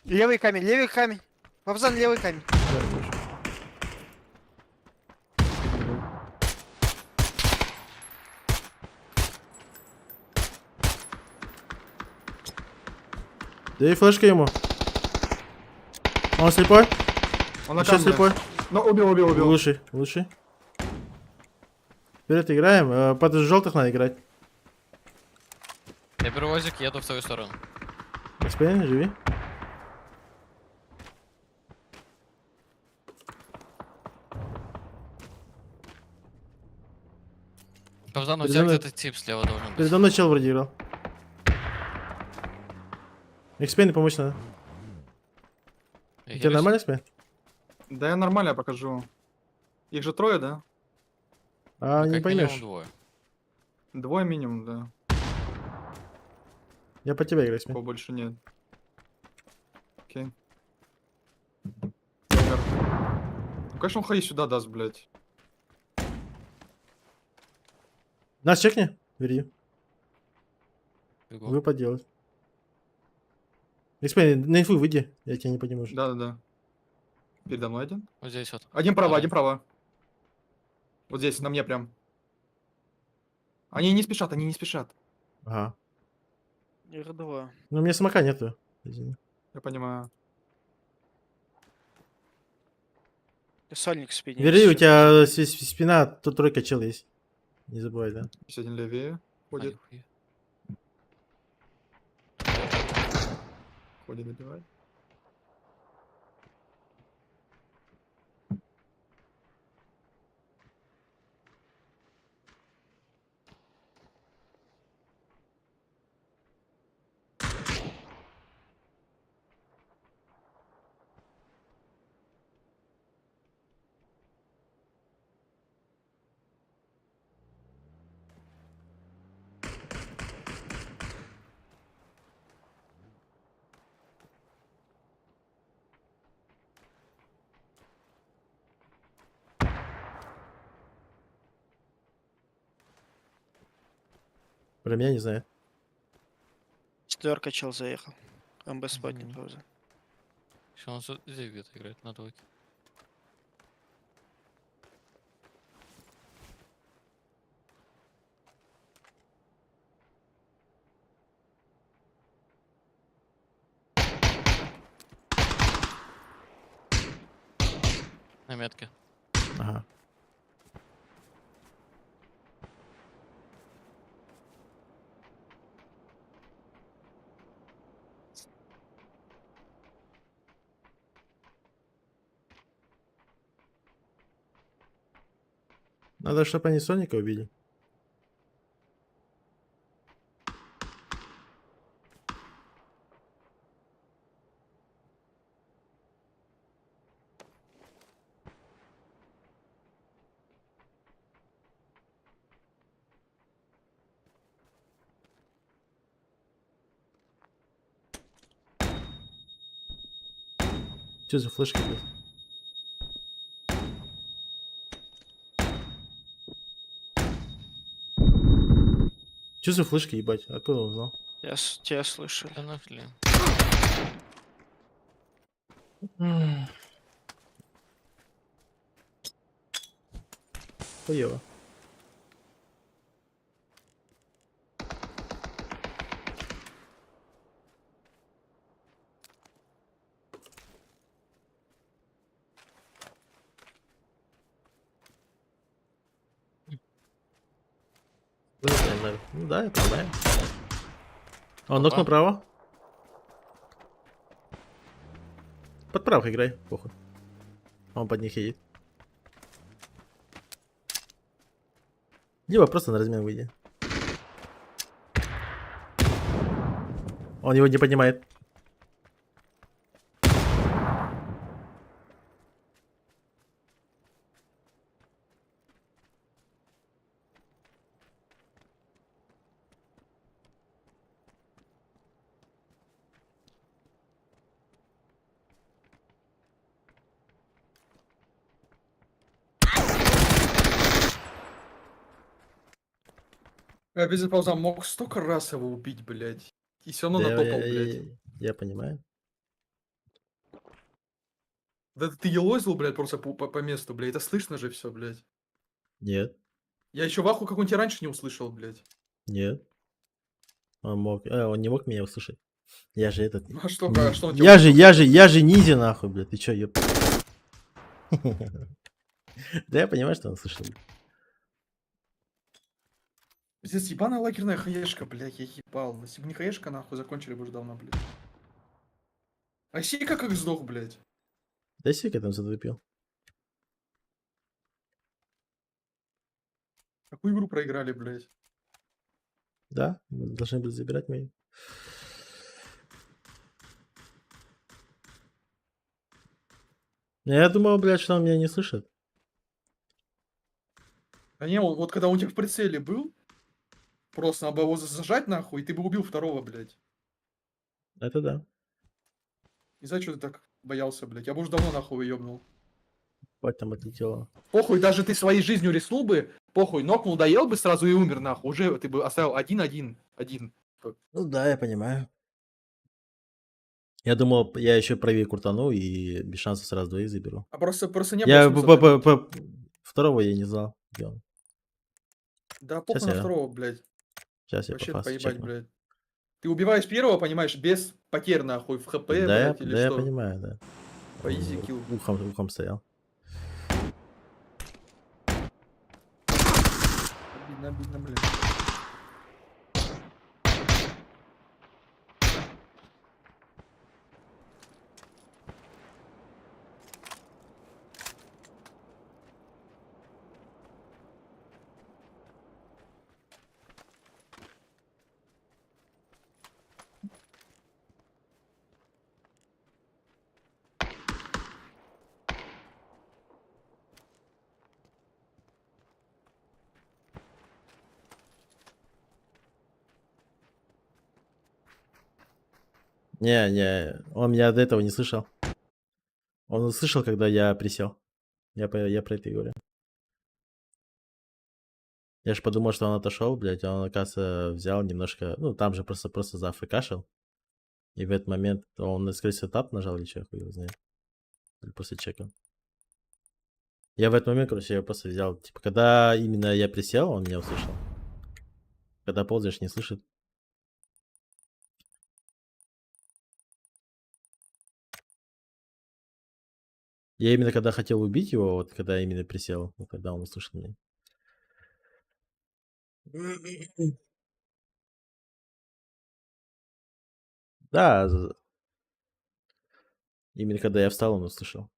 Левый камень, левый камень. Папзан, левый камень. Да, вижу. Да и флешка ему. Он слепой? Он на Еще камне. слепой? Ну, убил. Лучший. Вперед играем. Под желтых надо играть. Я беру возик, еду в твою сторону. Экспен, живи. Павзан, у Передо тебя мной- где-то тип слева должен быть. Передо мной чел вроде играл. Экспен, помочь надо. У Я тебя хилюсь. нормально экспен? Да я нормально покажу. Их же трое, да? А, Ну, не как минимум поймешь. двое. Двое минимум, да. Я под тебя играю, экспен. Больше нет. Окей. Супер. Ну, конечно, он ходи сюда даст, блядь. Нас чекни. Впереди. Бегу. Выпад делать. Экспен, на инфу выйди. Я тебя не подниму уже. Да. Передо мной один. Вот здесь вот. Один право, Ага. один право. Вот здесь, на мне прям. Они не спешат. Ага. Их двое. Ну, у меня самока нету. Извини. Я понимаю. Сольник в спине. Вери, у есть тебя спина, тут тройка чел есть. Не забывай, да? Есть один левее. А, Ходит, нихуя. добивает. Про меня не знаю. 4 чел заехал. МБ спотнет Мгм. пауза. Еще он здесь где-то играет, на двойке. На метке. Ага. Надо, чтобы они Соника убили. Что за флешки, блядь? Что за флешки, ебать? Откуда он узнал? Тебя слышали. Да нашли. Хуёво. Ну да, я понимаю. Он ног Опа. направо. Под правых играй, похуй. Он под них едет. Либо просто на размен выйди. Он его не поднимает. Я без пауза мог столько раз его убить, блядь. И все равно Да, натопал, блядь. я понимаю. Да ты елозил, блядь, просто по месту, блядь. Это слышно же все, блядь. Нет, Я еще ваху какую-нибудь раньше не услышал, блядь. нет. Он не мог меня услышать. Я же этот... Ну а что, не- а что он тебя я же ниндзя, нахуй, блядь. Ты чё, ёп? Да я понимаю, что он слышал. Здесь ебаная лагерная хаешка, блядь, я ебал. Если бы не хаешка, нахуй, закончили бы уже давно, блядь. А Сика как сдох, блядь. Да сика там задвипил. Какую игру проиграли, блядь? Да, должны были забирать мои. Я думал, блядь, что он меня не слышит. А не, вот когда он у тебя в прицеле был, просто надо было его зажать, нахуй, и ты бы убил второго, блядь. Это да. Не знаю, что ты так боялся, блядь. Я бы уже давно нахуй ёбнул. Бать там отлетело. Похуй, даже ты своей жизнью рискнул бы, похуй, нокнул, доел бы сразу и умер, нахуй. Уже ты бы оставил 1-1. Ну да, я понимаю. Я думал, я еще правее крутану и без шансов сразу двоих заберу. А просто не было Я смысла тянуть. второго я не знал. Где он? Да Сейчас похуй на я, второго, блядь. сейчас я по Вообще фасту поебать, чекну. блядь. Ты убиваешь первого, понимаешь, без потерь, нахуй, в хп, блядь, или Да, я что. понимаю, да. По easy kill. Ухом стоял. Обидно, блядь. Не, он меня до этого не слышал. Он услышал, когда я присел. Я про это и говорю. Я ж подумал, что он отошел, блядь, а он, оказывается, взял немножко... Ну, там же просто зафрикашил. И в этот момент он, скорее всего, тап нажал или что, хуй его знает. Или просто чекал. Я в этот момент, короче, я просто взял... Типа, когда именно я присел, он меня услышал. Когда ползаешь, не слышит. Я именно когда хотел убить его, вот когда именно присел, вот когда он услышал меня. Да, именно когда я встал, он услышал.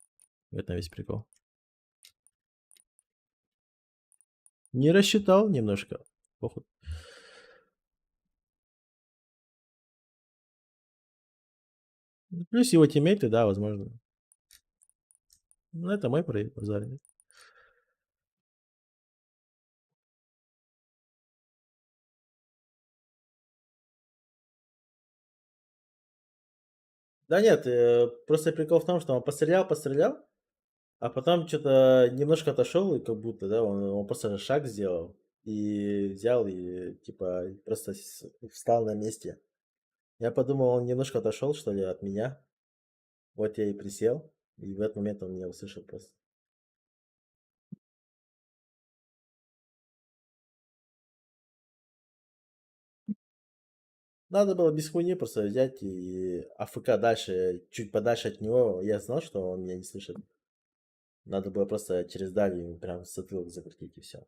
В этом весь прикол. Не рассчитал немножко. Похуй. Плюс его тиммейты, да, возможно. Ну, это мой базар. Да нет, просто прикол в том, что он пострелял, а потом что-то немножко отошел, и как будто, да, он просто шаг сделал, и взял, и типа просто встал на месте. Я подумал, он немножко отошел, что ли, от меня. Вот я и присел, и в этот момент он меня услышал просто. Надо было без хуйни просто взять и АФК дальше, чуть подальше от него. Я знал, что он меня не слышит. Надо было просто через дальний ему прям в затылок закрутить и все.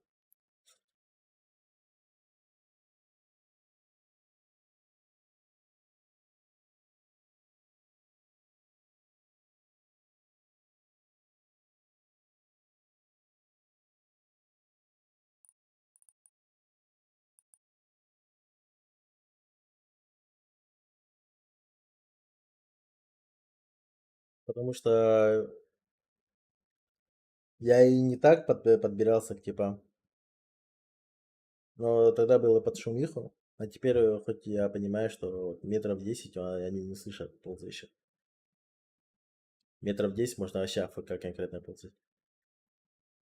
Потому что я и не так подбирался к типам. Но тогда было под шумиху. А теперь, хоть я понимаю, что вот метров 10 они не слышат ползающих. Метров 10 можно вообще АФК конкретно ползать.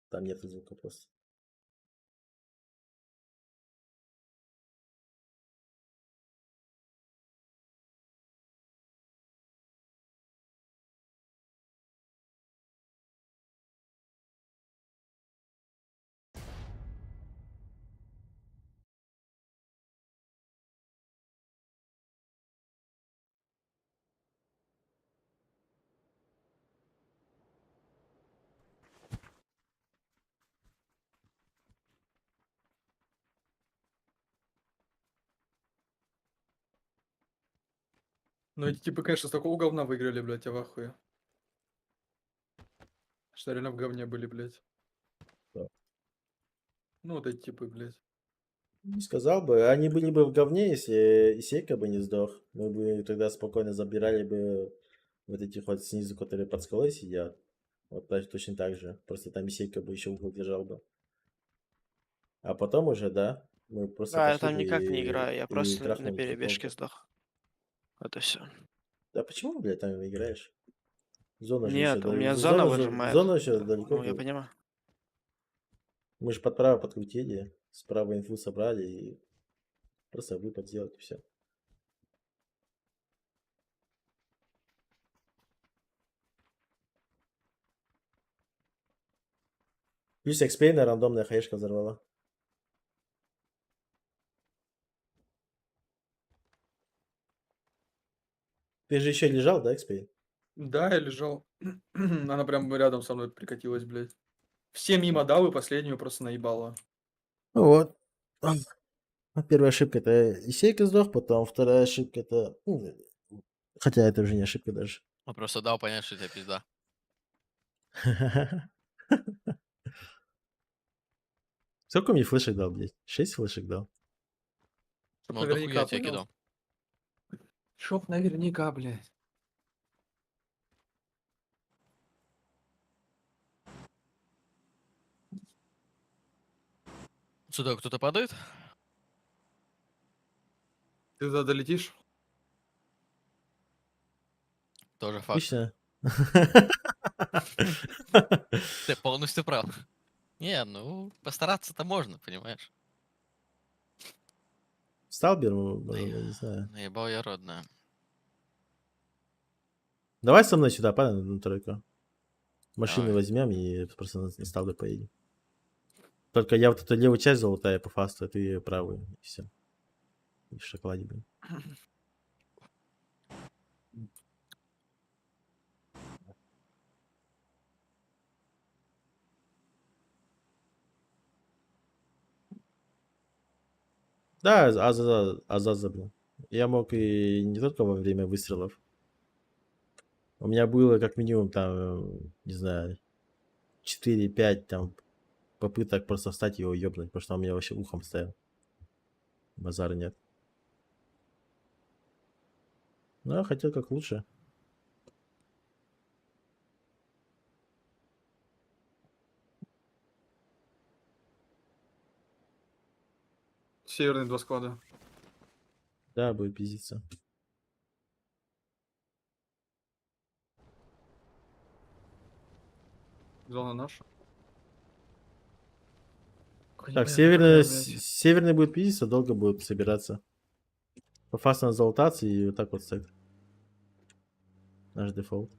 Там нет звука просто. Ну эти типы, конечно, с такого говна выиграли, блядь, я в ахуе. Что реально в говне были, блядь. Да. Ну вот эти типы, блядь. Не сказал бы. Они были бы в говне, если Исейка бы не сдох. Мы бы тогда спокойно забирали бы вот этих вот снизу, которые под скалой сидят. Вот точно так же. Просто там Исейка бы еще угол держал бы. А потом уже, да, мы просто Да, я пошли там бы никак не играю, я и просто на трахнули перебежке чехонку. сдох. Это все. Да почему, блядь, там играешь? Зона же еще Нет, у меня зона зона выжимает. зона еще далеко Ну, я будет. понимаю. Мы же под право подкрутили, справа инфу собрали и просто выпад сделать и все. Плюс экспейна рандомная хаешка взорвала. Ты же еще лежал, да, экспейн? Да, я лежал. Она прям рядом со мной прикатилась, блядь. Все мимо дал и последнюю просто наебала. Ну вот. Первая ошибка это Исейка сдох, потом вторая ошибка это... хотя это уже не ошибка даже. Он просто дал понять, что у тебя пизда. Сколько мне флешек дал, блядь? 6 флешек дал. Чтоб Ну, дохуя наверняка, тебе понял? кидал. Чтоб наверняка, блядь. Сюда кто-то падает? Ты туда долетишь? Тоже факт. Отлично. Ты полностью прав. Не, ну, постараться-то можно, понимаешь? Сталбер, я не знаю. Наебал я родная. Давай со мной сюда, парень, на тройку. Машины Давай. возьмем и просто на Сталбер поедем. Только я вот эту левую часть золотая по фасту, а ты правую, и все. И в шоколаде, блин. Да, Азаза, блин. Я мог и не только во время выстрелов. У меня было как минимум там, не знаю, 4-5 там попыток просто встать и его ёбнуть, потому что он меня вообще ухом стоял. Базара нет. Ну, я хотел как лучше. Северные 2 склада. Да, будет пиздиться. Зона наша. Так, северный... северный будет пиздиться, долго будет собираться. По фасту надо залутаться и вот так вот стоит. Наш дефолт.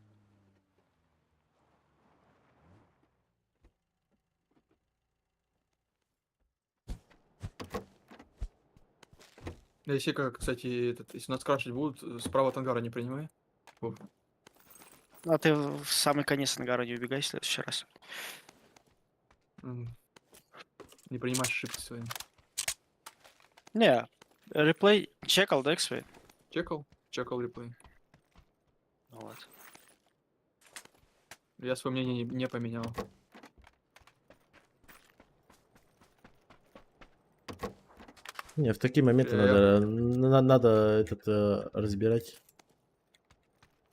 Если, кстати, если нас крашить будут, справа от ангара не принимай. Вов. А ты в самый конец ангара не убегай в следующий раз. М. Не принимай ошибки свои. Не, реплей чекал, да, X-Way? Чекал? Чекал реплей. Вот. Я свое мнение не поменял. Не, в такие моменты Я- надо этот разбирать.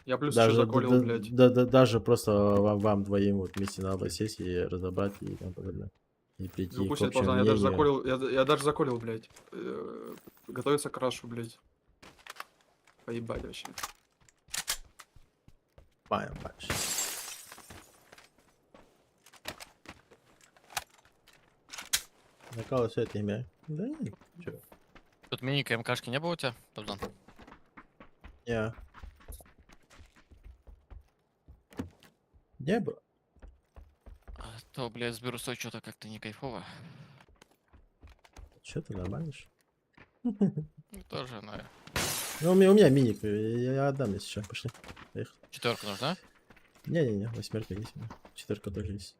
Я плюс еще заколил, блядь. Даже просто вам двоим вот вместе надо сесть и разобрать и там подобное. И прийти Ну к пусть это общему поздно, я даже мнению. заколил, я даже заколил, блядь. Готовиться к крашу, блядь. Поебать вообще. Паем, паем. Накало все это имя. Да нет, чё. Тут миника МКшки не было у тебя, Табзан? Не. Не было. А то, блядь, с бирусой что-то как-то не кайфово. Че ты нормально ж? Ну, тоже, наверное. Ну, у меня миник, я отдам, если что. Пошли. Поехали. 4 нужна? Не-не-не, 8 есть. 4 тоже есть.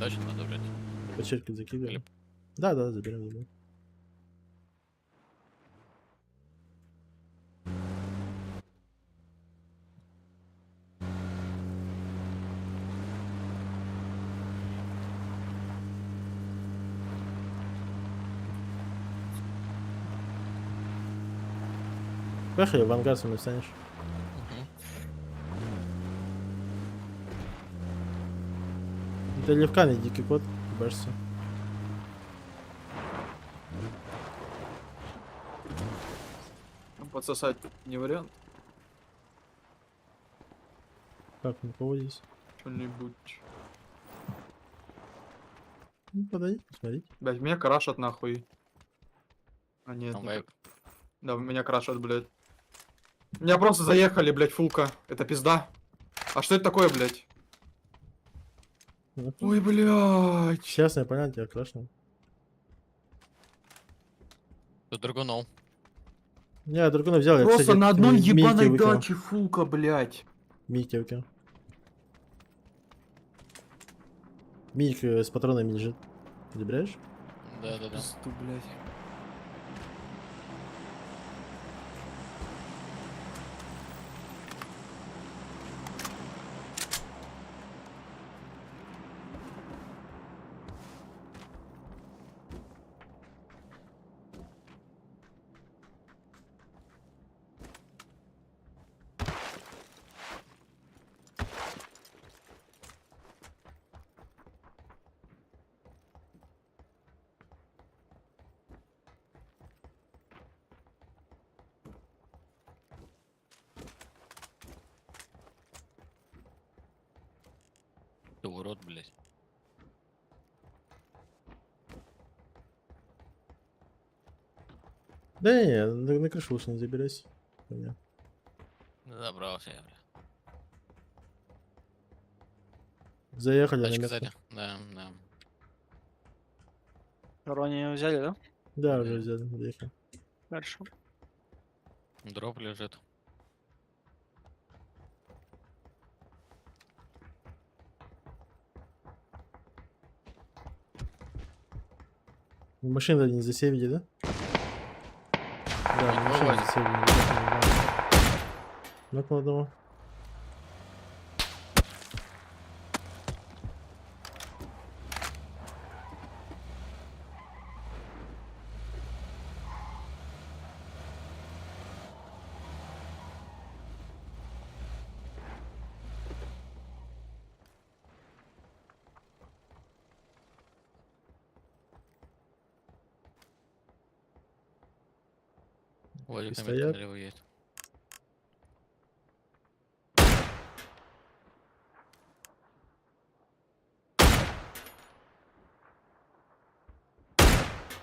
Точно надо, блядь. Почерки закидывали. Или- Да, заберем. Поехали, в ангар со мной встанешь. Мгм. Это Левкан и Дикий Кот, башься. Подсосать не вариант. Как никого здесь? Что-нибудь. Ну, подойди, посмотрите. Блядь, меня крашат нахуй. А нет, Там не вейп. Да, меня крашат, блядь. Меня просто заехали, блядь, фулка. Это пизда. А что это такое, блядь? Ну, Ой, блядь. сейчас я понял, тебя крашнул. Тут драгунов. Я другого взял, я, Просто кстати, на одной мини-ки ебаной выкинул. даче фулка, блядь. Мини-ки выкинул. Миник с патронами лежит. Забираешь? Да-да-да. Пизду, блядь. Ты урод, блядь. Да не, на крышу лучше не забирайся. Понятно. Забрался я, бля. Заехали на Тачка метку. сзади. Да, да. Ронни взяли, да? Да, Да. уже взяли, заехали. Хорошо. Дроп лежит. Машина не засейвили, да? Да, машина вывозит. засейвили. Нокнул одного. Владик на стоят. метке налево едет.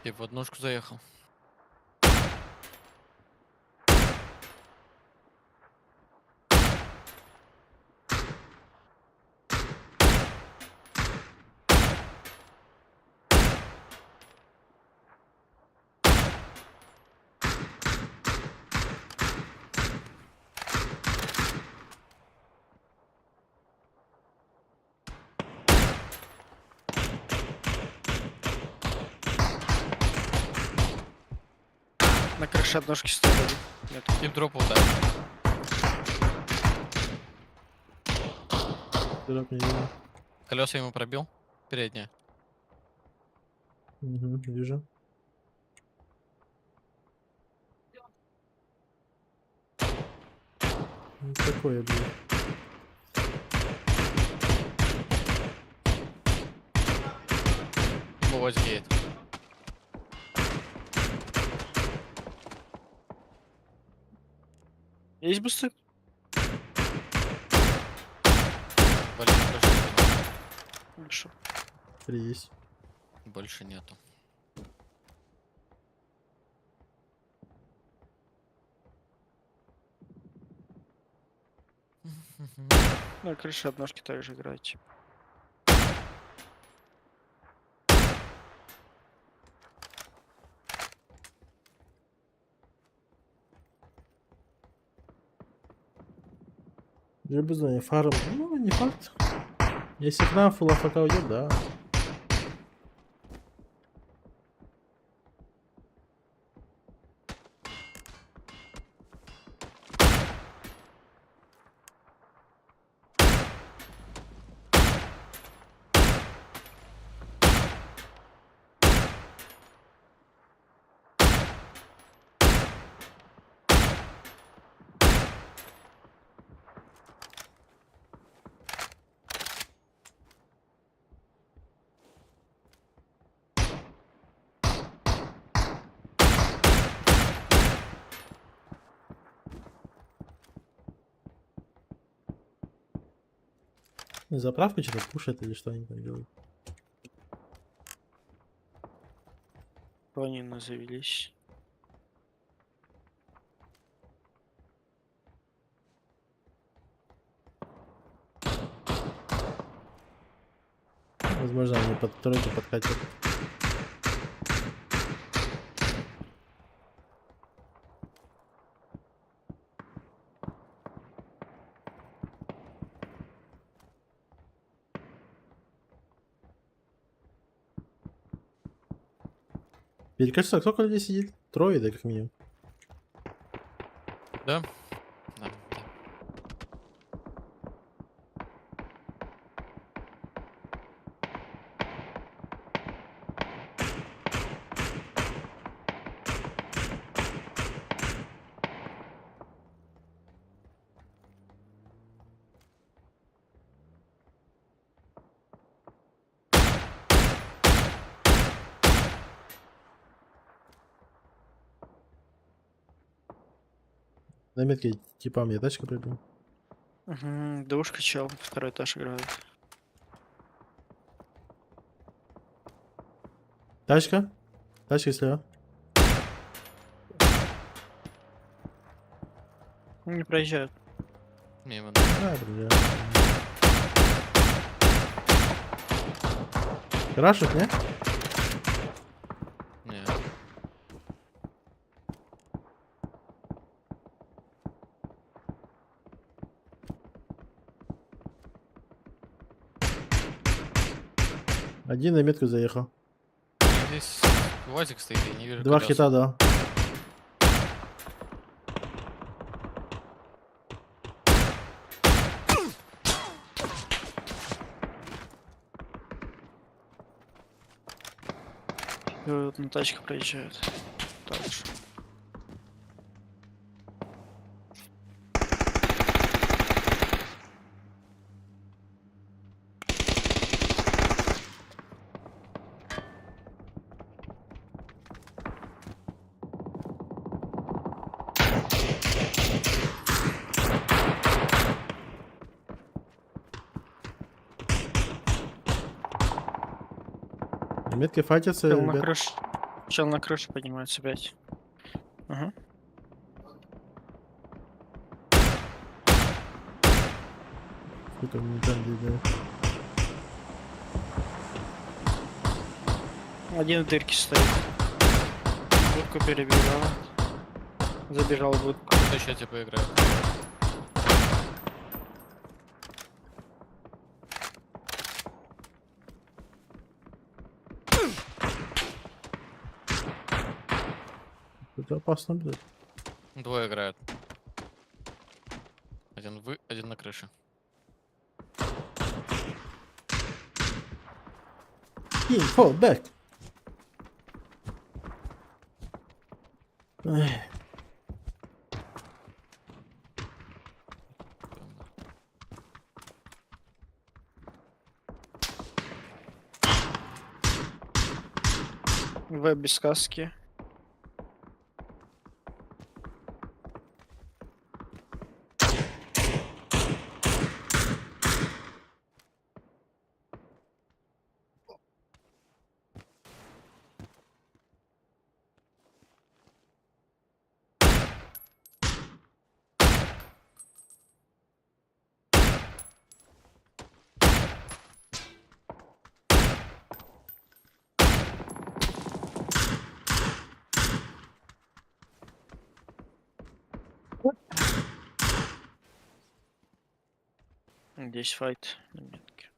Ты в однушку заехал. На крыше одножки стоит один. Нет. И дроп ударил. Дроп не видно. Колеса ему пробил. Переднее. Угу, вижу. Ну, такое, блин. Вовочек едет. Есть бусты? Блин, крышу скинул. Хорошо. Есть. Больше нету. На крыше одножки также играть. Я бы знаю, фарм. Ну, не факт. Если к нам фул АФК уйдет, да. Заправку что-то пушат или что они там делают. Ронины завелись. Возможно, они под тройку подкатят. Перекажется, сколько людей сидит? Трое, да, как минимум. Да? Да, да. На метке типа мне тачка прибыл. Угу. Двушка чел. Второй этаж играет. Тачка? Тачка слева. Не проезжают. Мимо. Да, друзья. Крашит, не? Не. Один на метку заехал. Здесь УАЗик стоит, я не вижу 2 колес. хита дал. Вот на тачках проезжают. Также. На метке файтятся, Чел на ребят. крыше. Чел на крыше поднимается опять. Ага. Сука, не там, где, да. Один в дырке стоит. Будку перебежал. Забежал в будку. Кто еще типа играет? Это опасно, блядь. Двое играют. Один вы, один на крыше. Fall back. Эх, В без каски. Здесь файт на метке.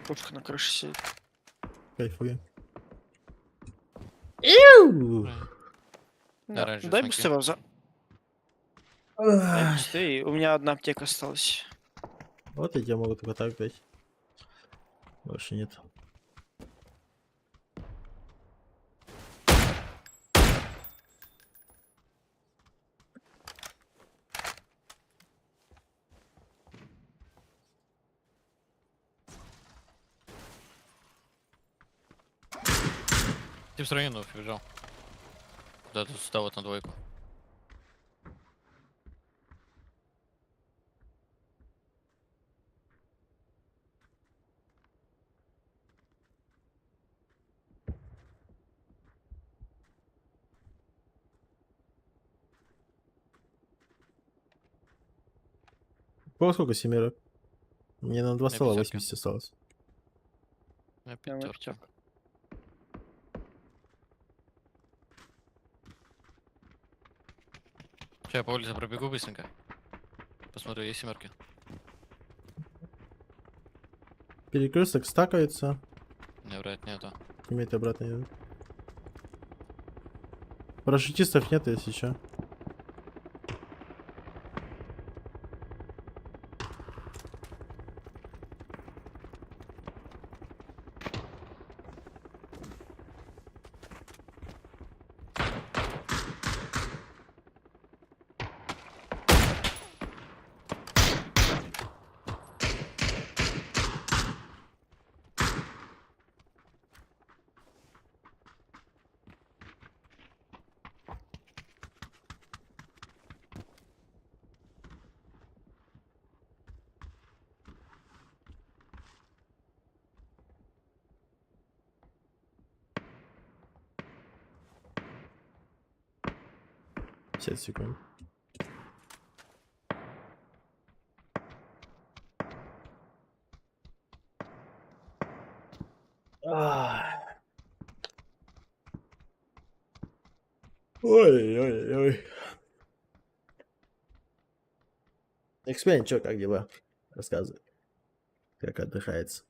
Пушка на крыше сидит. Кайфуем. Иу! Да, Да, оранжевые дай смоки. быстрее за. Дай быстрее. У меня одна аптека осталась. Вот я тебе могу только так дать. Больше нет. Тип с районов бежал. Да, тут сюда вот на двойку. Кого сколько семерок? Мне на 2 На стола пятерке. 80 осталось. На Прям на пятерке. пятерку. Сейчас я по улице пробегу быстренько. Посмотрю, есть семерки. Перекресток стакается. Не, врать нету. Имеет обратно идут. Парашютистов нет, если что. 50 секунд. Ой-ой-ой. Эксперимент, чё, как дела? Рассказывай. Как отдыхается.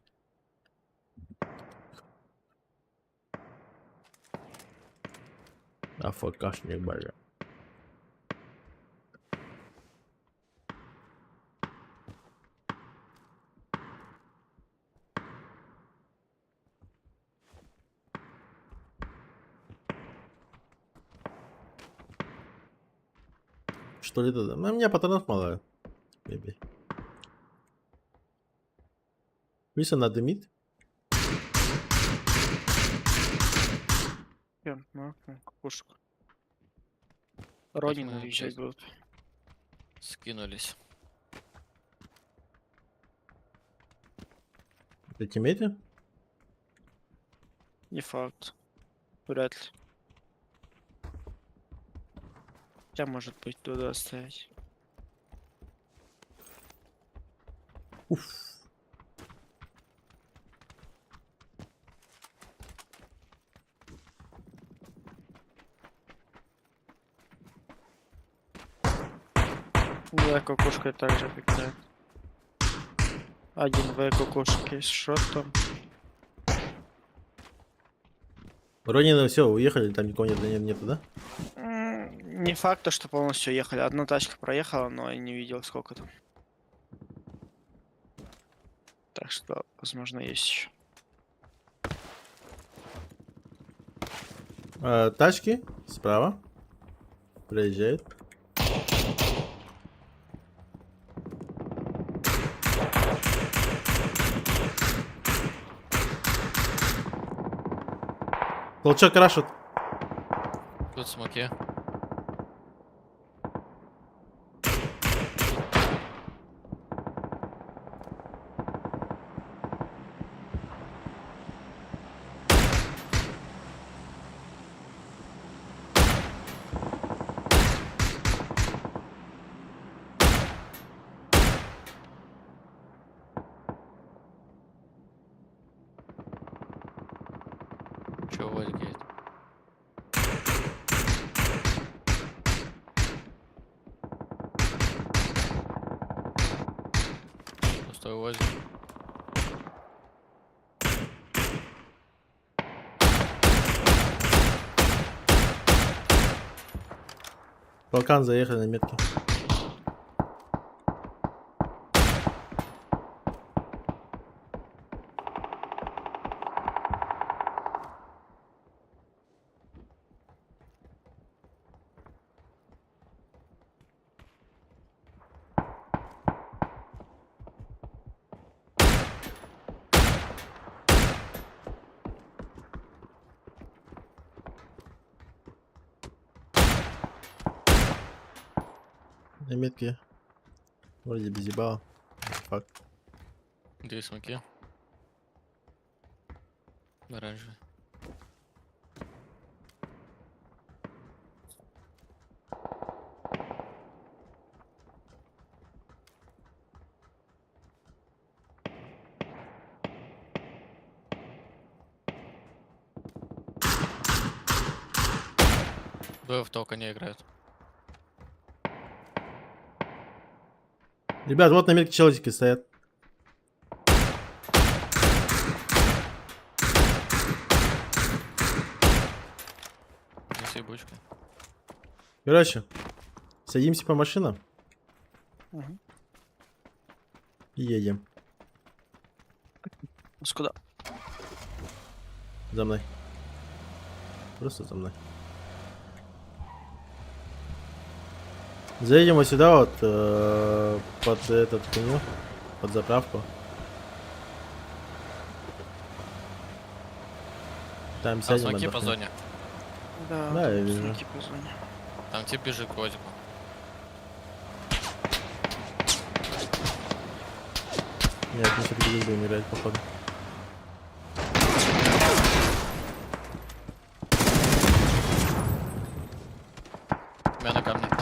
АФКшник, бля. Что ли туда? Ну, у меня патронов мало. Беби. Вisa на дымит. Кукушку. Ронин мы отвечать опять. будут. Скинулись. Это тиммейты? Не факт. Вряд ли. Хотя, может быть, туда оставить. Уф. В кукушка также пикает. Один В кукушки с шотом. Ронины все, уехали, там никого нету, да? Не факт, то, что полностью ехали. Одна тачка проехала, но я не видел, сколько там. Так что, возможно, есть еще. Тачки справа. Проезжает. Толчок крашут. Тут смоки. Чего возгает? Пустой возик. Балкан заехали на метки. На метке. Вроде без ебала. Факт. Две смоки. Оранжевый. Двое в толка не играют. Ребят, вот на метке челочки стоят. Неси бочку. Короче, садимся по машинам Мгм. и едем. Куда? За мной. Просто за мной. Заедем вот сюда вот под этот хуйню, под заправку. Там Там сядем. смоки по отдохнем. зоне. Да, Да, я тут вижу. знаки по зоне. Там тип бежит к возику. Нет, мы все-таки здесь будем играть, походу. У меня на камне.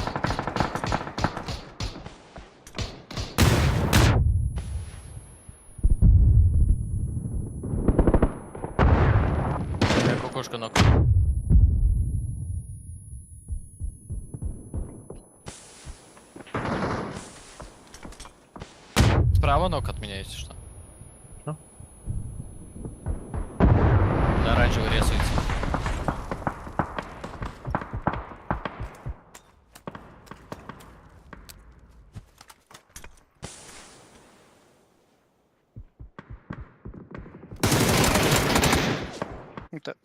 справа ног от меня, если что. Что? Да, оранжевый резается. Это...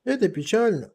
Это печально.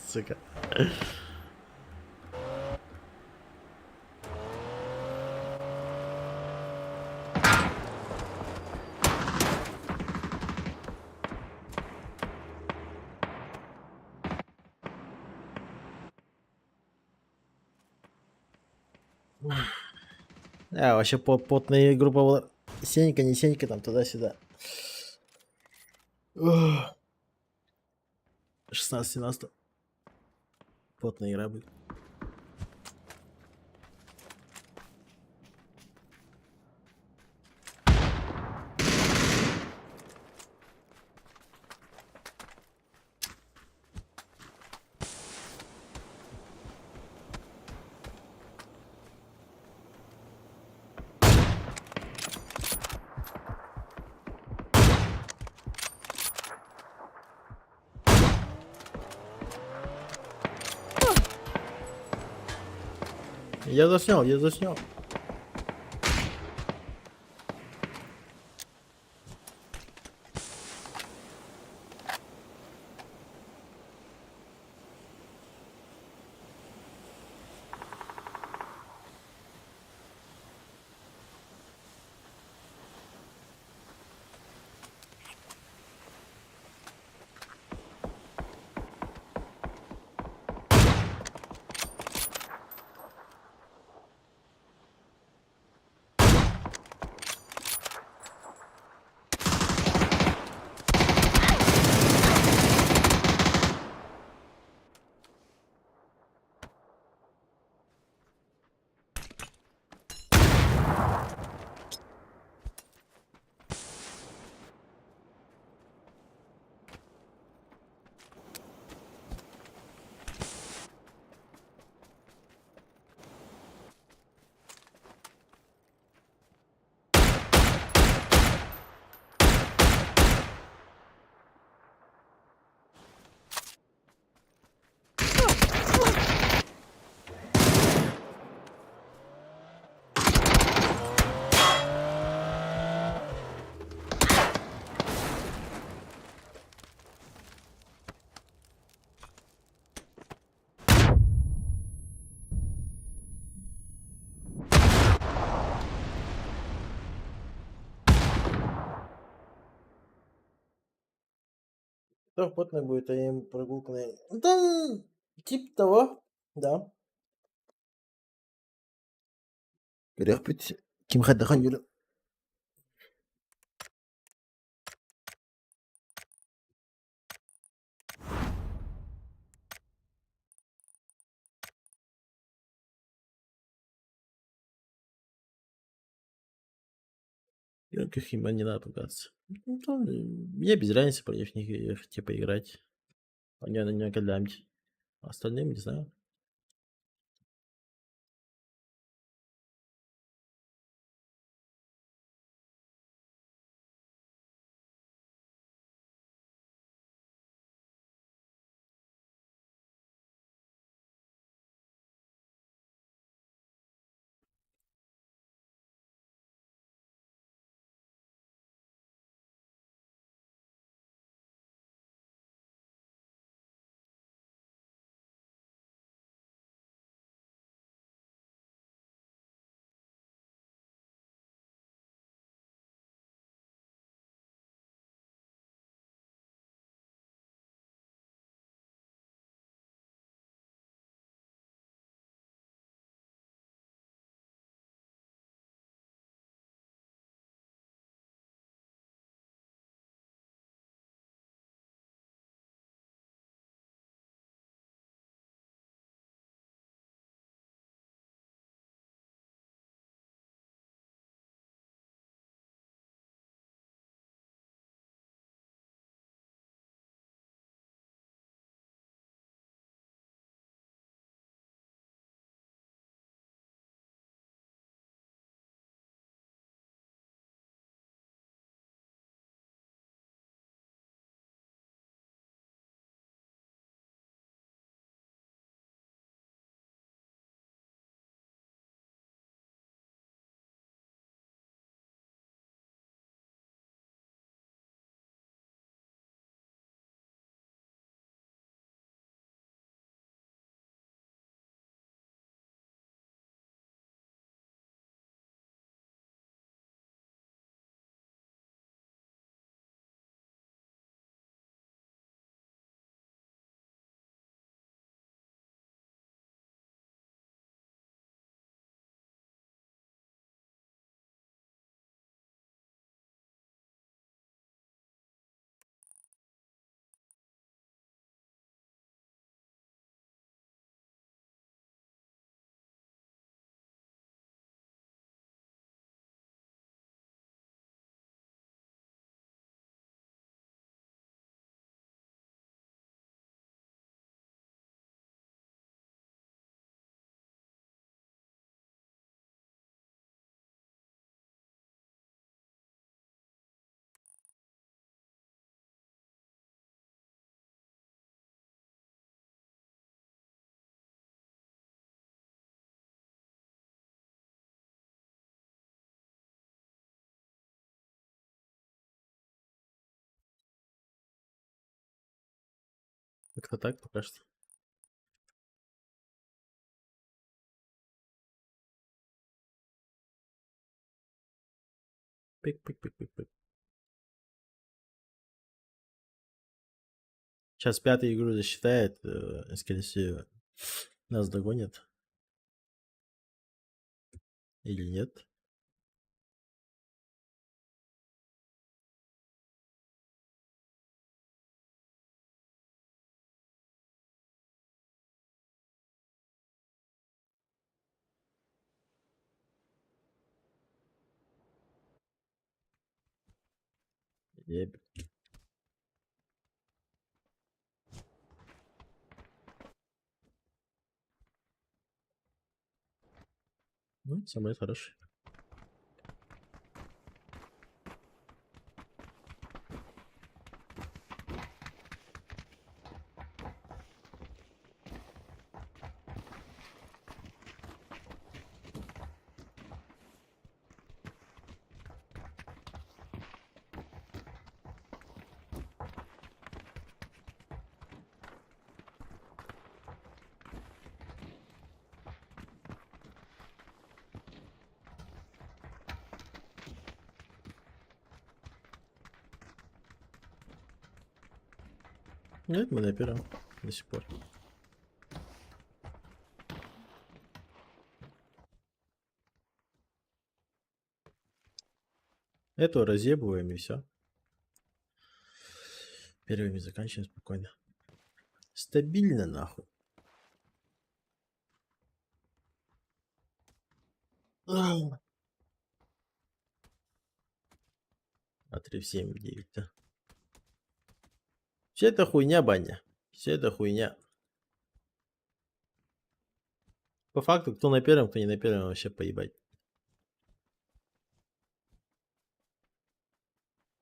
Сука. Вообще потная группа была. Сенька, не Сенька, там туда-сюда. 16-17. Потная игра будет. Я заснял, я заснял. Трехпотный будет, а им прогулка. Да, типа того, да. Рехпить. Ким Хадахан Юрий. Каких им не надо пугаться. Ну, мне без разницы против них типа играть. Они на нее кидамте. Остальным не знаю. Как-то так пока что. Пик-пик-пик-пик-пик. Сейчас пятую игру засчитает, скорее всего, нас догонят. Или нет? Еб- Ну, самый хороший. Нет, мы на первом до сих пор. Эту разъебываем и все. Первыми заканчиваем спокойно. Стабильно нахуй. А 3 в 7 9, да. Все это хуйня, баня. Все это хуйня. По факту, кто на первом, кто не на первом, вообще поебать.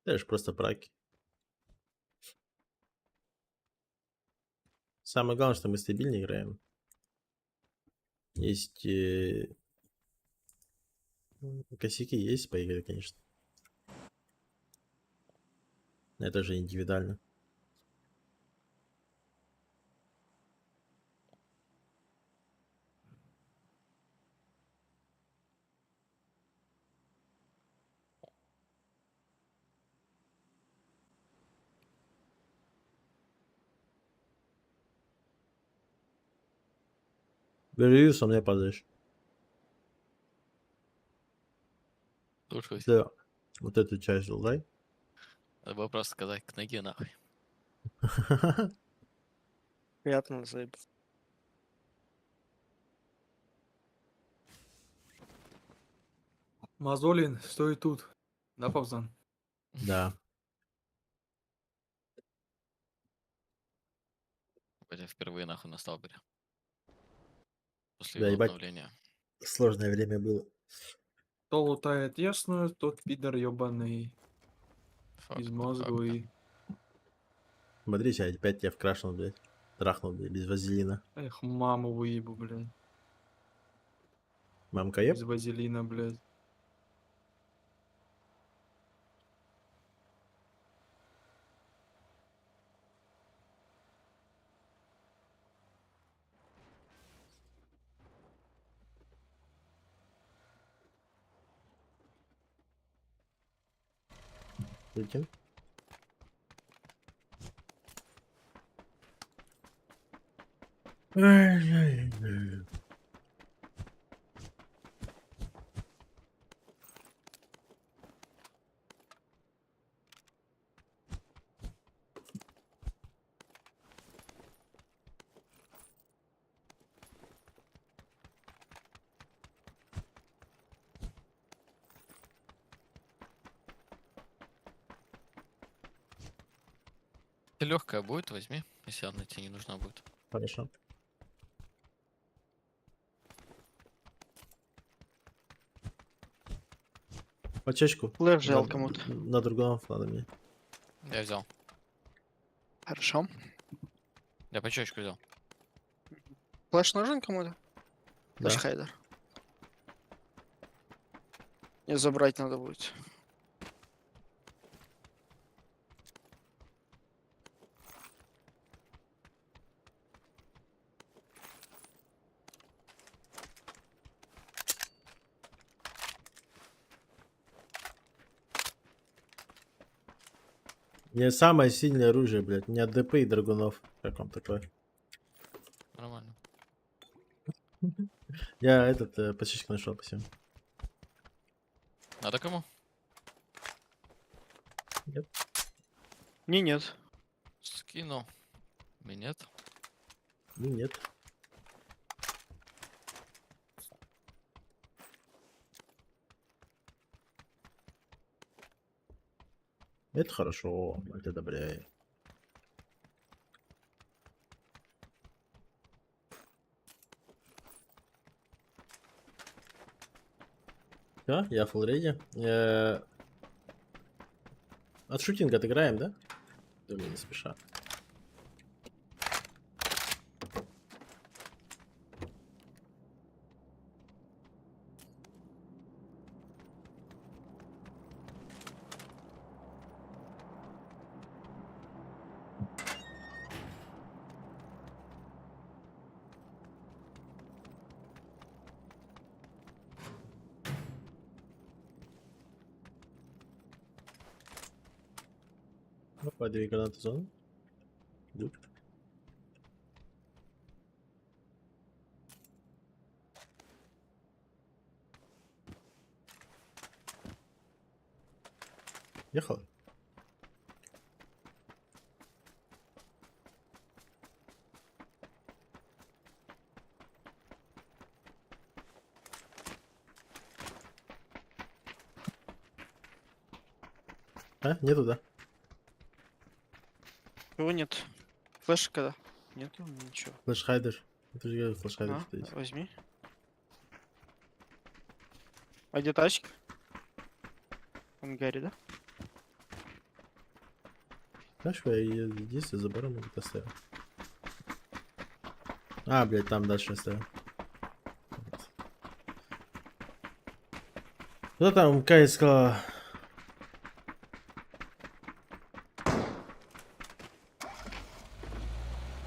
Это же просто браки. Самое главное, что мы стабильно играем. Есть косяки, есть по игре, конечно. Но это же индивидуально. Бери, со мной падаешь. Слушаюсь. Да. Вот эту часть дай. Надо было просто сказать к ноге нахуй. Приятно заеб. Мазолин, стой тут. Да, Павзан? Да. Хотя впервые нахуй на сталкере. После Да, его ебать. обновления. Сложное время было. Кто лутает ясную, тот пидор ебаный. Факт, Безмозглый. Смотри, я опять тебя вкрашнул, блядь. Трахнул, блядь, без вазелина. Эх, маму выебу, блядь. Мамка Без еб? вазелина, блядь. Прикинь. Ай-яй-яй. Легкая будет, возьми, если она тебе не нужна будет. Хорошо. Пачечку. Флэш взял кому-то. На другом надо мне. Я взял. Хорошо. Я почечку взял. Флэш нужен кому-то? Да. Флэш хайдер. Не забрать надо будет. Не самое сильное оружие, блядь. У меня ДП и драгунов. Как вам такое? Нормально. Я этот пачечку нашел, спасибо. Надо кому? Не, нет. Скинул. Минет. Ну нет. Это хорошо, это одобряю. Да, я full ready. От шутинга отыграем, да? Или не спеша? Ну, по 2 гранаты в зону. Идут. Ехал. А, нету, да? Чего нет? Флешка когда? Нету ничего. Флешхайдер. Это же говорю, флешхайдер А, что-то есть. возьми. А где тачка? В ангаре, да? Знаешь, я ее здесь за забором могу оставил. А, блядь, там дальше оставил. Кто там Кай сказала?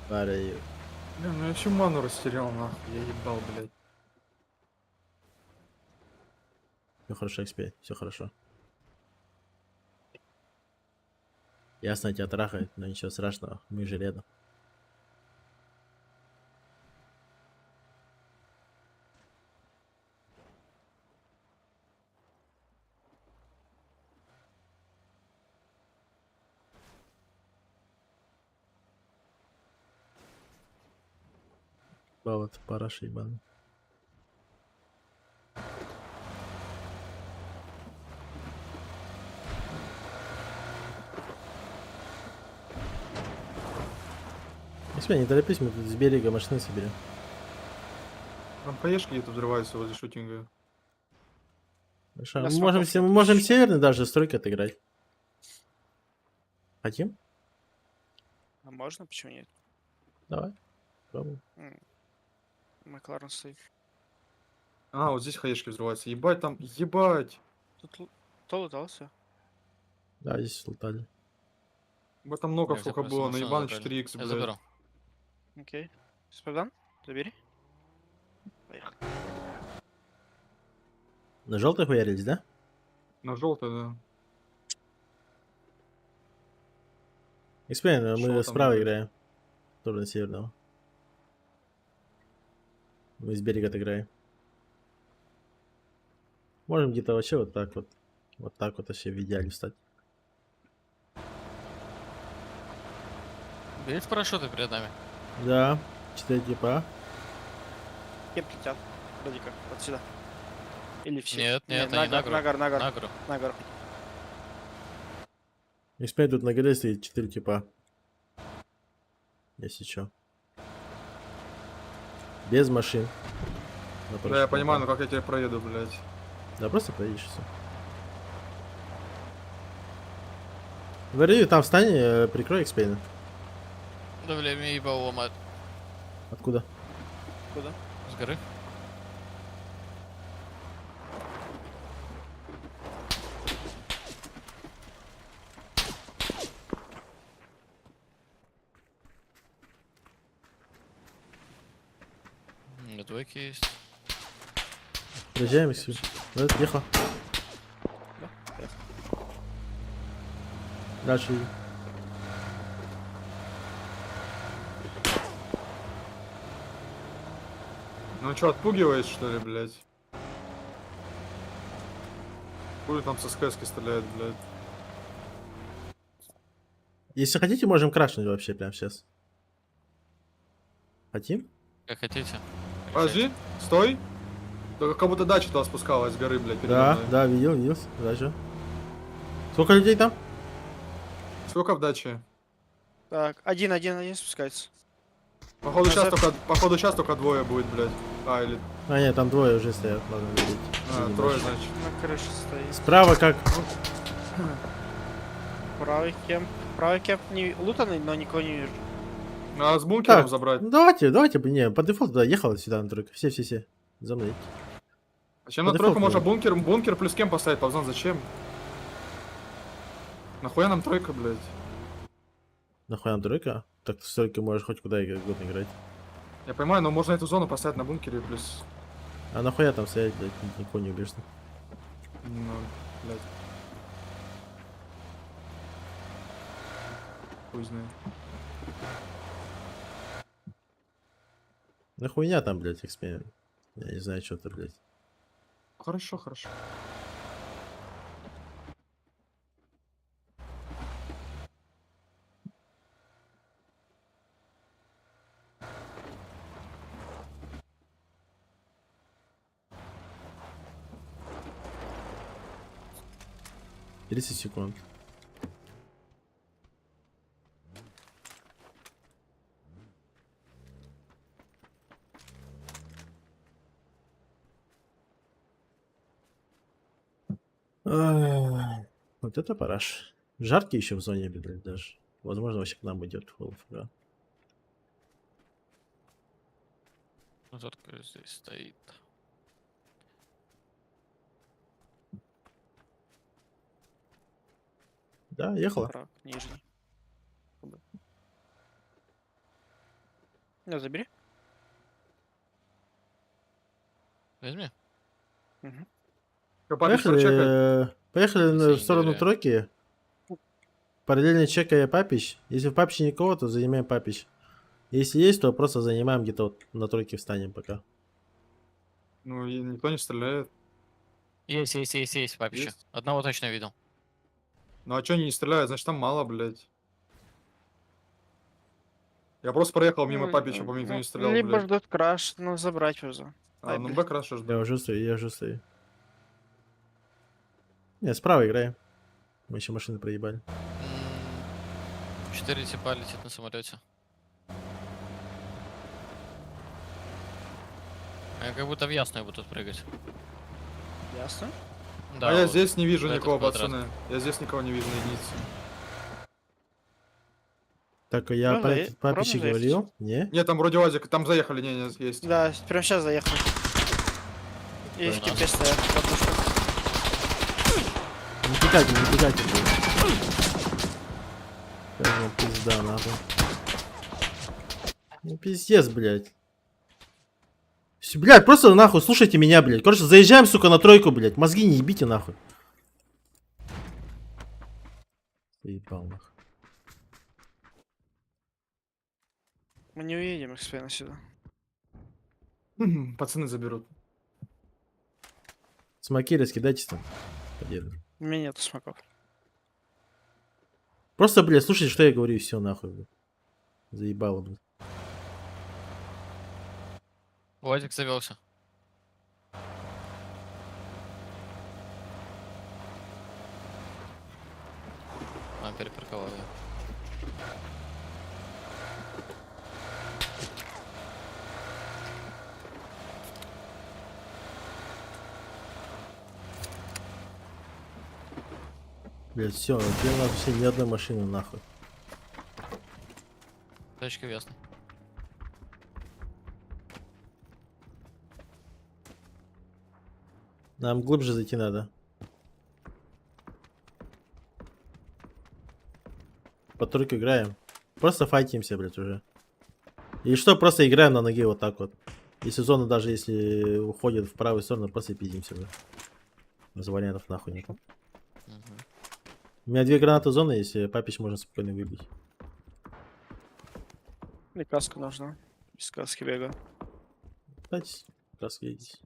Парень. Бля, ну я всю ману растерял, нахуй. Я ебал, блядь. Все хорошо, XP, все хорошо. Ясно, тебя трахает, но ничего страшного, мы же рядом. Вот, параша ебаный. XP, не торопись, мы тут с берега машины соберем. Там хаешки где-то взрываются возле шутинга. Хорошо, Я мы смогу можем, мы что-то можем еще. северный даже стройки отыграть. Хотим? А можно? Почему нет? Давай. Пробуем. Макларен стоит. А, вот здесь хаешки взрываются. Ебать там, ебать. Тут кто лутался? Да, здесь лутали. Ебать там много Я сколько просто было, машину наебано забрали. 4х, Я блядь. заберу. Окей. Спардан, забери. Поехали. На желтый хуярились, да? На желтое, да. XP, Шо мы там, справа блядь? играем. В сторону северного. Мы с берега отыграем. Можем где-то вообще вот так вот. Вот так вот вообще в идеале встать. Видишь парашюты перед нами? Да, 4 типа. Кем летят? Вроде как, вот сюда. Или все? Нет, нет, они на гору. на гору, На гору. на гору. XP тут на горе стоит 4 типа. Если чё. Без машин. На Да, я парашютном понимаю, но плане. как я тебя проеду, блядь. Да, просто проедешь все. Говори, там встань, прикрой XP. Да, бля, меня ебало ломает. Откуда? Куда? С горы. Двойки есть. Приезжаем, XP. Да, ехал. Да, поехали. Дальше. иди. Ну что, отпугиваешь, что ли, блядь? Хули там со СКСки стреляет, блядь. Если хотите, можем крашнуть вообще прямо сейчас. Хотим? Как хотите. Подожди, стой. Только как будто дача туда спускалась с горы, блядь, передо Да, мной. да, видел. Дальше. Сколько людей там? Сколько в даче? Так, один спускается. Походу Назад. сейчас только двое будет, блядь. А, или... А, нет, там двое уже стоят, ладно, видеть. А, Видимо. трое, значит. На крыше стоит. Справа как? Правый кемп не лутанный, но никого не вижу. А с бункером Так, забрать. ну давайте, не, по дефолту, да, ехал сюда на тройку. Все. За мной. Зачем по на тройку дефолту, можно да. бункер плюс кем поставить, Павзан, зачем? Нахуя нам тройка, блядь? Нахуя нам тройка? Так ты с тройкой можешь хоть куда угодно играть. Я понимаю, но можно эту зону поставить на бункере плюс... А нахуя там стоять, блядь, никого не убежишь. Ну, блядь. Хуй знает. Да хуйня там, блядь, эксперимент. Я не знаю, что это, блядь. Хорошо, хорошо. — 30 секунд. Ай, вот это параш. Жаркий еще в зоне, блядь, даже. Возможно, вообще к нам идет ФЛФ. Зорко здесь стоит. Да, ехала. Враг, нижний. Ну, забери. Возьми. Мгм. Папич прочекает. Поехали в Синий сторону доверяю. тройки. Параллельно чекая Папич. Если в Папиче никого, то занимаем Папич. Если есть, то просто занимаем где-то вот на тройке встанем пока. Ну, и никто не стреляет. Есть, папище. Есть? Одного точно видел. Ну, а чё они не стреляют? Значит, там мало, блядь. Я просто проехал мимо Папича, по мне никто не стрелял, Либо блядь. ждут краш, ну забрать уже. А, Ай, ну блядь. Б хорошо Я жду. уже стою. Не, справа играем. Мы еще машины проебали. 4 типа летит на самолете. Я как будто в ясную буду тут прыгать. Ясно. Да, А я вот здесь не вижу в этот никого, квадрат. пацаны. Я здесь никого не вижу на единице. Так, я Ну, про да, этот Папиче попробуем заехать. говорил? Не? Нет, там вроде УАЗик, там заехали, не, есть. Да, прямо сейчас заехали. И Да. теперь стоят. Картошка. Не пикайте, блядь. Какая пизда, нахуй. Ну пиздец, блядь. Блядь, просто нахуй, слушайте меня, блядь. Короче, заезжаем, сука, на тройку, блядь. Мозги не ебите, нахуй. Заебал, нахуй. Мы не уедем их спину сюда. Пацаны заберут. Смоки раскидайтесь там. Поеду. У меня нету смоков. Просто, блядь, слушайте, что я говорю, и все, нахуй, блядь. Заебало, блядь. Владик завелся. Перепарковал я. Блядь, все, теперь у нас вообще ни одной машины, нахуй. Тачка в ясной. Нам глубже зайти надо. По тройку играем. Просто файтимся, блядь, уже. И что, просто играем на ноге вот так вот. Если зона даже если уходит в правую сторону, просто пиздимся, блядь. Без вариантов нахуй нет. Мгм. У меня 2 гранаты зоны, если Папич можно спокойно выбить. И каску нужна. Без каски бегаю. Кстати, краски идите.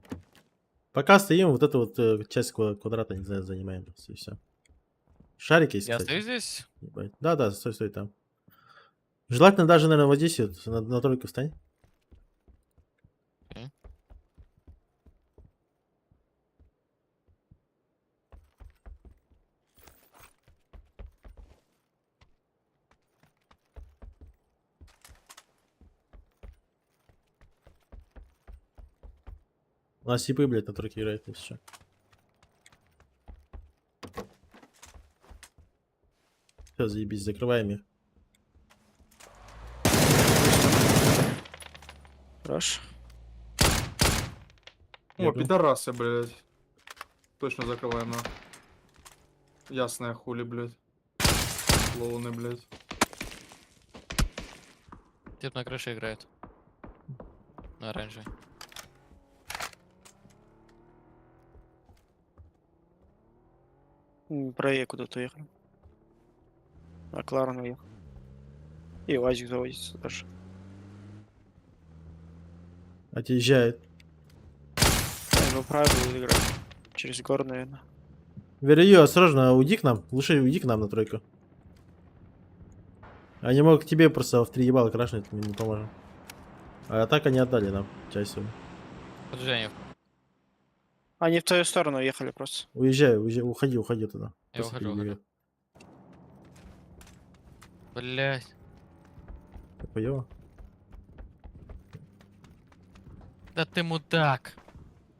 Пока стоим, вот эту вот часть квадрата, не знаю, занимаем. И все. Шарик есть, Я кстати. стою здесь. Ебать. Да, стой там. Желательно даже, наверное, вот здесь вот, на тройку встань. Окей. У нас типы, блядь, на тройке играют, если что. Все, заебись, закрываем их. Хорош. О, Еду. пидорасы, блядь. Точно закрываем, на. Ясная хули, блядь. Клоуны, блядь. Тип на крыше играет. На оранжевый. Про Е куда-то уехал. А Кларен уехал. И УАЗик заводится даже. Отъезжает. Я его правильно буду играть. Через гору, наверное. Верю, осторожно, уйди к нам. Лучше уйди к нам на тройку. Они могут к тебе просто в 3 ебала крашнуть, мы не поможем. А так они отдали нам часть свою. Подожди, они... Они в твою сторону уехали просто. Уезжай, уезжай, уходи туда. Я Просто ухожу, перебегай. Блять. Так, хуёво. Да ты мудак.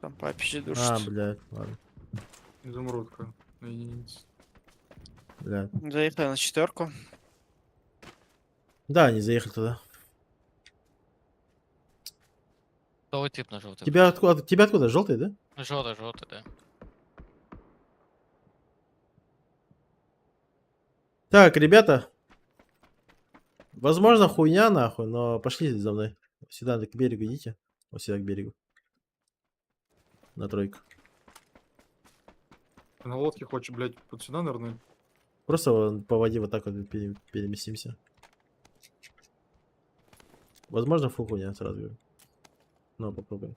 Там папич душит. А, блядь, ладно. Изумрудка. На единицу. Блядь. Заехали на 4. Да, они заехали туда. Кто тип на желтый? Тебя откуда? Желтый, да? Желтый, да. Так, ребята. Возможно, хуйня нахуй, но пошли за мной. Сюда к берегу идите. Вот сюда к берегу. На тройку. Ты на лодке хочешь, блядь, вот сюда нырнуть? Просто вон по воде вот так вот переместимся. Возможно, фу хуйня, сразу говорю. Ну, попробуем.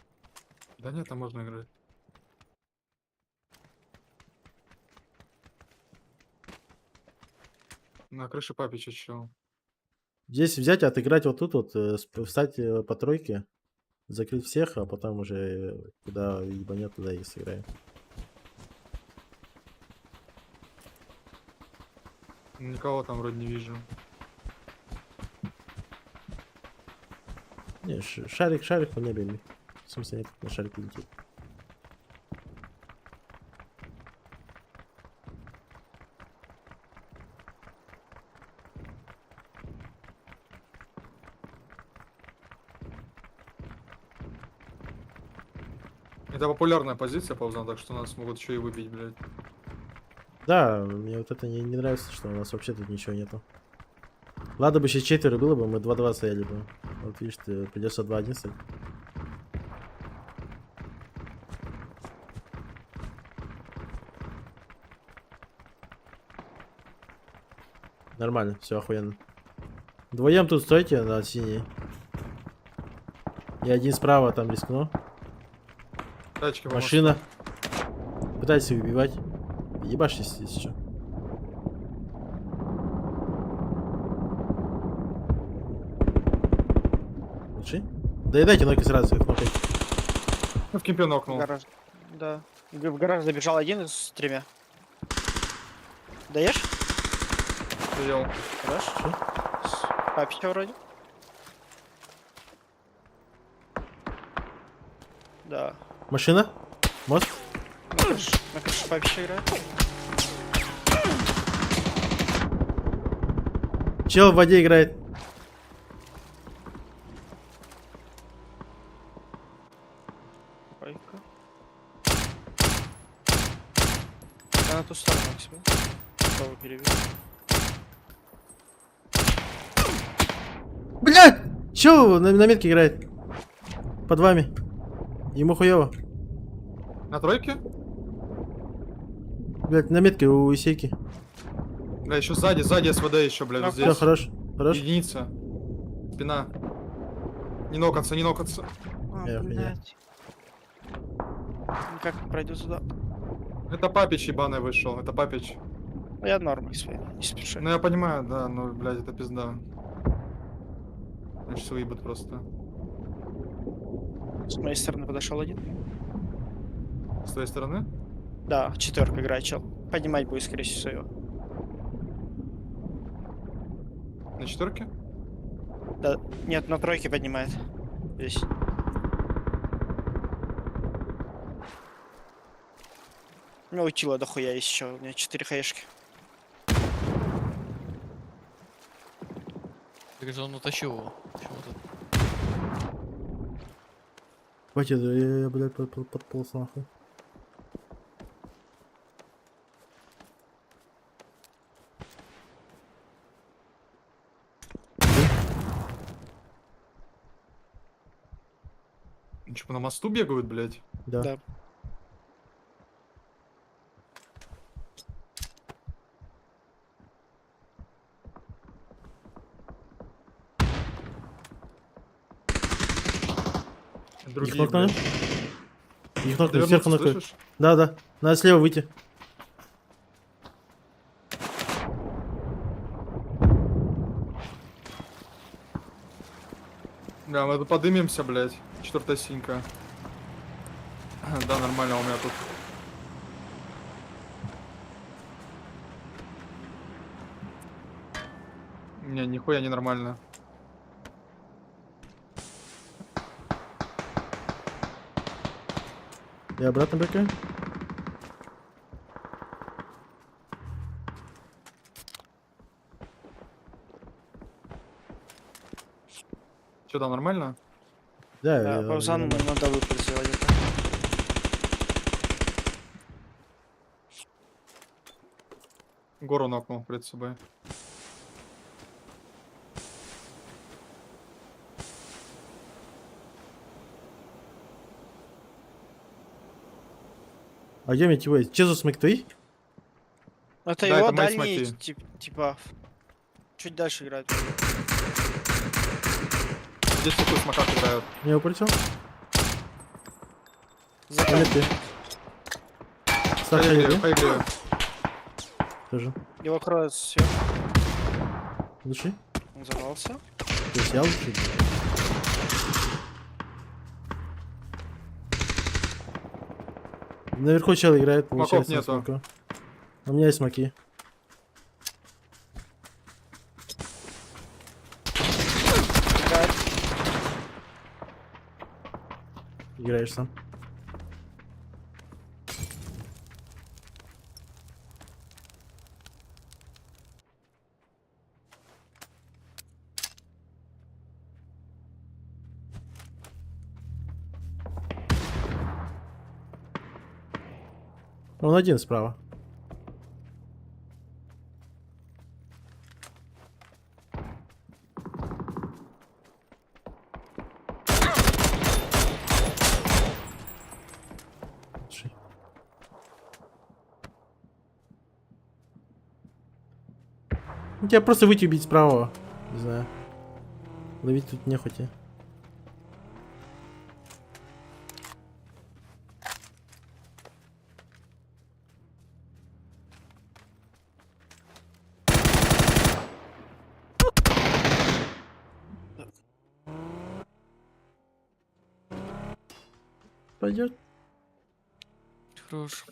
Да нет, там можно играть. На крыше папича чел. Здесь взять, отыграть вот тут вот, встать по тройке, закрыть всех, а потом уже куда ебанет, туда и сыграем. Никого там вроде не вижу. Не, шарик по небе. В смысле, нет, на шарик летит. Это популярная позиция, Павзан, так что нас могут еще и выбить, блядь. Да, мне вот это не нравится, что у нас вообще тут ничего нету. Ладно бы сейчас 4 было бы, мы 2-2 стояли бы. Вот видишь, ты придется 2-1 стать. Нормально, все охуенно. Вдвоем тут стойте на синей. Я один справа там рискну. Тачки по Машина. Пытайся убивать. Ебашь, если что. Лучше? Доедайте ноги сразу, как нокать. Ну, в кемпе В нокнул. гараж. Да. В гараж забежал один из 3. Даешь? Стоял. Дашь? Папича вроде. Да. Машина? Мост? На крыше папича играет. Чел в воде играет. Ой-ка. Я на ту сторону к себе. Кого перевел? Блядь! Чел на метке играет. Под вами. Ему хуёво. На тройке? Блядь, на метке у исейки. Бля, еще сзади СВД еще, бля, вот Все, здесь. хорош. Хорош. Единица. Спина. Не нокаться, не нокаться. А, Я хуйня. блядь. Никак не пройду туда. Это папич ебаный вышел, это папич. Ну, я норм, свои, не спеши. Ну я понимаю, да, ну, блядь, это пизда. Значит, выебут просто. С моей стороны подошел один. С твоей стороны? Да, 4 играет чел. Поднимать будет, скорее всего, его. На четверке? Да, нет, на 3 поднимает. Здесь. У меня утила дохуя есть еще, у меня 4 хаешки. Так же он утащил его. Почему тут? Хватит, я, блядь, подполз нахуй. Что, на мосту бегают, блядь? Да. Да. Другие, нокнули? блядь. Их нокнули, Довернуться, сверху нокнули. слышишь? Да, да. Надо слева выйти. Да, мы тут подымемся, блядь. Четвертая синька. Да, нормально у меня тут. Не, нихуя не нормально. Я обратно бегаю. Что там, нормально? Да, Да, я Павзан нормально. надо выпользовать это. Гору нокнул перед собой. А где метевой? Чезус Мактуи? Это Да, его это мои дальний, смоки. типа, чуть дальше играет. Здесь такой смокак играют. Не упустил? За Или ты? Саша, Поиграю, иди. поиграю. Тоже. Его кроют сверху, Лучше? он взорвался. То есть я лучше? Наверху чел играет, Смоков получается, на нету. смоку. У меня есть смоки. Играет. Играешь сам. Он один справа. Слушай. Ну, тебя просто выйти убить справа. Не знаю. Ловить тут нехуй. Пойдет. Хорош.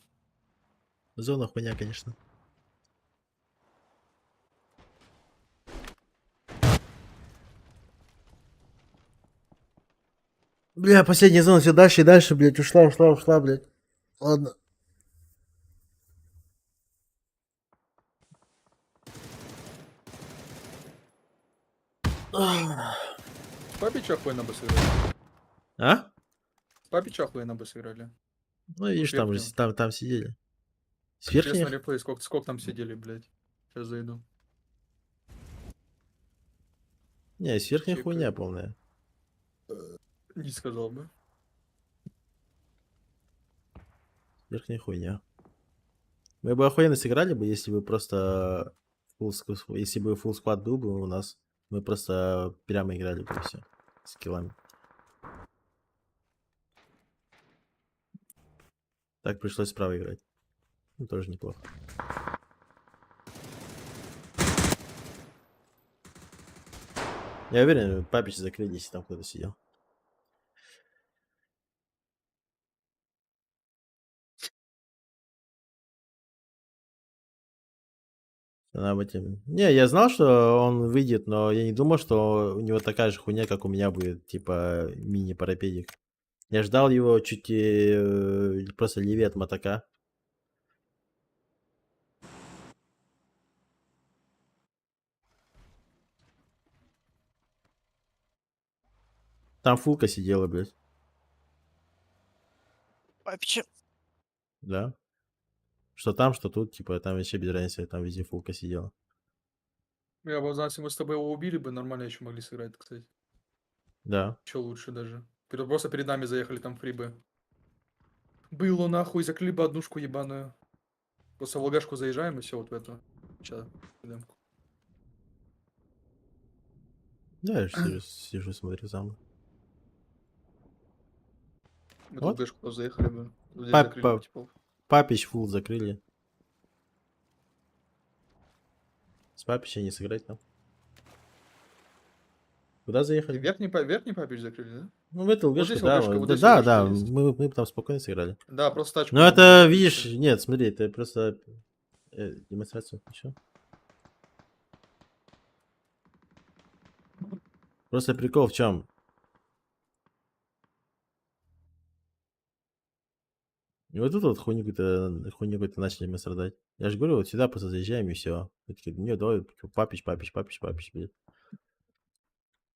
Зона хуйня, конечно. Бля, последняя зона все дальше и дальше, блядь, ушла, блядь. Ладно. Папи чё охуенно бы сыграли? А? Папи чё охуенно бы сыграли? Ну, видишь, там, Верхнюю. там сидели. С Интересно, верхних? реплей, сколько там сидели, блядь. Сейчас зайду. Не, с верхних Чекаю. хуйня полная. Не сказал бы. Верхняя хуйня. Мы бы охуенно сыграли бы, если бы просто если бы full squad был бы у нас, мы просто прямо играли бы все с киллами. Так пришлось справа играть. Ну, тоже неплохо. Я уверен, папич закрыли, если там кто-то сидел. Она об этом... Не, я знал, что он выйдет, но я не думал, что у него такая же хуйня, как у меня будет, типа мини-парапедик. Я ждал его чуть просто левее от мотока. Там фулка сидела, блядь. Вообще, Да. Что там, что тут, типа, там вообще без разницы, там везде фулка сидела. Я бы знал, если мы с тобой его убили бы, нормально еще могли сыграть, кстати. Да. Че лучше даже. Просто перед нами заехали там фрибы. Было нахуй, закрыли бы однушку ебаную. Просто в ЛГшку заезжаем и все вот в эту. Сейчас. Да, я же сижу, смотрю сам. Мы Вот. тут бэшку заехали бы. Здесь Пап- закрыли пап- бы, типа. Папич фул закрыли. С папича не сыграть там. Куда И заехали? верхний папич закрыли, да? Ну, в эту Вот ЛГшку, здесь да. ЛГшка, вот Да, здесь да, ЛГшка да. есть. Мы бы там спокойно сыграли. Да, просто тачку. Ну, там это, закрыли, видишь, всё. нет, смотри, это просто демонстрацию еще. Просто прикол в чем? И вот тут вот хуйню какую-то начали мы страдать. Я же говорю, вот сюда просто заезжаем и все. Такие, не, давай, папич, блядь.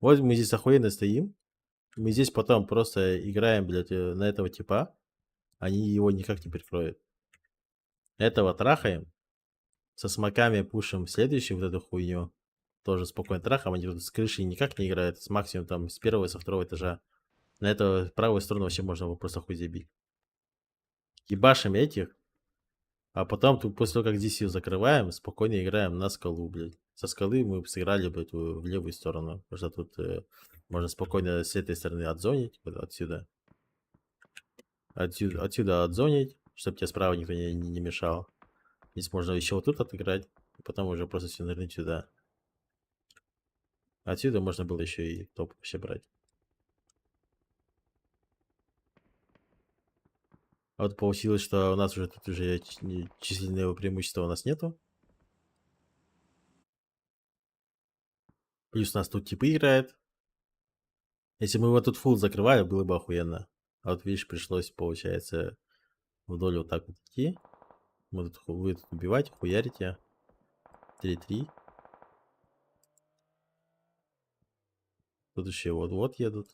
Вот мы здесь охуенно стоим. Мы здесь потом просто играем, блядь, на этого типа. Они его никак не прикроют. Этого трахаем. Со смоками пушим следующую вот эту хуйню. Тоже спокойно трахаем. Они тут с крыши никак не играют. С максимум там с первого и со второго этажа. На эту правую сторону вообще можно его просто хуй забить. Ебашим этих. А потом тут после того, как здесь ее закрываем, спокойно играем на скалу, блядь. Со скалы мы сыграли, блядь, в левую сторону. Потому что тут можно спокойно с этой стороны отзонить. Вот отсюда. Отсюда отзонить, чтобы тебе справа никто не мешал. Здесь можно еще вот тут отыграть. И потом уже просто все нырнуть сюда. Отсюда можно было еще и топ вообще брать. А вот получилось, что у нас уже тут уже численного преимущества у нас нету. Плюс у нас тут типы играет. Если мы вот тут фул закрывали, было бы охуенно. А вот видишь, пришлось, получается, вдоль вот так вот идти. Мы тут, вы тут убивать, хуярите. 3-3. Тут еще вот едут.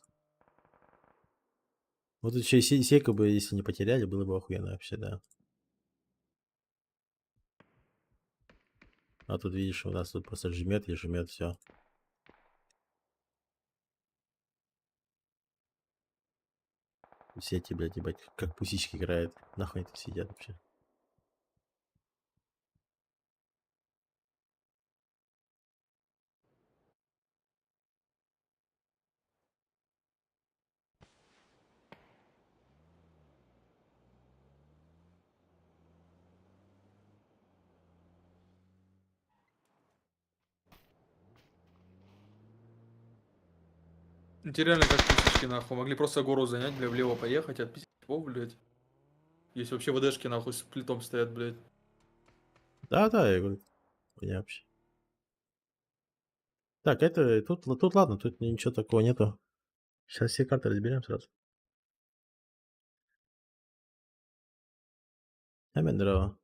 Вот еще и сейку бы, если не потеряли, было бы охуенно вообще, да. А тут видишь, у нас тут просто жмет и жмет все. Все эти, блядь, ебать, как пусички играют. Нахуй это сидят вообще. Это реально как писечки, нахуй. Могли просто гору занять, бля, влево поехать, отписать его, блядь. Если вообще ВДшки, нахуй, с плитом стоят, блядь. Да, я говорю, хуйня вообще. Так, это, тут ладно, тут ничего такого нету. Сейчас все карты разберем сразу. Амин, здорово.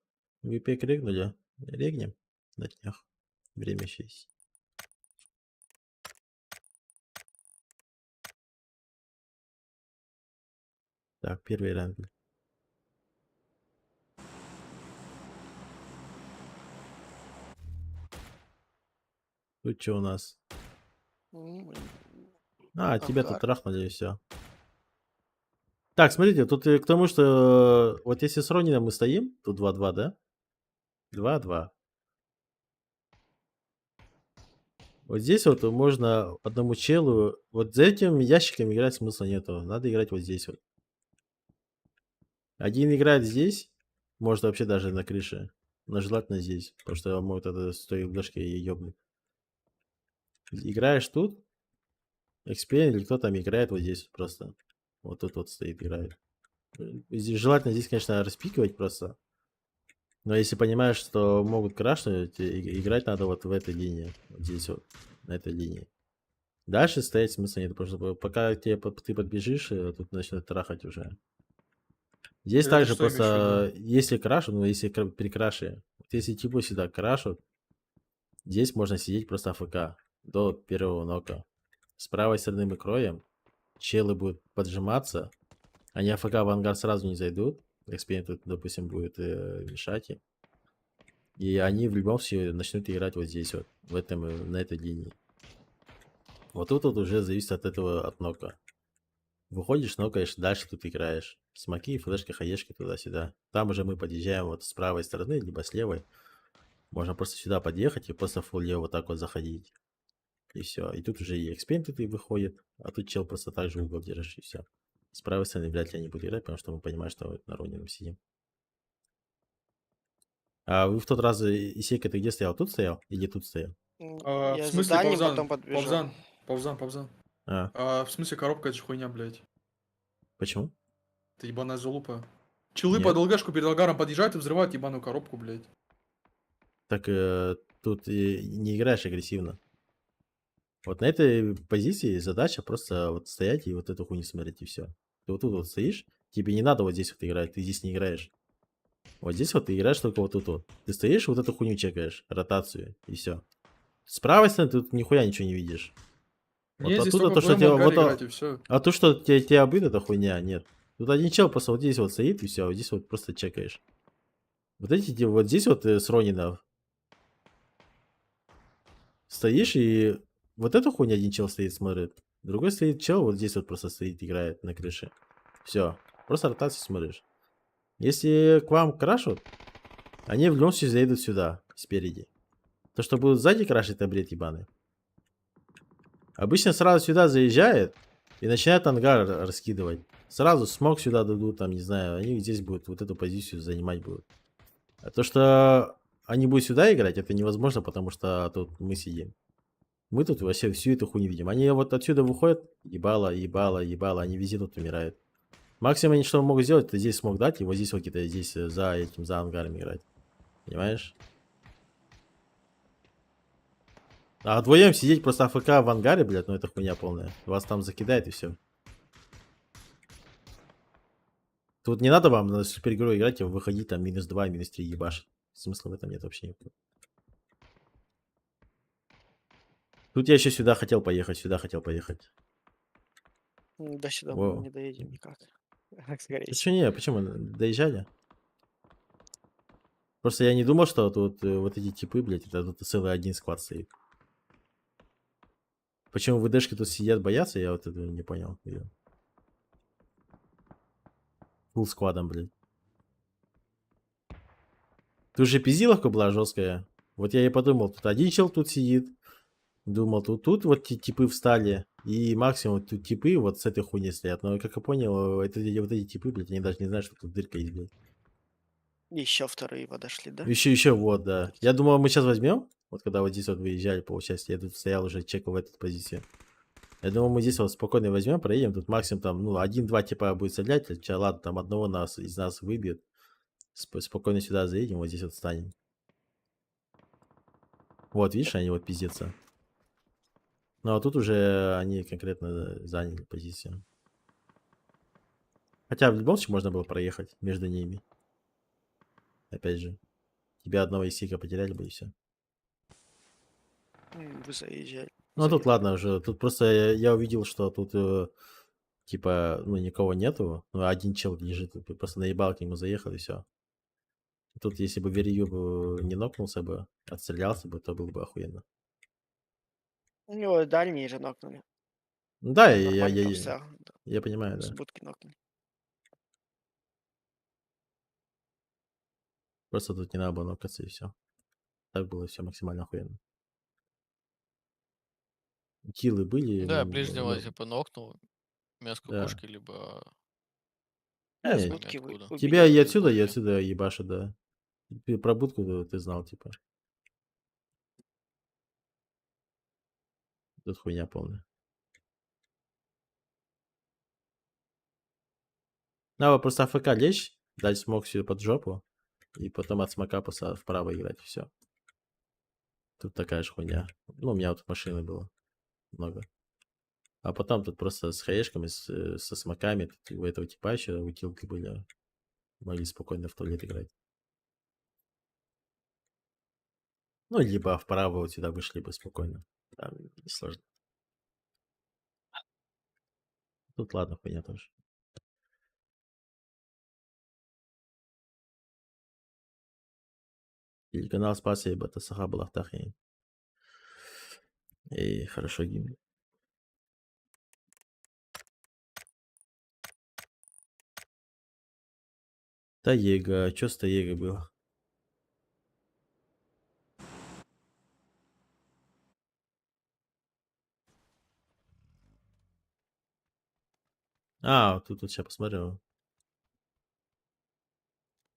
Вы пек регнули? Регнем на днях. Время еще есть. Так, первый ранг. Тут что у нас? Ну, А, тебя тут Ангар. трахнули и все. Так, смотрите, тут к тому, что вот если с Ронином мы стоим, тут 2-2, да? 2-2. Вот здесь вот можно одному челу... Вот за этим ящиком играть смысла нету. Надо играть вот здесь вот. Один играет здесь, может вообще даже на крыше. Но желательно здесь, потому что он может это с той ЛГшки и ёбнуть. Играешь тут, Экспириен или кто там играет вот здесь вот просто. Вот тут вот стоит, играет. Желательно здесь, конечно, распикивать просто. Но если понимаешь, что могут крашнуть, играть надо вот в этой линии. Вот здесь вот, на этой линии. Дальше стоять смысла нет, потому что пока ты подбежишь, тут начнут трахать уже. Здесь Это также что имеешь в просто, если крашу, ну если при краше, вот если типа сюда крашут, здесь можно сидеть просто АФК до первого нока. С правой стороны мы кроем, челы будут поджиматься, они АФК в ангар сразу не зайдут, Экспириен тут, допустим, будет мешать им. И они в любом случае начнут играть вот здесь вот, на этой линии. Вот тут вот уже зависит от этого, от нока. Выходишь, нокаешь, дальше тут играешь. Смоки, флешки, хаешки туда-сюда. Там уже мы подъезжаем вот с правой стороны, либо с левой. Можно просто сюда подъехать и просто фулле вот так вот заходить. И все. И тут уже и экспейн тут и выходит. А тут чел просто так же угол держишь и все. С правой стороны вряд ли они будут играть, потому что мы понимаем, что вот на ровном сидим. А вы в тот раз, Исейка, ты где стоял? Тут стоял? Или тут стоял? В Я за смысле, дальним Павзан? потом подбежал. Павзан. А, В смысле, коробка, это же хуйня, блядь. почему? Ты ебаная залупа. Челы Нет. под ЛГшку перед ангаром подъезжают и взрывают ебаную коробку, блядь. Так тут не играешь агрессивно. Вот на этой позиции задача просто вот стоять и вот эту хуйню смотреть, и все. Ты вот тут вот стоишь, тебе не надо вот здесь вот играть, ты здесь не играешь. Вот здесь вот ты играешь только вот тут вот. Ты стоишь, вот эту хуйню чекаешь, ротацию, и все. С правой стороны ты тут нихуя ничего не видишь. Вот Не, здесь оттуда только то, что вдвоем в тебе, ангаре вот, играть, и все. а то, что тебя обыд, это хуйня, нет. Тут один чел просто вот здесь вот стоит, и все, вот здесь вот просто чекаешь. Вот эти, вот здесь вот с Ронина стоишь, и вот эту хуйню один чел стоит, смотрит. Другой стоит чел, вот здесь вот просто стоит, играет на крыше. Все, просто ротацию смотришь. Если к вам крашут, они в любом случае заедут сюда, спереди. То, что будут сзади крашить, это бред ебаный. Обычно сразу сюда заезжает и начинает ангар раскидывать. Сразу смог сюда дадут, там, не знаю, они здесь будут вот эту позицию занимать будут. А то, что они будут сюда играть, это невозможно, потому что тут мы сидим. Мы тут вообще всю эту хуйню видим. Они вот отсюда выходят, ебало, ебало, ебало, они везде тут умирают. Максимум они что могут сделать, это здесь смог дать, и вот здесь вот где-то здесь за этим, за ангаром играть. Понимаешь? А вдвоем сидеть просто АФК в ангаре, блядь, ну это хуйня полная. Вас там закидает и все. Тут не надо вам на супергерой играть, и выходить там -2, -3 ебашить. Смысла в этом нет вообще никакого. Тут я еще сюда хотел поехать, сюда хотел поехать. До сюда мы Во. не доедем никак. Скорее Да всего. что не, почему? Доезжали? Просто я не думал, что тут вот эти типы, блядь, это тут целый один склад стоит. Почему ВДшки тут сидят, боятся, я вот этого не понял. Фулл складом, блядь. Тут же пиздиловка была жесткая. Вот я и подумал, тут один чел тут сидит. Думал, тут вот типы встали. И максимум тут типы вот с этой хуйни стоят. Но как я понял, это вот эти типы, блядь, они даже не знают, что тут дырка есть, блядь. Еще вторые подошли, да? Еще вот, да. Я думал, мы сейчас возьмем. Вот когда вот здесь вот выезжали, получается, я тут стоял уже, чекал в эту позицию. Я думал, мы здесь вот спокойно возьмем, проедем. Тут максимум там, ну, 1-2 типа будет стрелять. Ладно, там одного из нас выбьет. Спокойно сюда заедем, вот здесь вот встанем. Вот, видишь, они вот пиздятся. Ну, а тут уже они конкретно заняли позицию. Хотя в любом случае можно было проехать между ними. Опять же. Тебя одного исика потеряли бы и все. Вы заезжали. Ну, а тут заехали. ладно уже. Тут просто я увидел, что тут типа, ну, никого нету. Ну, один чел лежит. Просто наебал к нему, заехал и все. Тут, если бы Верью бы не нокнулся бы, отстрелялся бы, то было бы охуенно. У него дальние же нокнули. Ну да, Он нормально там стоял. я понимаю, С да. будки нокнули. Просто тут не надо было нокаться и все. Так было все максимально охуенно. Киллы были, Да, ну, ближнего типа нокнул. Мяско да. кошки, либо... Не, С с будки откуда. убили тебя и вроде бы. отсюда ебашат, да. Ты про будку ты знал, типа. Тут хуйня полная. Надо просто АФК лечь, дать смог себе под жопу, и потом от смока просто вправо играть, все. Тут такая же хуйня. Ну, у меня вот машины было много. А потом тут просто с хаешками, со смоками, тут у этого типа еще утилки были. Могли спокойно в туалет играть. Ну, либо вправо вот сюда вышли бы спокойно. Там не сложно. Тут ладно, хуйня тоже. Телеканал Спаса и Батасаха Балахтах. И хорошо гимн. Таега, что с Таегой было? А, тут сейчас посмотрел.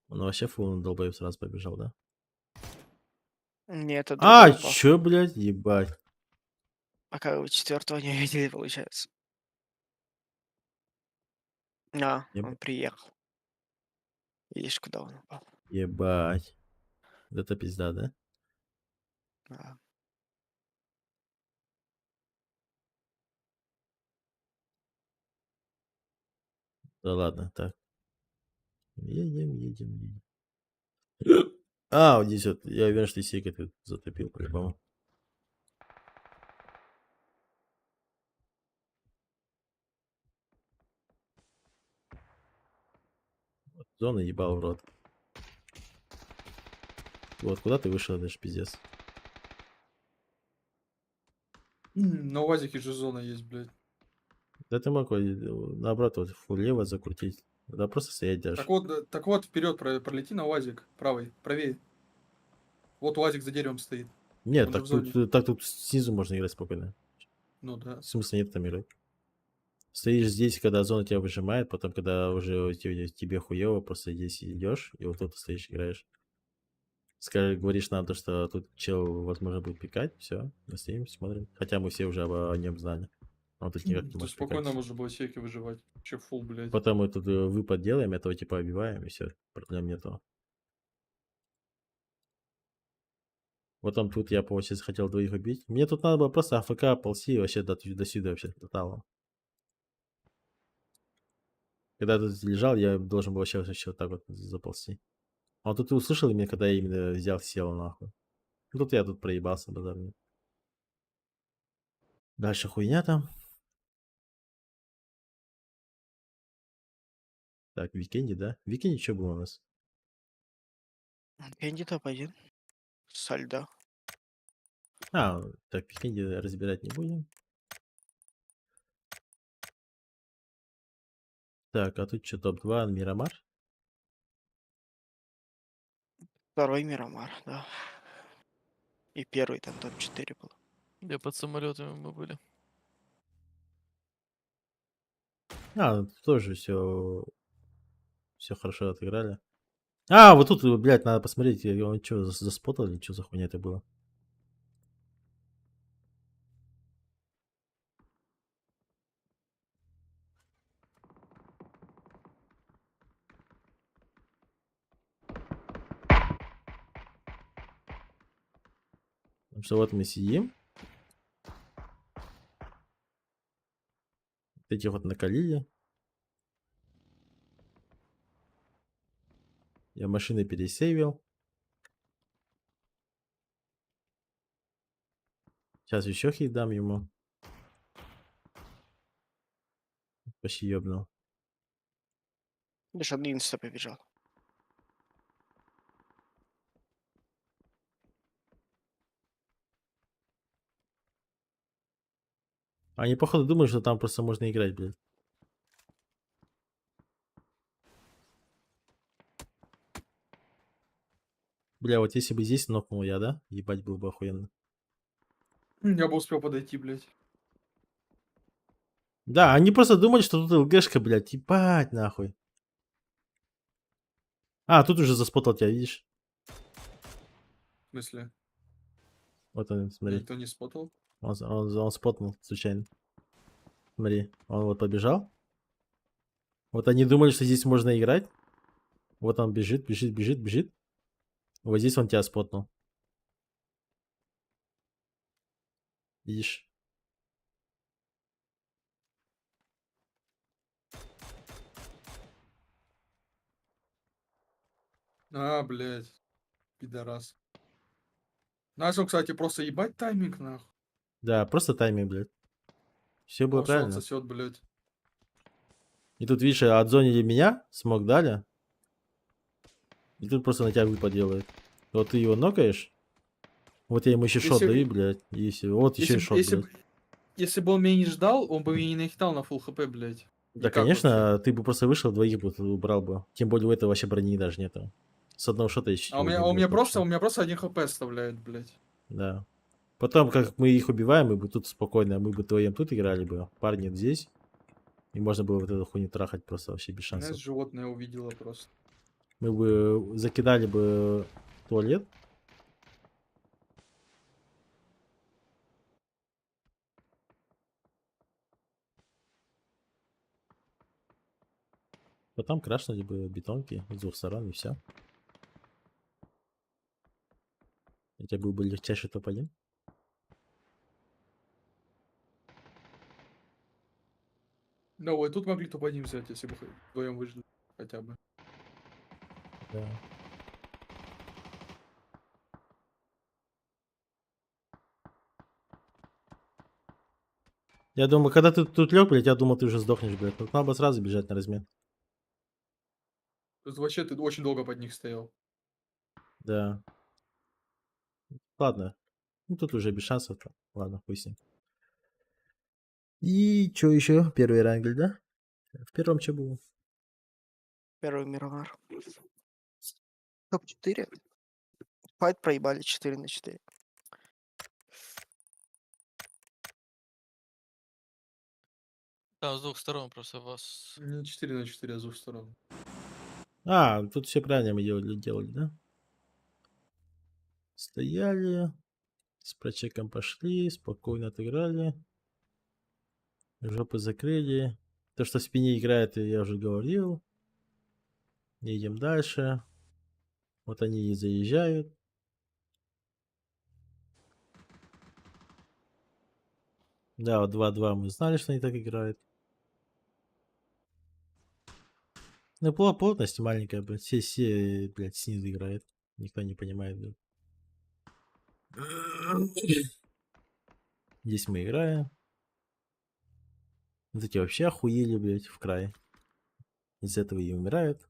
Он вообще фул долбоеб сразу побежал, да? Нет, это А, другой упал. чё, блядь, ебать. Пока вы четвертого не видели, получается. А, Еб- он приехал. Видишь, куда он упал. Ебать. Это пизда, да? Да. Да ладно, так. Едем. А, вот здесь вот. Я уверен, что сейка ты затопил по-любому. Зона ебал в рот. Вот, куда ты вышел, это ж пиздец. На УАЗике же зона есть, блядь. Да ты мог наоборот вот влево закрутить. Да просто стоять даже. Так вот, вперед пролети на УАЗик. Правый, правее. Вот УАЗик за деревом стоит. Нет, Он же так в тут, зоне. так тут снизу можно играть спокойно. Ну да. Смысла нет там играть. Стоишь здесь, когда зона тебя выжимает, потом, когда уже тебе хуево, просто здесь идешь, и вот тут стоишь, играешь. Скажешь, говоришь нам то, что тут чел, возможно, будет пикать, все, мы стоим, смотрим. Хотя мы все уже о нем знали. Он тут никак не Ты может спокойно пикать. можно было сейки выживать. Че фул, блядь. Потом мы тут выпад делаем, этого типа обиваем, и все, проблем нету. Потом тут я, получается, хотел двоих убить. Мне тут надо было просто АФК ползи вообще до сюда вообще, тоталом. Когда я тут лежал, я должен был вообще вот так вот заползти. А вот тут ты услышал меня, когда я именно взял, сел нахуй. Ну, тут я тут проебался, базар нет. Дальше хуйня там. Так, в Викенде, да? В Викенде что было у нас? Кэнди топ-1. Со льда. А, так, в Викенде разбирать не будем. Так, а тут что, топ-2, Мирамар? Второй Мирамар, да. И первый там топ-4 был. Где под самолетами мы были. А, ну, тоже все хорошо отыграли. А, вот тут, блядь, надо посмотреть, он что, заспотал или что за хуйня это было? Потому что вот мы сидим. Этих вот накалили. Я машины пересейвил. Сейчас еще хит дам ему. Почти ёбнул. Лишь 11 побежал. Они, походу, думают, что там просто можно играть, блядь. Бля, вот если бы здесь нокнул я, да? Ебать, было бы охуенно. Я бы успел подойти, блядь. Да, они просто думали, что тут ЛГшка, блядь. Ебать, нахуй. А, тут уже заспотал тебя, видишь? В смысле? Вот он, Меня смотри. никто не спотал. Он спотнул случайно. Смотри, он вот побежал. Вот они думали, что здесь можно играть. Вот он бежит. Вот здесь он тебя спотнул. Видишь? А, блядь. Пидорас. Начал, кстати, просто ебать тайминг, нахуй. Да, просто тайминг, блядь. Все было А все правильно. отсосет, блядь. И тут, видишь, отзонили меня, смог дали. И тут просто на тебя выпад делает. Вот ты его нокаешь. Вот я ему еще шот Если- даю, блядь. И все. Вот еще и шот, блядь. Если бы он меня не ждал, он бы меня не нахитал на фул хп, блядь. Да, Никак конечно, ты бы просто вышел, двоих бы убрал бы. Тем более у этого вообще брони даже нету. С одного шота еще. А у меня просто 1 хп оставляет, блядь. Да. Потом, как мы их убиваем, мы бы тут спокойно, мы бы вдвоем тут играли бы. Парни здесь. И можно было вот эту хуйню трахать просто вообще без Нас шансов. животное увидела просто. Мы бы закидали бы туалет. Потом крашнули бы бетонки с двух сторон и все. Это был бы легчайший топ-1. Да, вот тут могли топ-1 взять, если бы вдвоем выжили хотя бы. Да. Я думаю, когда ты тут лег, блядь, я думал, ты уже сдохнешь, блядь. Тут надо было сразу бежать на размен. Тут вообще ты очень долго под них стоял. Да. Ладно. Ну тут уже без шансов. Ладно, хуй с ним. И что еще? Первый рангель, да? В первом что было? Первый мировар. Топ-4. Файт проебали 4-4. Да, с двух сторон просто вас... Не 4-4, а с двух сторон. А, тут все правильно мы делали, да? Стояли, с прочеком пошли, спокойно отыграли. Жопы закрыли. То, что в спине играет, я уже говорил. Едем дальше. Вот они и заезжают. Да, вот 2-2 мы знали, что они так играют. Ну, плотность маленькая, блядь. Все, блядь, снизу играют. Никто не понимает, блядь. Здесь мы играем. Вот эти вообще охуели, блядь, в крае. Из этого и умирают.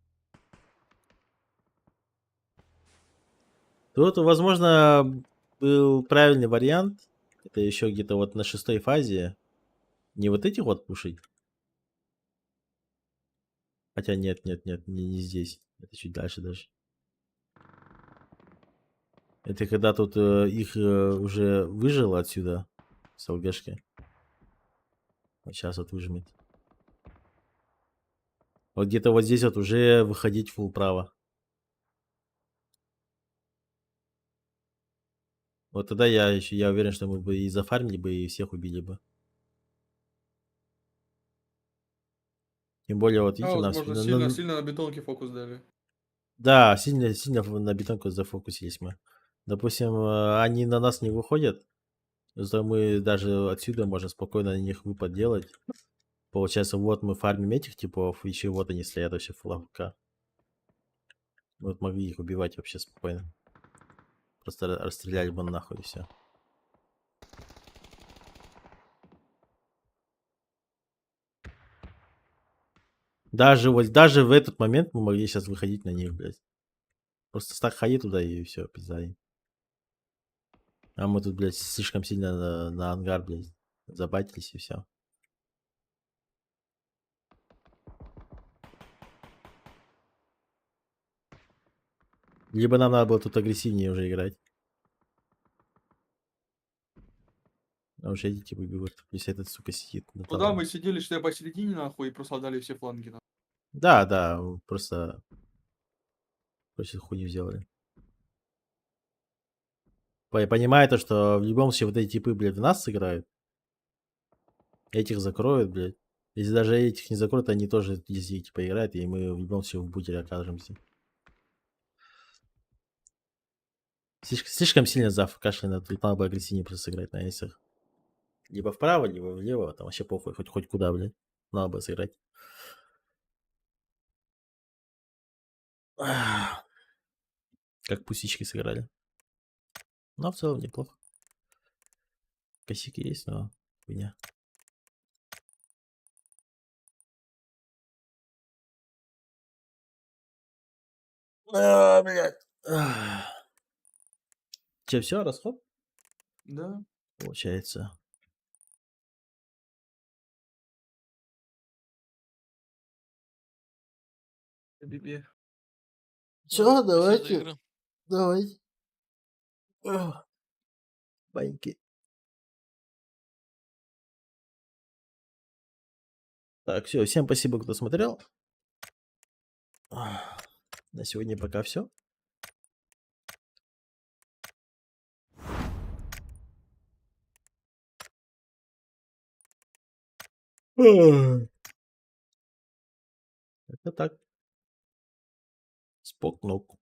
Тут, возможно, был правильный вариант. Это еще где-то вот на 6-й фазе. Не вот эти вот пушить. Хотя нет, не здесь. Это чуть дальше даже. Это когда тут их уже выжило отсюда. С ЛГшки. Вот сейчас вот выжмет. Вот где-то вот здесь вот уже выходить фул право. Вот тогда я уверен, что мы бы и зафармили бы, и всех убили бы. Тем более, вот А, видите, у нас... возможно, сильно на бетонке фокус дали. Да, сильно на бетонку зафокусились мы. Допустим, они на нас не выходят, зато мы даже отсюда можем спокойно на них выпад делать. Получается, вот мы фармим этих типов, еще вот они стоят вообще флавка. Вот могли их убивать вообще спокойно. Просто расстреляли бы нахуй и все. Даже в этот момент мы могли сейчас выходить на них, блядь. Просто так ходи туда и все, пизда им. А мы тут, блядь, слишком сильно на ангар, блядь, забатились и все. Либо нам надо было тут агрессивнее уже играть. А уже эти типа бегут, если этот, сука, сидит на Ну да, талоне. мы сидели, что я посередине, нахуй, и просто отдали все фланги, нахуй. Да, просто хуйню сделали. Понимаю то, что в любом случае вот эти типы, блядь, в нас сыграют. Этих закроют, блядь. Если даже этих не закроют, они тоже здесь типа играют, и мы в любом случае в бутере окажемся. Слишком сильно зафкашлено, тут надо бы агрессивнее просто сыграть на эйсах. Либо вправо, либо влево, там вообще похуй, хоть куда, блядь. Надо бы сыграть. Как пусички сыграли. Но в целом неплохо. Косяки есть, но хуйня. Блядь. Че, все, расход? Да. Получается. Бибе. Все, Все давайте. заиграл. Давай. Баньки. Так, все, всем спасибо, кто смотрел. На сегодня пока все. Это так. Спокнук.